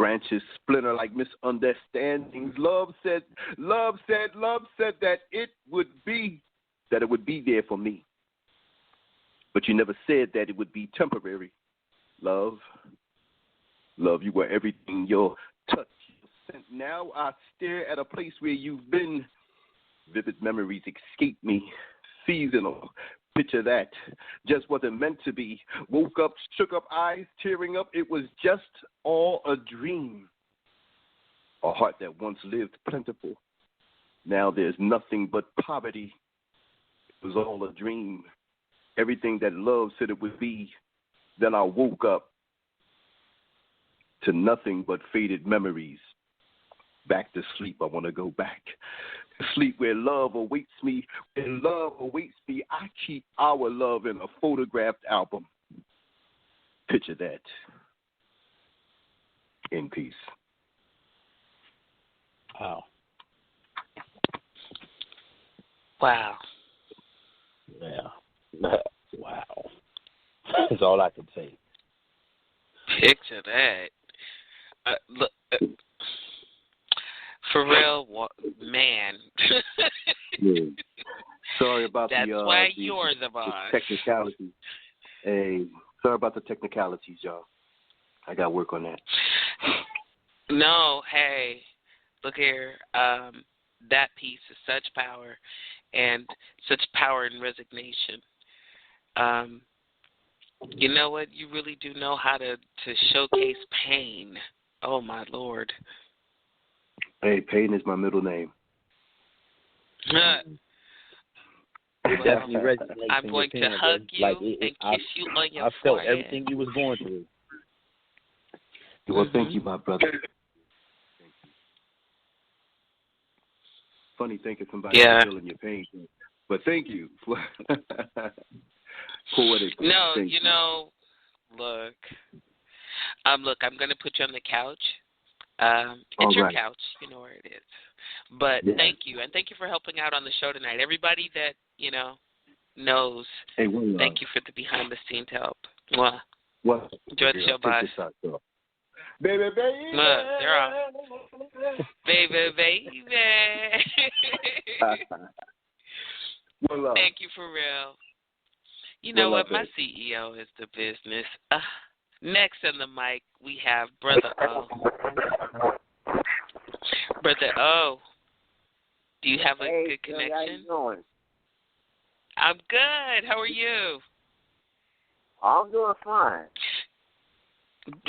Branches splinter like misunderstandings. Love said that it would be there for me. But you never said that it would be temporary. Love, you were everything. Your touch, your scent. Now I stare at a place where you've been. Vivid memories escape me. Seasonal. Picture that. Just wasn't meant to be. Woke up, shook up, eyes tearing up. It was just all a dream. A heart that once lived plentiful. Now there's nothing but poverty. It was all a dream. Everything that love said it would be. Then I woke up to nothing but faded memories. Back to sleep. I want to go back. Sleep where love awaits me. When love awaits me, I keep our love in a photographed album. Picture that. In peace. Wow. Wow. Yeah. Wow. That's all I can say. Picture that. Look, for real, man. Yeah. Sorry about That's why you're the boss. Technicalities. Hey, sorry about the technicalities, y'all. I got to work on that. No, hey, look here. That piece is such power, and such power and resignation. You know what? You really do know how to showcase pain. Oh, my Lord. Hey, Payne is my middle name. Definitely resonates. I'm going to hug you and kiss you on your I felt forehead. everything you was going through. Well, thank you, my brother. Funny thinking somebody feeling your pain, but thank you for poetic. No, you know, look, I'm going to put you on the couch. It's your couch, you know where it is. But thank you, and thank you for helping out on the show tonight. Everybody that knows, thank you for the behind-the-scenes help. Mwah. What? Enjoy the show, boss. Baby. They're off. Baby. Well, thank you for real. You know what? My CEO is the business. Next on the mic, we have Brother O. Brother O, do you have a good connection? How you doing? I'm good. How are you? I'm doing fine.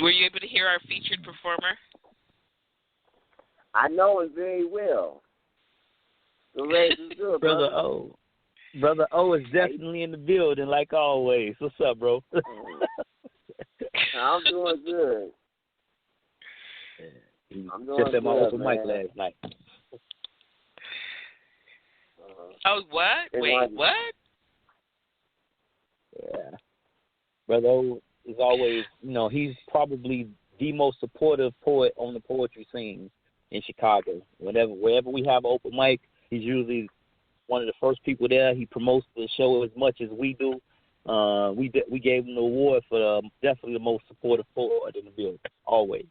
Were you able to hear our featured performer? I know it very well. The rest is good, Brother O. Brother O is definitely in the building, like always. What's up, bro? I'm doing good. I'm doing just at my open mic man. last night. Oh, what? Wait, what? Yeah. Brother O is always, he's probably the most supportive poet on the poetry scene in Chicago. Wherever we have an open mic, he's usually one of the first people there. He promotes the show as much as we do. We gave him the award for definitely the most supportive poet in the building, always.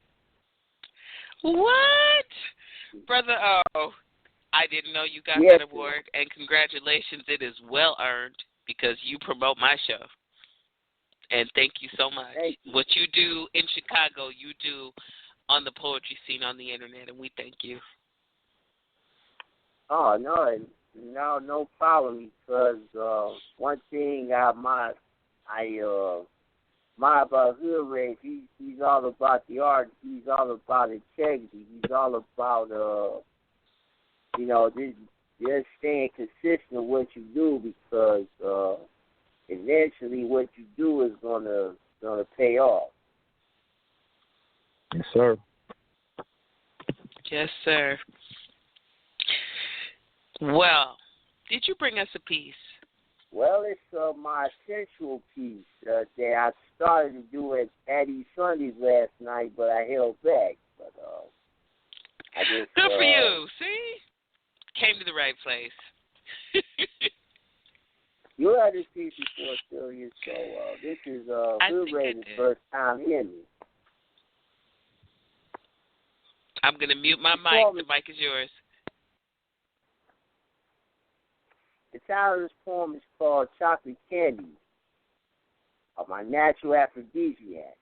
What? Brother O, I didn't know you got that award, and congratulations. It is well earned because you promote my show. And thank you so much. What you do in Chicago, you do on the poetry scene on the internet, and we thank you. Oh, no problem. Because one thing I admire about Hood Ray, he's all about the art. He's all about integrity. He's all about just staying consistent with what you do, because eventually what you do is gonna pay off. Yes, sir. Yes, sir. Well, did you bring us a piece? Well, it's my sensual piece that I started to do at Eddie Sundays last night, but I held back. But I just good for you. See, came to the right place. You heard this piece before, Sylvia, so this is Hood Ray's first time hearing me. I'm going to mute my mic. The mic is yours. The title of this poem is called Chocolate Candy, of my natural aphrodisiac.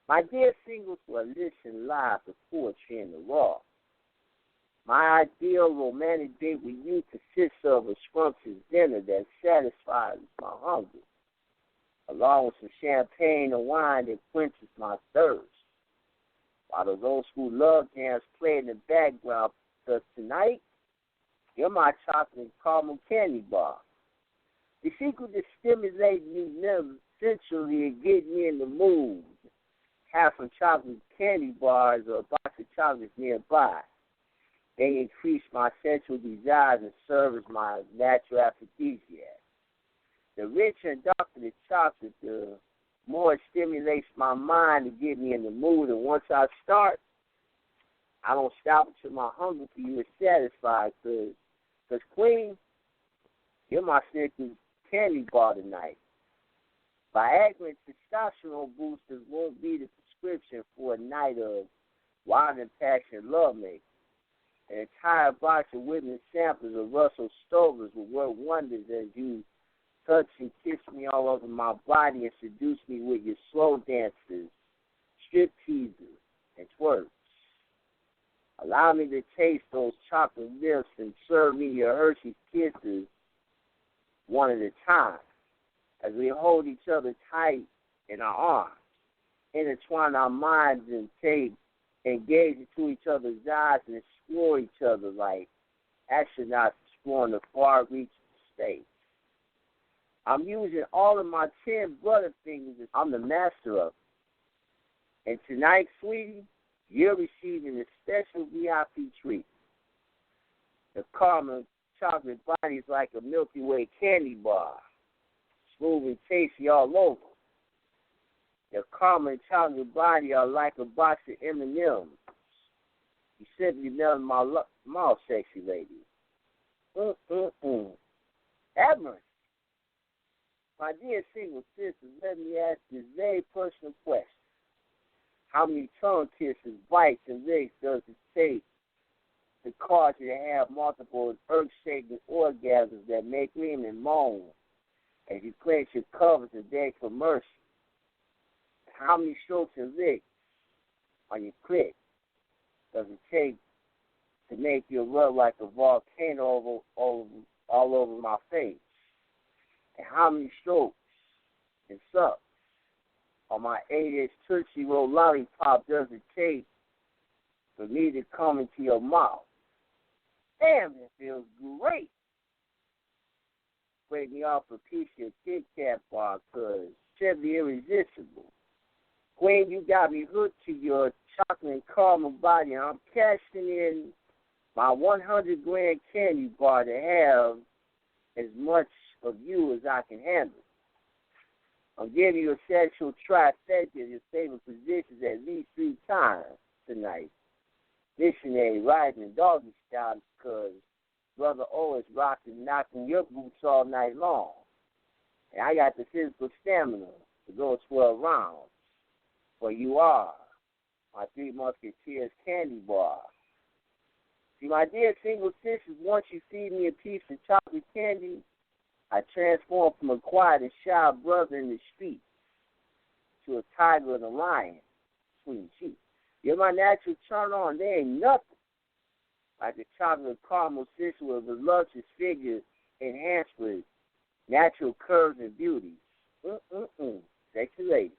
My dear singles will listen live to poetry in the raw. My ideal romantic date with you consists of a scrumptious dinner that satisfies my hunger, along with some champagne or wine that quenches my thirst, while those old school love jams play in the background, because tonight, you're my chocolate and caramel candy bar. The secret to stimulating me essentially and get me in the mood. Have some chocolate candy bars or a box of chocolates nearby. They increase my sensual desires and serve as my natural aphrodisiac. The richer and darker the chocolate, the more it stimulates my mind to get me in the mood. And once I start, I don't stop until my hunger for you is satisfied. Because Queen, you're my Snickers candy bar tonight. Viagra and testosterone boosters won't be the prescription for a night of wild and passionate lovemaking. An entire box of women's samples of Russell Stovers will work wonders as you touch and kiss me all over my body and seduce me with your slow dances, strip teasers, and twerks. Allow me to taste those chocolate lips and serve me your Hershey's kisses one at a time as we hold each other tight in our arms, intertwine our minds and engage into each other's eyes and explore each other like astronauts exploring the far reaches of space. I'm using all of my 10 brother fingers. I'm the master of it. And tonight, sweetie, you're receiving a special VIP treat. The caramel chocolate body is like a Milky Way candy bar, smooth and tasty all over. The caramel and chocolate body are like a box of M&Ms. You simply melt in my mouth, sexy lady. Admiral, my dear single sisters, let me ask this very personal question. How many tongue kisses, bites, and licks does it take to cause you to have multiple earth-shaking orgasms that make women moan as you clench your covers and beg for mercy? How many strokes and licks on your clit does it take to make you rub like a volcano all over my face? And how many strokes and sucks on my 8-inch Tootsie Roll lollipop does it take for me to come into your mouth? Damn, it feels great. Break me off a piece of your Kit Kat bar, cause simply irresistible. Queen, you got me hooked to your chocolate and caramel body, and I'm cashing in my 100-gram candy bar to have as much of you as I can handle. I'm giving you a sexual trifecta in your favorite positions at least 3 times tonight. Missionary, riding, and doggy style, because Brother O is rocking, knocking your boots all night long. And I got the physical stamina to go 12 rounds. For you are my 3 Musketeers candy bar. See, my dear single sisters, once you feed me a piece of chocolate candy, I transform from a quiet and shy brother in the street to a tiger and a lion between cheeks. You're my natural turn on. There ain't nothing like a chocolate caramel sister with a voluptuous figure enhanced with natural curves and beauty. Sexy lady.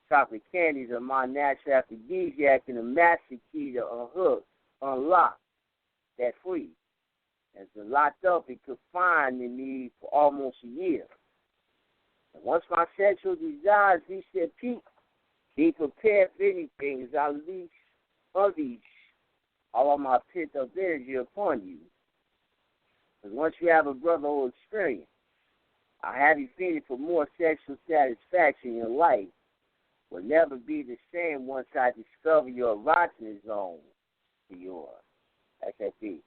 Chocolate candies are my natural aphrodisiac and a master key to unlock that free. It's been locked up and confined in me for almost a year. And once my sexual desires reach their peak, be prepared for anything as I unleash all of my pent-up energy upon you. Because once you have a brotherhood experience, I'll have you feeling for more sexual satisfaction in your life. Will never be the same once I discover your erogenous zone for your SFE.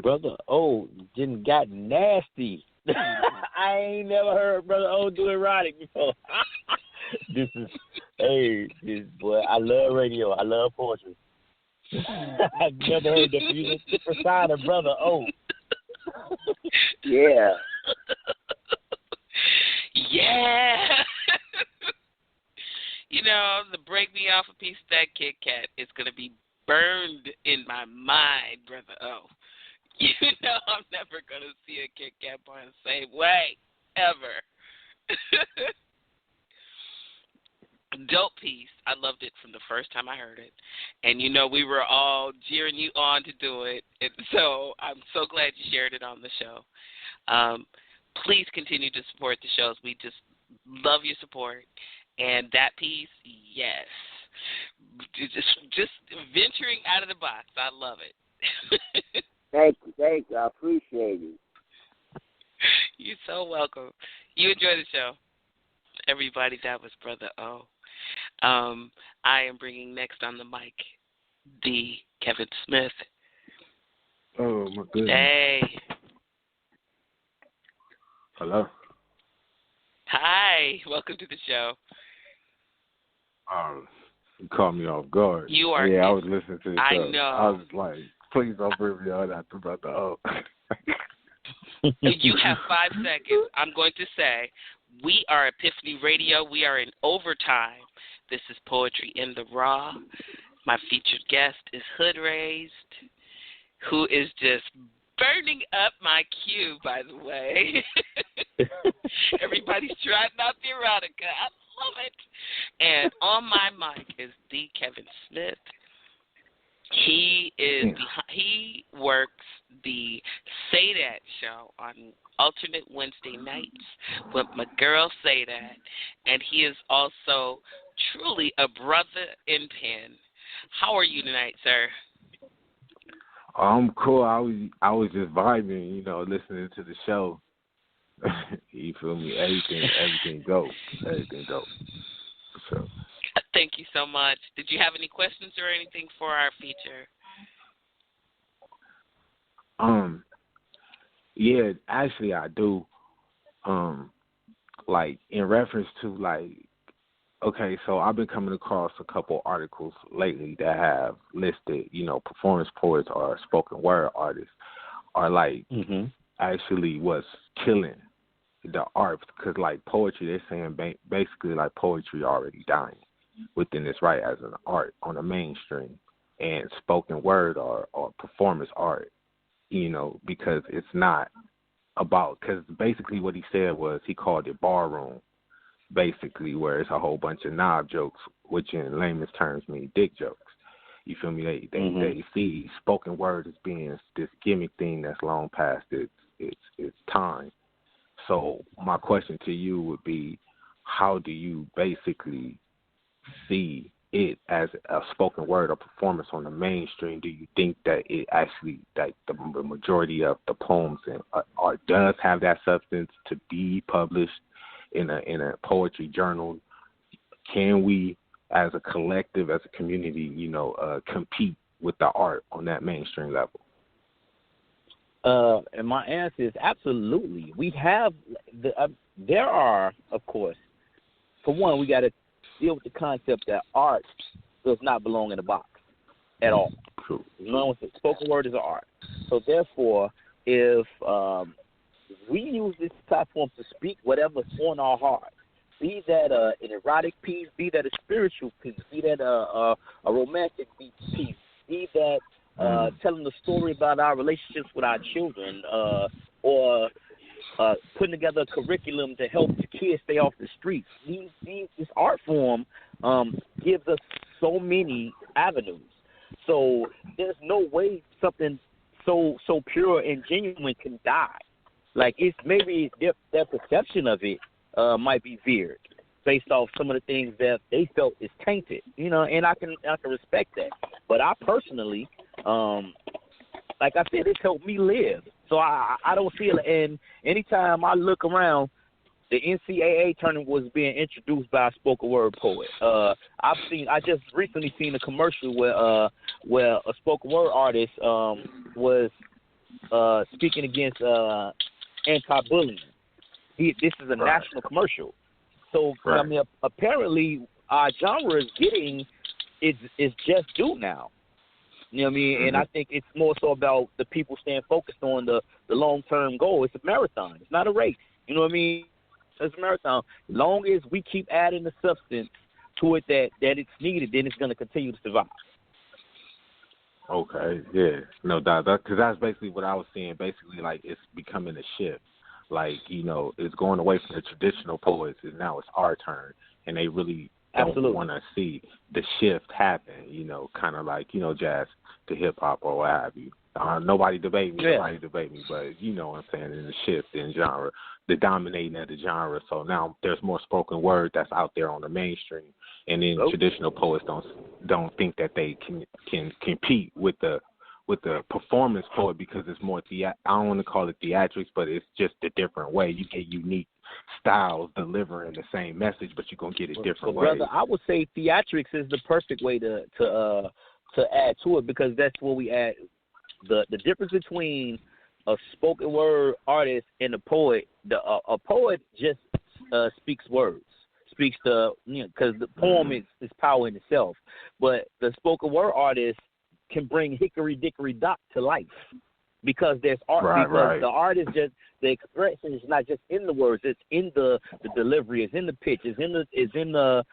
Brother O didn't got nasty I ain't never heard Brother O do erotic before. This boy, I love radio. I love poetry. I've never heard the different side of Brother O. Yeah. Yeah. You know, the break me off a piece of that Kit Kat is going to be burned in my mind, Brother O. You know, I'm never going to see a Kit Kat bar the same way, ever. Dope piece. I loved it from the first time I heard it. And, you know, we were all jeering you on to do it. And so I'm so glad you shared it on the show. Please continue to support the shows. We just love your support. And that piece, yes. Just venturing out of the box. I love it. Thank you. I appreciate it. You're so welcome. You enjoy the show. Everybody, that was Brother O. I am bringing next on the mic the Kevin Smith. Oh, my goodness. Hey. Hello. Hi. Welcome to the show. You caught me off guard. You are. Yeah, I was listening to the show. I know. I was like, please don't bring me on after Brother O. You have 5 seconds. I'm going to say, we are EPiphany Radio. We are in overtime. This is Poetry in the Raw. My featured guest is Hood Raised, who is just burning up my cue, by the way. Everybody's trotting out the erotica. I love it. And on my mic is the Kevin Smith. He works the Say That show on alternate Wednesday nights with my girl Say That, and he is also truly a brother in pen. How are you tonight, sir? I'm cool. I was just vibing, you know, listening to the show. You feel me? Everything dope. Everything dope. So. Thank you so much. Did you have any questions or anything for our feature? Yeah, actually I do. Like in reference to okay, so I've been coming across a couple articles lately that have listed, you know, performance poets or spoken word artists are actually what's killing the art, because like poetry, they're saying basically like poetry already dying within its right as an art on the mainstream, and spoken word or performance art, you know, because it's not about, because basically what he said was he called it barroom, basically, where it's a whole bunch of knob jokes, which in layman's terms mean dick jokes. You feel me? They see spoken word as being this gimmick thing that's long past its time. So my question to you would be, how do you basically see it as a spoken word or performance on the mainstream? Do you think that it actually, like the majority of the poems does have that substance to be published in a poetry journal? Can we, as a collective, as a community, you know, compete with the art on that mainstream level? And my answer is absolutely. We have there are, of course, for one, we got to deal with the concept that art does not belong in a box at all. True. Spoken word is an art. So therefore, if we use this platform to speak whatever's on our heart, be that an erotic piece, be that a spiritual piece, be that a romantic piece, be that telling the story about our relationships with our children, or putting together a curriculum to help the kids stay off the streets. This art form gives us so many avenues. So there's no way something so pure and genuine can die. Like, it's maybe their perception of it might be veered based off some of the things that they felt is tainted, you know, and I can respect that. But I personally, like I said, it's helped me live. So I don't feel it. And anytime I look around, the NCAA tournament was being introduced by a spoken word poet. I just recently seen a commercial where a spoken word artist was speaking against anti-bullying. This is a national commercial. So I mean, apparently our genre is getting is just due now. You know what I mean? And I think it's more so about the people staying focused on the long-term goal. It's a marathon. It's not a race. You know what I mean? It's a marathon. As long as we keep adding the substance to it that it's needed, then it's going to continue to survive. Okay, yeah, no doubt. Because that's basically what I was seeing. Basically, like, it's becoming a shift. Like, you know, it's going away from the traditional poets, and now it's our turn. And they really don't want to see the shift happen, you know, kind of like, you know, jazz to hip-hop or what have you. Nobody debate me, but you know what I'm saying, in the shift in genre, the dominating of the genre. So now there's more spoken word that's out there on the mainstream, and then traditional poets don't think that they can compete with the performance poet because it's more I don't want to call it theatrics, but it's just a different way. You get unique styles delivering the same message, but you're gonna get it different ways. Brother, I would say theatrics is the perfect way to add to it, because that's where we add the difference between a spoken word artist and a poet. A poet just speaks words, speaks because the poem is power in itself, but the spoken word artist can bring hickory dickory dock to life, because there's art. The art is just the expression is not just in the words; it's in the delivery, it's in the pitch, it's in the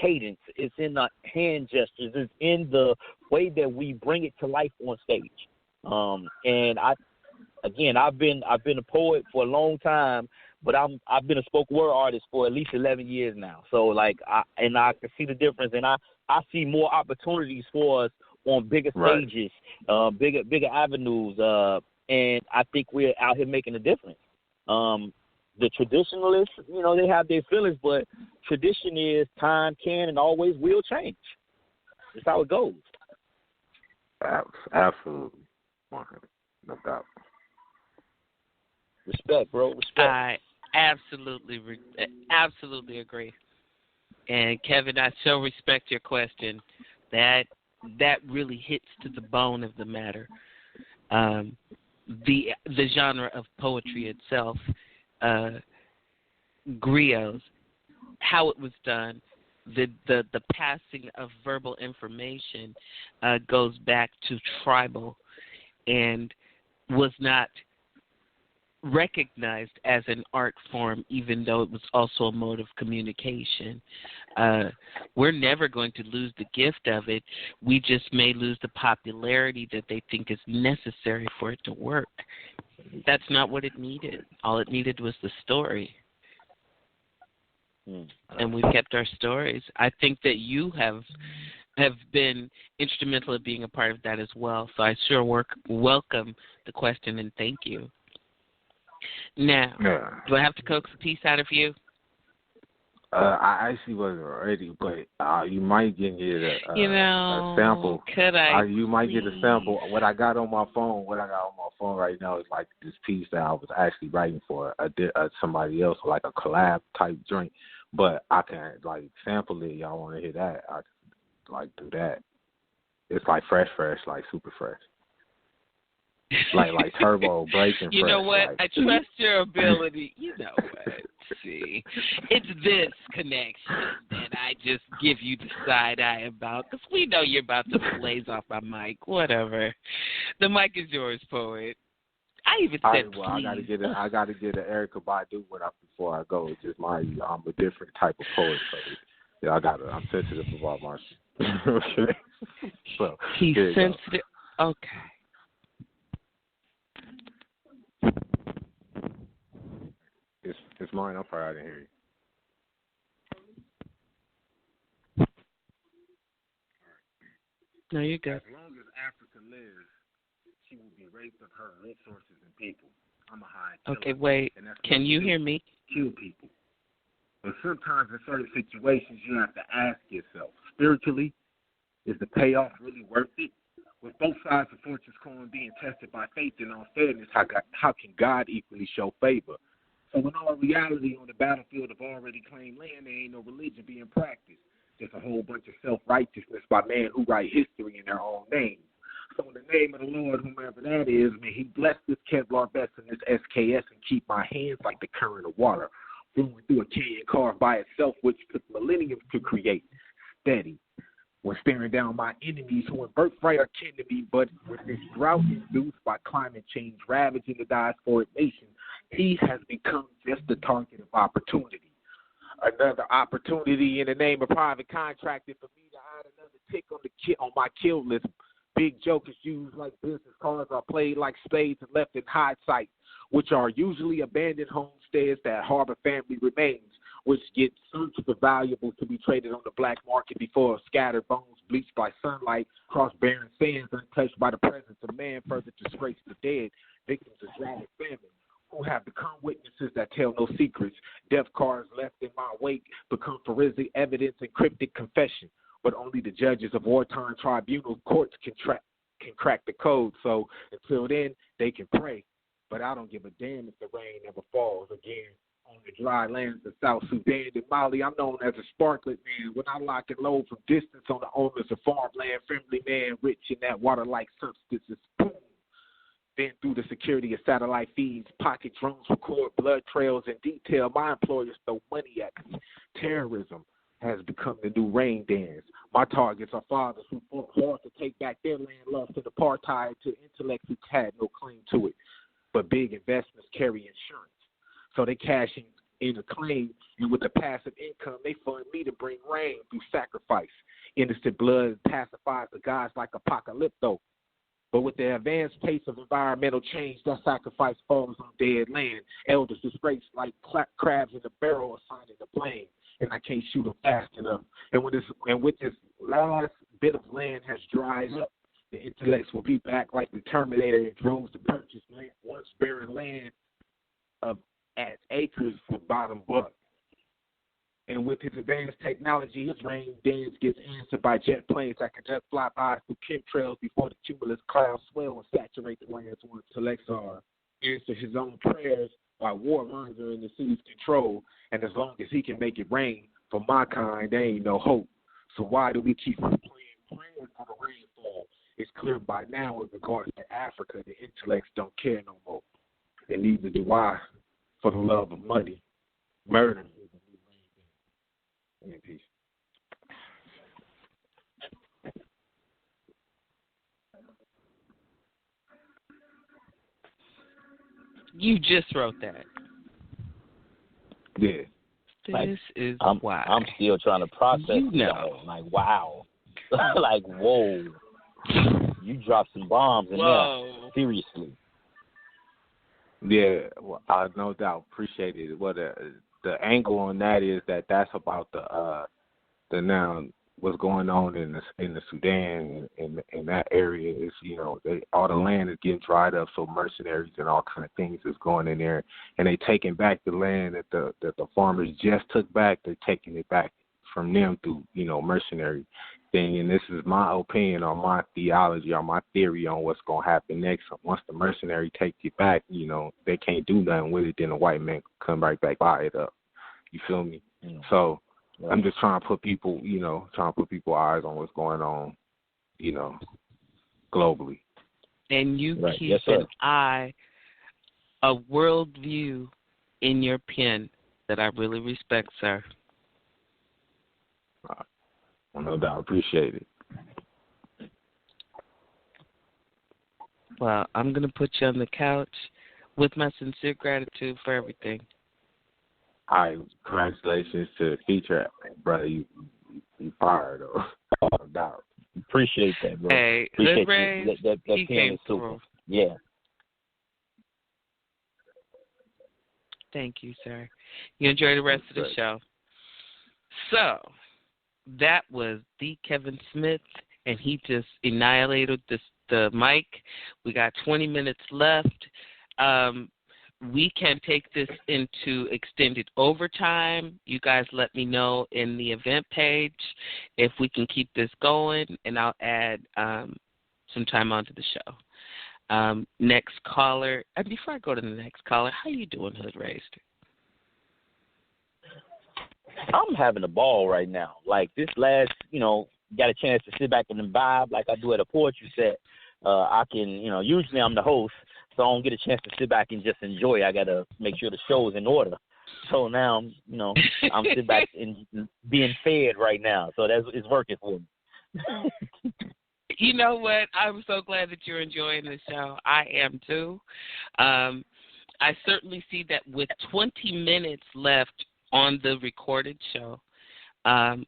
cadence, it's in the hand gestures, it's in the way that we bring it to life on stage. And I've been a poet for a long time, but I've been a spoken word artist for at least 11 years now. So like I can see the difference, and I see more opportunities for us on bigger stages, bigger avenues, and I think we're out here making a difference. The traditionalists, you know, they have their feelings, but tradition is time can and always will change. That's how it goes. Absolutely. No doubt. Respect, bro. Respect. I absolutely agree. And Kevin, I so respect your question. That really hits to the bone of the matter. The genre of poetry itself, griots, how it was done, the passing of verbal information goes back to tribal, and was not recognized as an art form, even though it was also a mode of communication. We're never going to lose the gift of it. We just may lose the popularity that they think is necessary for it to work. That's not what it needed. All it needed was the story. And we've kept our stories. I think that you have been instrumental in being a part of that as well. So I sure welcome the question, and thank you. Now, do I have to coax a piece out of you? I actually wasn't ready, but you might get a sample. Could I? You might get a sample. What I got on my phone right now is like this piece that I was actually writing for somebody else, like a collab type joint. But I can like sample it. Y'all want to hear that? I can like do that. It's like fresh, like super fresh. like turbo breaking. You know what? Like. I trust your ability. You know what? See, it's this connection that I just give you the side eye about, because we know you're about to blaze off my mic. Whatever. The mic is yours, poet. I even said, please. I gotta get an Erykah Badu before I go. It's just I'm a different type of poet, so yeah, I'm sensitive about my shit. So he's sensitive. Okay. It's mine. I'm sorry I didn't hear you. No, you're good. As long as Africa lives, she will be raped of her resources and people. I'm a high killer. Okay, wait. Can you hear me? Kill people. But sometimes in certain situations, you have to ask yourself, spiritually, is the payoff really worth it? With both sides of fortune's coin being tested by faith and unfairness, how can God equally show favor? So in all reality, on the battlefield of already claimed land, there ain't no religion being practiced. Just a whole bunch of self-righteousness by men who write history in their own names. So in the name of the Lord, whomever that is, may he bless this Kevlar vest and this SKS and keep my hands like the current of water, flowing through a canyon carved by itself, which took millenniums to create. Steady. When staring down my enemies who in birthright are kin to me, but with this drought induced by climate change ravaging the diasporic nation, he has become just the target of opportunity. Another opportunity in the name of private contracting for me to add another tick on my kill list. Big jokers used like business cards are played like spades and left in hindsight, which are usually abandoned homesteads that harbor family remains, which get searched for valuables to be traded on the black market before scattered bones bleached by sunlight cross barren sands untouched by the presence of man further disgrace the dead, victims of dramatic famine, who have become witnesses that tell no secrets. Death cards left in my wake become forensic evidence and cryptic confession, but only the judges of wartime tribunal courts can crack the code. So until then, they can pray. But I don't give a damn if the rain never falls again. On the dry lands of South Sudan and Mali, I'm known as a sparklet man. When I lock and load from distance on the owners of farmland, friendly man, rich in that water-like substances. Boom. Then through the security of satellite feeds, pocket drones record blood trails in detail. My employers throw money at me. Terrorism has become the new rain dance. My targets are fathers who fought hard to take back their land lost to apartheid, to intellects who had no claim to it. But big investments carry insurance. So they cash in a claim, and with the passive income, they fund me to bring rain through sacrifice. Innocent blood pacifies the gods like Apocalypto. But with the advanced pace of environmental change, that sacrifice falls on dead land. Elders disgraced like crabs in a barrel assigning the blame, and I can't shoot them fast enough. And with this last bit of land has dried up, the intellects will be back like the Terminator and droves to purchase land, once barren land at acres for bottom buck. And with his advanced technology, his rain dance gets answered by jet planes that can just fly by through chemtrails before the cumulus clouds swell and saturate the lands once intellects are. Answer his own prayers by war lines are in the city's control, and as long as he can make it rain for my kind, there ain't no hope. So why do we keep praying for the rainfall? It's clear by now with regards to Africa, the intellects don't care no more. And neither do I. For the love of money, murder is a new rain. In peace. You just wrote that. Yeah. This is why. I'm still trying to process it. Like, wow. Like, whoa. You dropped some bombs in there. Seriously. Yeah, well, I no doubt appreciate it. What the angle on that is that's about the now what's going on in the Sudan in that area is all the land is getting dried up, so mercenaries and all kind of things is going in there, and they taking back the land that the farmers just took back. They're taking it back from them through mercenary thing, and this is my opinion on my theology or my theory on what's going to happen next. Once the mercenary take it back, they can't do nothing with it, then the white man come right back, buy it up. You feel me? Yeah. So I'm just trying to put people, eyes on what's going on, globally. And you keep an eye, a worldview in your pen that I really respect, sir. No doubt, appreciate it. Well, I'm going to put you on the couch with my sincere gratitude for everything. All right, congratulations to the feature, brother. You fired, though. No doubt. Appreciate that, bro. Hey, appreciate Ray, that he came through. Yeah. Thank you, sir. You enjoy the rest of the show. So, that was the Kevin Smith, and he just annihilated the mic. We got 20 minutes left. We can take this into extended overtime. You guys let me know in the event page if we can keep this going, and I'll add some time onto the show. Next caller. And before I go to the next caller, how you doing, Hood Raised? I'm having a ball right now. Like this last, got a chance to sit back and vibe like I do at a poetry set I can, usually I'm the host, so I don't get a chance to sit back and just enjoy it. I got to make sure the show is in order. So now, I'm sitting back and being fed right now. So it's working for me. You know what? I'm so glad that you're enjoying the show. I am too. I certainly see that with 20 minutes left on the recorded show, and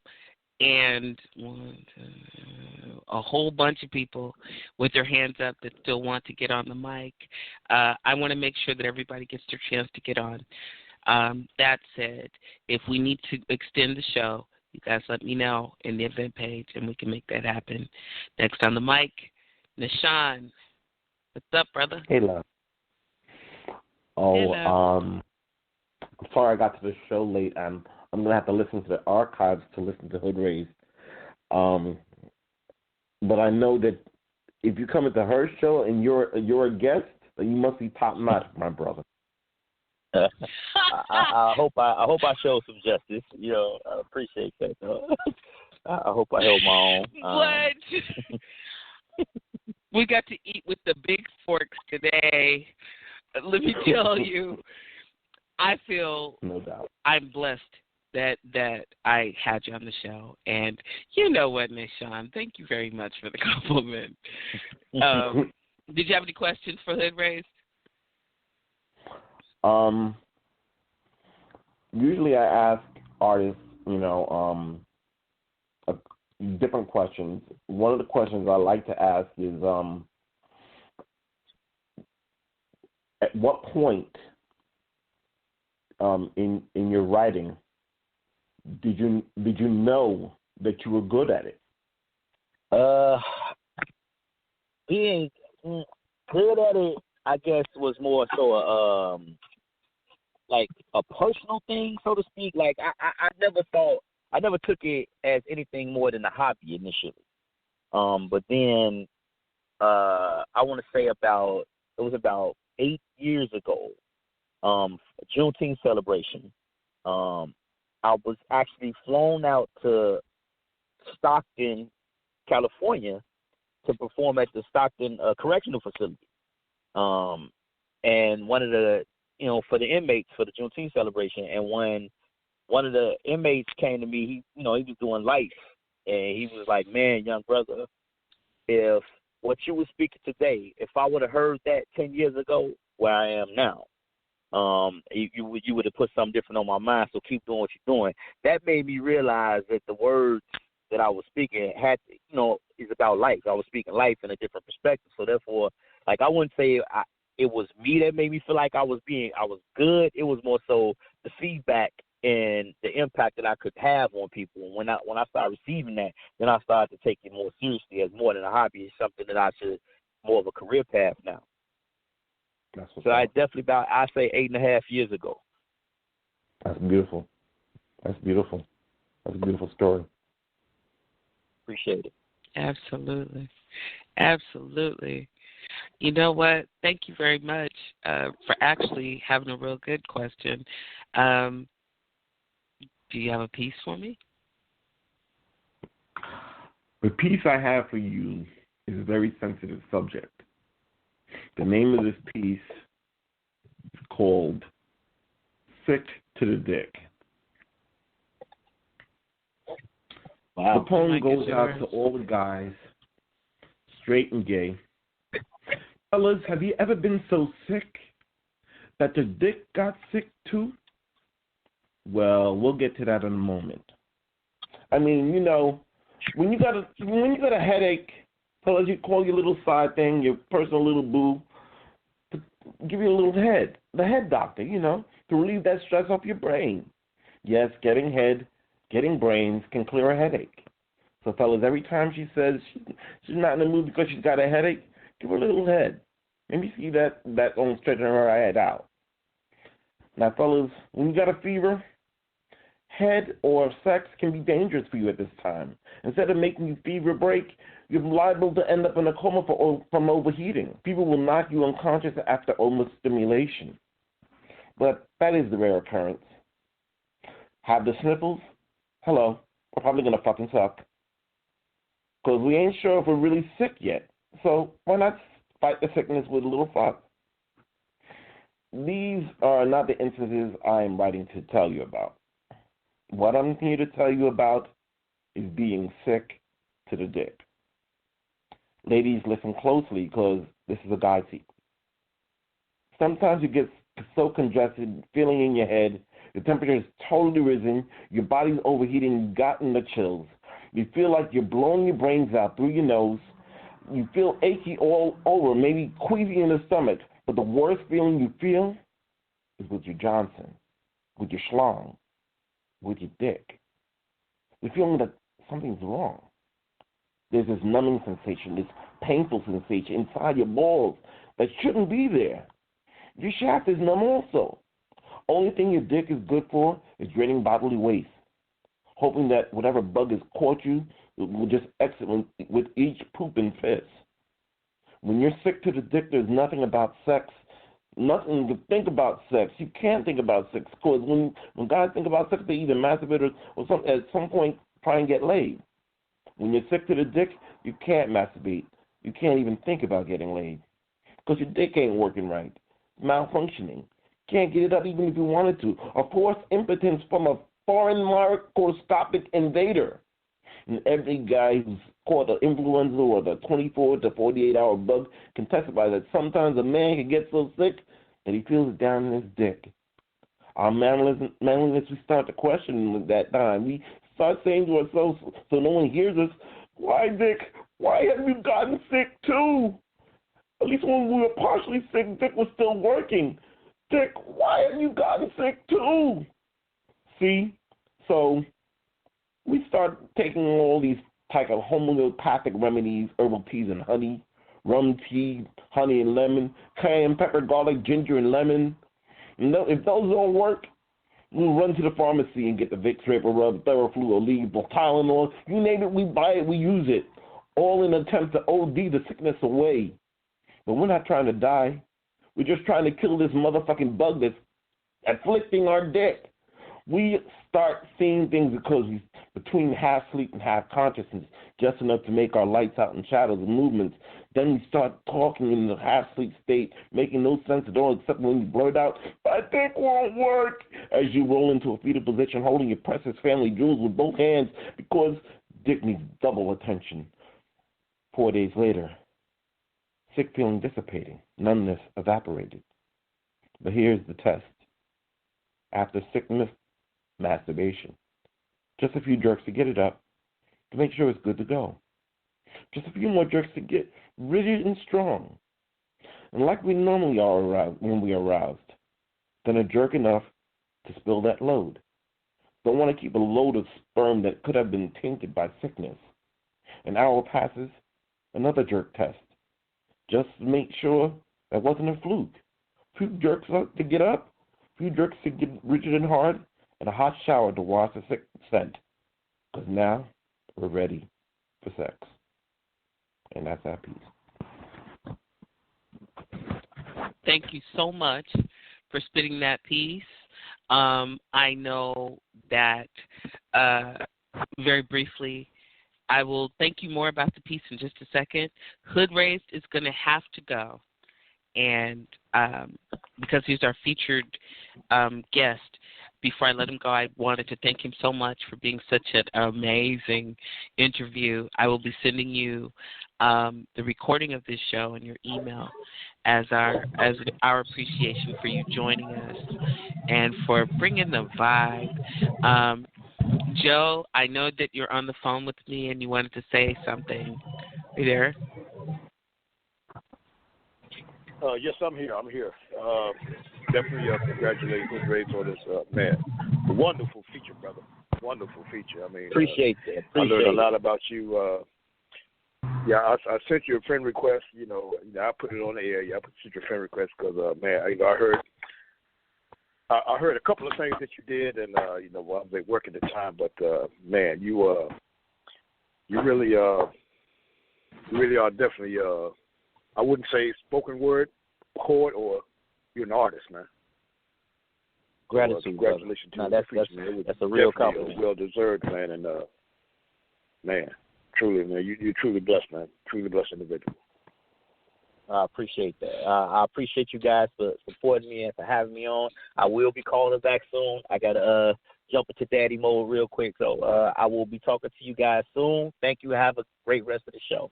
a whole bunch of people with their hands up that still want to get on the mic. I want to make sure that everybody gets their chance to get on. That said, if we need to extend the show, you guys let me know in the event page, and we can make that happen. Next on the mic, Nishan. What's up, brother? Hey, love. Hello. I'm sorry I got to the show late. I'm going to have to listen to the archives to listen to Hood Raised. But I know that if you come into her show and you're a guest, then you must be top notch, my brother. I hope I show some justice. I appreciate that. Though. I hope I held my own. What? We got to eat with the big forks today. Let me tell you, I feel no doubt. I'm blessed that I had you on the show. And you know what, Nishan, thank you very much for the compliment. Did you have any questions for Hood Raised? Usually I ask artists, different questions. One of the questions I like to ask is, at what point in your writing did you know that you were good at it? Being good at it, I guess, was more so like a personal thing, so to speak. Like I never took it as anything more than a hobby initially. But then I want to say it was about 8 years ago, Juneteenth celebration. I was actually flown out to Stockton, California, to perform at the Stockton Correctional Facility. And one of the, for the inmates for the Juneteenth celebration, and when one of the inmates came to me, he was doing life, and he was like, "Man, young brother, if what you were speaking today, if I would have heard that 10 years ago, where I am now, you would have put something different on my mind. So keep doing what you're doing." That made me realize that the words that I was speaking is about life. I was speaking life in a different perspective. So therefore, like, I wouldn't say it was me that made me feel like I was good. It was more so the feedback and the impact that I could have on people. And when I started receiving that, then I started to take it more seriously as more than a hobby. It's something that I should more of a career path now. So I definitely I say 8.5 years ago. That's beautiful. That's beautiful. That's a beautiful story. Appreciate it. Absolutely. Absolutely. You know what? Thank you very much for actually having a real good question. Do you have a piece for me? The piece I have for you is a very sensitive subject. The name of this piece is called Sick to the Dick. Wow. The poem goes out to all the guys, straight and gay. Fellas, have you ever been so sick that the dick got sick too? Well, we'll get to that in a moment. I mean, when you got a headache, fellas, you call your little side thing, your personal little boo, to give you a little the head doctor, to relieve that stress off your brain. Yes, getting head, getting brains can clear a headache. So, fellas, every time she says she's not in the mood because she's got a headache, give her a little head. Maybe see that on stretching her head out. Now, fellas, when you got a fever, head or sex can be dangerous for you at this time. Instead of making you fever break, you're liable to end up in a coma from overheating. People will knock you unconscious after overstimulation. But that is the rare occurrence. Have the sniffles? Hello, we're probably going to fucking suck. Because we ain't sure if we're really sick yet. So why not fight the sickness with a little fun? These are not the instances I am writing to tell you about. What I'm here to tell you about is being sick to the dick. Ladies, listen closely because this is a guide secret. Sometimes you get so congested, feeling in your head, the temperature is totally risen, your body's overheating, you've gotten the chills. You feel like you're blowing your brains out through your nose. You feel achy all over, maybe queasy in the stomach. But the worst feeling you feel is with your Johnson, with your schlong, with your dick. You're feeling that something's wrong. There's this numbing sensation, this painful sensation inside your balls that shouldn't be there. Your shaft is numb also. Only thing your dick is good for is draining bodily waste, hoping that whatever bug has caught you will just exit with each poop and piss. When you're sick to the dick, there's nothing about sex, nothing to think about sex. You can't think about sex because when guys think about sex, they either masturbate or at some point try and get laid. When you're sick to the dick, you can't masturbate. You can't even think about getting laid because your dick ain't working right. It's malfunctioning. Can't get it up even if you wanted to. A forced impotence from a foreign microscopic invader. And every guy who's caught the influenza or the 24 to 48-hour bug can testify that sometimes a man can get so sick that he feels it down in his dick. Our manliness, we start to question at that time. We start saying to ourselves, so no one hears us, why, Dick, why have you gotten sick too? At least when we were partially sick, Dick was still working. Dick, why have you gotten sick too? See? So we start taking all these type of homeopathic remedies, herbal teas and honey, rum tea, honey and lemon, cayenne pepper, garlic, ginger and lemon. And if those don't work, we'll run to the pharmacy and get the Vicks Vapor Rub, Theraflu, Aleve, Tylenol. You name it, we buy it, we use it. All in an attempt to OD the sickness away. But we're not trying to die. We're just trying to kill this motherfucking bug that's afflicting our dick. We start seeing things because we're between half sleep and half consciousness, just enough to make our lights out and shadows and movements. Then we start talking in the half sleep state, making no sense at all except when you blurt out, "My dick won't work," as you roll into a fetal position holding your precious family jewels with both hands because dick needs double attention. 4 days later, sick feeling dissipating, numbness evaporated. But here's the test. After sickness, masturbation. Just a few jerks to get it up, to make sure it's good to go. Just a few more jerks to get rigid and strong. And like we normally are aroused when we are aroused, then a jerk enough to spill that load. Don't want to keep a load of sperm that could have been tainted by sickness. An hour passes, another jerk test. Just to make sure that wasn't a fluke. A few jerks to get up, a few jerks to get rigid and hard, and a hot shower to wash the sick scent. Because now we're ready for sex. And that's our piece. Thank you so much for spitting that piece. I know that very briefly, I will thank you more about the piece in just a second. Hood Raised is going to have to go. And because he's our featured guest, before I let him go, I wanted to thank him so much for being such an amazing interview. I will be sending you the recording of this show in your email as our appreciation for you joining us and for bringing the vibe. Joe, I know that you're on the phone with me and you wanted to say something. Are you there? Yes, I'm here. Definitely congratulate Hood Raised on this, man. Wonderful feature, brother. Wonderful feature. I mean, appreciate that. I learned a lot about you. I sent you a friend request. I put it on the air. I sent you a friend request because, man, I heard a couple of things that you did, and while I was at work at the time. But man, you really are definitely. I wouldn't say spoken word, poet, or you're an artist, man. Gratitude, congratulations to you. That's a real compliment. Well deserved, man. And man, truly, man, you truly blessed, man. Truly blessed individual. I appreciate that. I appreciate you guys for supporting me and for having me on. I will be calling back soon. I got to jump into daddy mode real quick, so I will be talking to you guys soon. Thank you. Have a great rest of the show.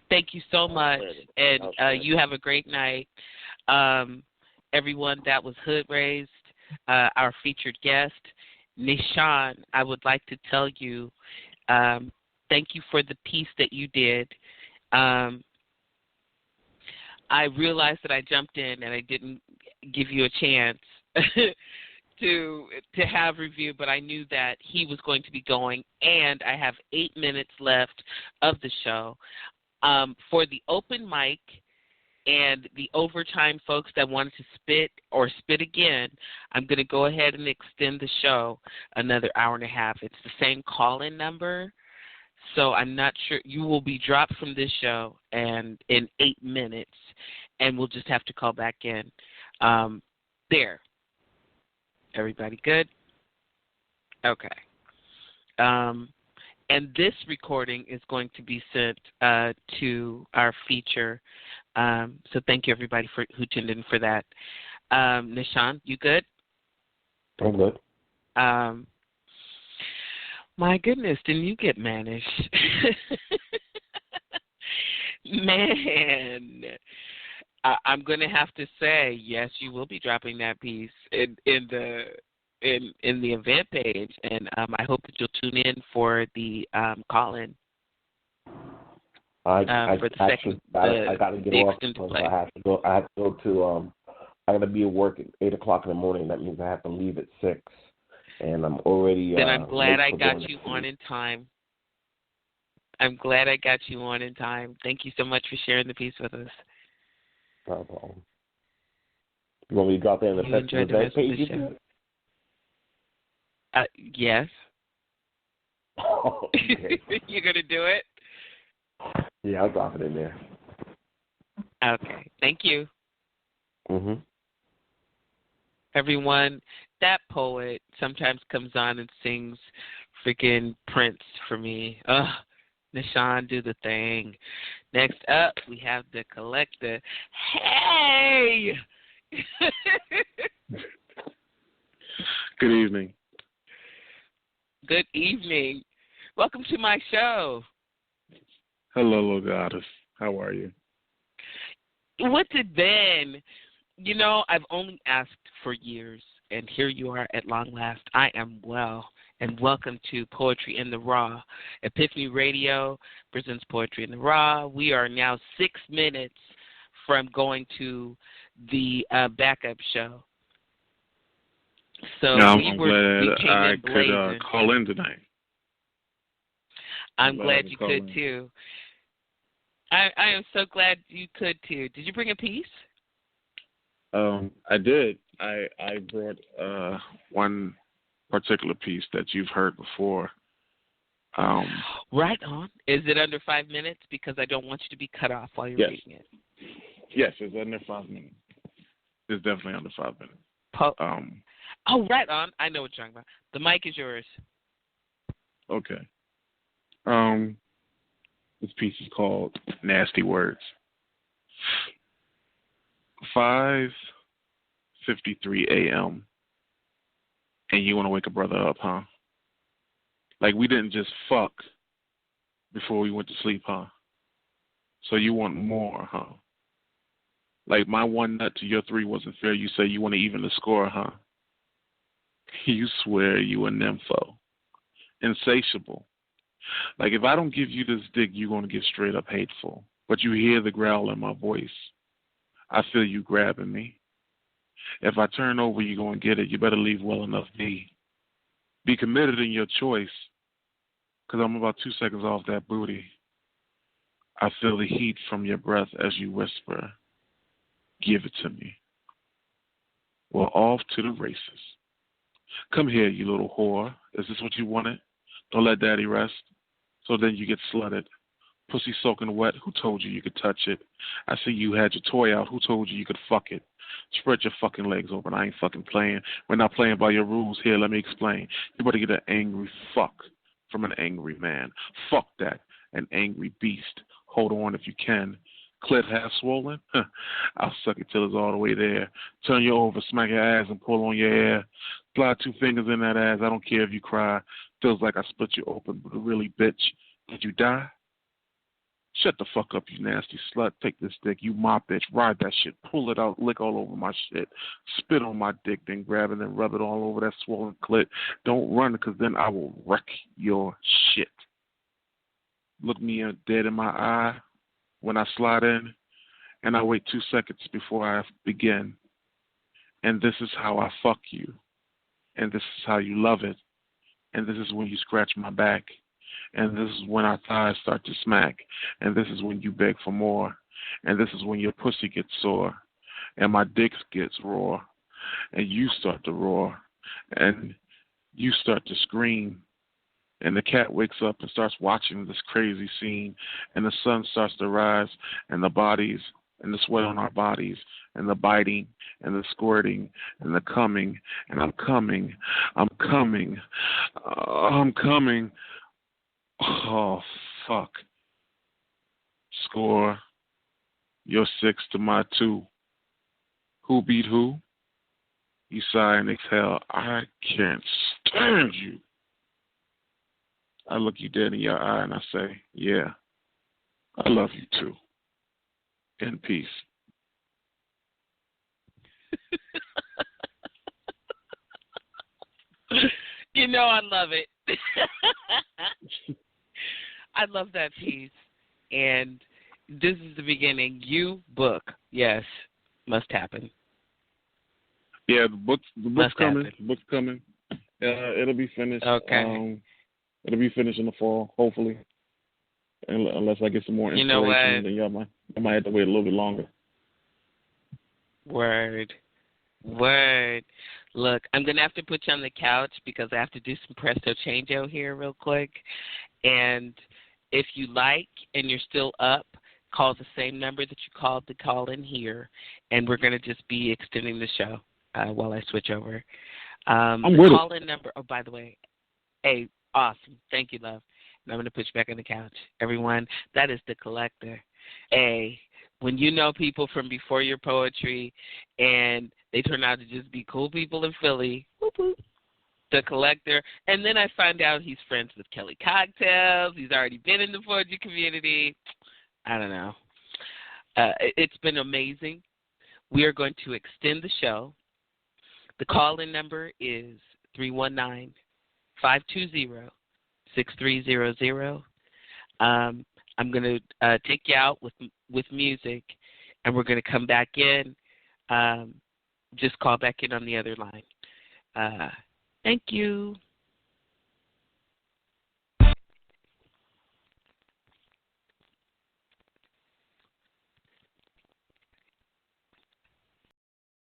Thank you so much, and you have a great night. Everyone, that was Hood Raised, our featured guest. Nishan, I would like to tell you thank you for the piece that you did. I realized that I jumped in and I didn't give you a chance to have review, but I knew that he was going to be going, and I have 8 minutes left of the show. For the open mic and the overtime folks that wanted to spit again, I'm going to go ahead and extend the show another hour and a half. It's the same call-in number. So I'm not sure. You will be dropped from this show and in 8 minutes, and we'll just have to call back in. There. Everybody good? Okay. And this recording is going to be sent to our feature. So thank you, everybody, who tuned in for that. Nishan, you good? I'm good. My goodness, didn't you get mannish? Man, I'm going to have to say, yes, you will be dropping that piece in the event page, and I hope that you'll tune in for the call-in. I got to get off because I have to go to. I got to be at work at 8:00 in the morning. That means I have to leave at 6. And I'm already. Then I'm glad I got you on in time. I'm glad I got you on in time. Thank you so much for sharing the piece with us. No problem. You want me to drop that in the event page? Yes. Oh, okay. You're going to do it? Yeah, I'll drop it in there. Okay. Thank you. Mm-hmm. Everyone, that poet sometimes comes on and sings freaking Prince for me. Nishan, do the thing. Next up, we have the collector. Hey! Good evening. Good evening. Welcome to my show. Hello, little goddess. How are you? What's it been? You know, I've only asked for years, and here you are at long last. I am well, and welcome to Poetry in the Raw. EPiphany Radio presents Poetry in the Raw. We are now 6 minutes from going to the backup show. So I'm glad I could call in tonight. I'm glad you could, too. I am so glad you could, too. Did you bring a piece? I did. I brought one particular piece that you've heard before. Right on. Is it under 5 minutes? Because I don't want you to be cut off while you're reading it. Yes, it's under 5 minutes. It's definitely under 5 minutes. Oh, right on. I know what you're talking about. The mic is yours. Okay. This piece is called Nasty Words. 5:53 a.m. and you want to wake a brother up, huh? Like we didn't just fuck before we went to sleep, huh? So you want more, huh? Like my 1 nut to your 3 wasn't fair. You say you want to even the score, huh? You swear you a nympho. Insatiable. Like if I don't give you this dick, you're going to get straight up hateful. But you hear the growl in my voice. I feel you grabbing me. If I turn over, you're going to get it. You better leave well enough be. Be committed in your choice, because I'm about 2 seconds off that booty. I feel the heat from your breath as you whisper, give it to me. We're off to the races. Come here, you little whore. Is this what you wanted? Don't let daddy rest. So then you get slutted. Pussy soaking wet. Who told you could touch it? I see you had your toy out. Who told you could fuck it? Spread your fucking legs open. I ain't fucking playing. We're not playing by your rules. Here, let me explain. You better get an angry fuck from an angry man. Fuck that. An angry beast. Hold on if you can. Clit half swollen? I'll suck it till it's all the way there. Turn you over, smack your ass, and pull on your hair. Slide 2 fingers in that ass. I don't care if you cry. Feels like I split you open, but really, bitch, did you die? Shut the fuck up, you nasty slut. Take this dick, you my bitch. Ride that shit. Pull it out, lick all over my shit. Spit on my dick, then grab it and rub it all over that swollen clit. Don't run, because then I will wreck your shit. Look me dead in my eye when I slide in, and I wait 2 seconds before I begin. And this is how I fuck you. And this is how you love it. And this is when you scratch my back. And this is when our thighs start to smack. And this is when you beg for more. And this is when your pussy gets sore. And my dick gets raw. And you start to roar. And you start to scream. And the cat wakes up and starts watching this crazy scene. And the sun starts to rise. And the bodies, and the sweat on our bodies. And the biting, and the squirting, and the coming. And I'm coming. I'm coming. I'm coming. Oh, fuck. Score. You're 6 to my 2. Who beat who? You sigh and exhale. I can't stand you. I look you dead in your eye and I say, yeah, I love you too. In peace. You know I love it. I love that piece. And this is the beginning. You book, yes, must happen. Yeah, the book's coming. The book's coming. It'll be finished. Okay. It'll be finished in the fall, hopefully. Unless I get some more inspiration, then I might have to wait a little bit longer. Word. Look, I'm going to have to put you on the couch because I have to do some presto changeo here real quick. And if you like and you're still up, call the same number that you called to call in here, and we're going to just be extending the show while I switch over. I'm with call-in number, oh, by the way, hey, awesome. Thank you, love. And I'm going to put you back on the couch. Everyone, that is the Collector. Hey, when you know people from before your poetry and they turn out to just be cool people in Philly, whoop, whoop, the Collector. And then I find out he's friends with Kelly Cocktails. He's already been in the poetry community. I don't know. It's been amazing. We are going to extend the show. The call-in number is 319-520-6300. I'm going to take you out with music, and we're going to come back in. Just call back in on the other line. Thank you.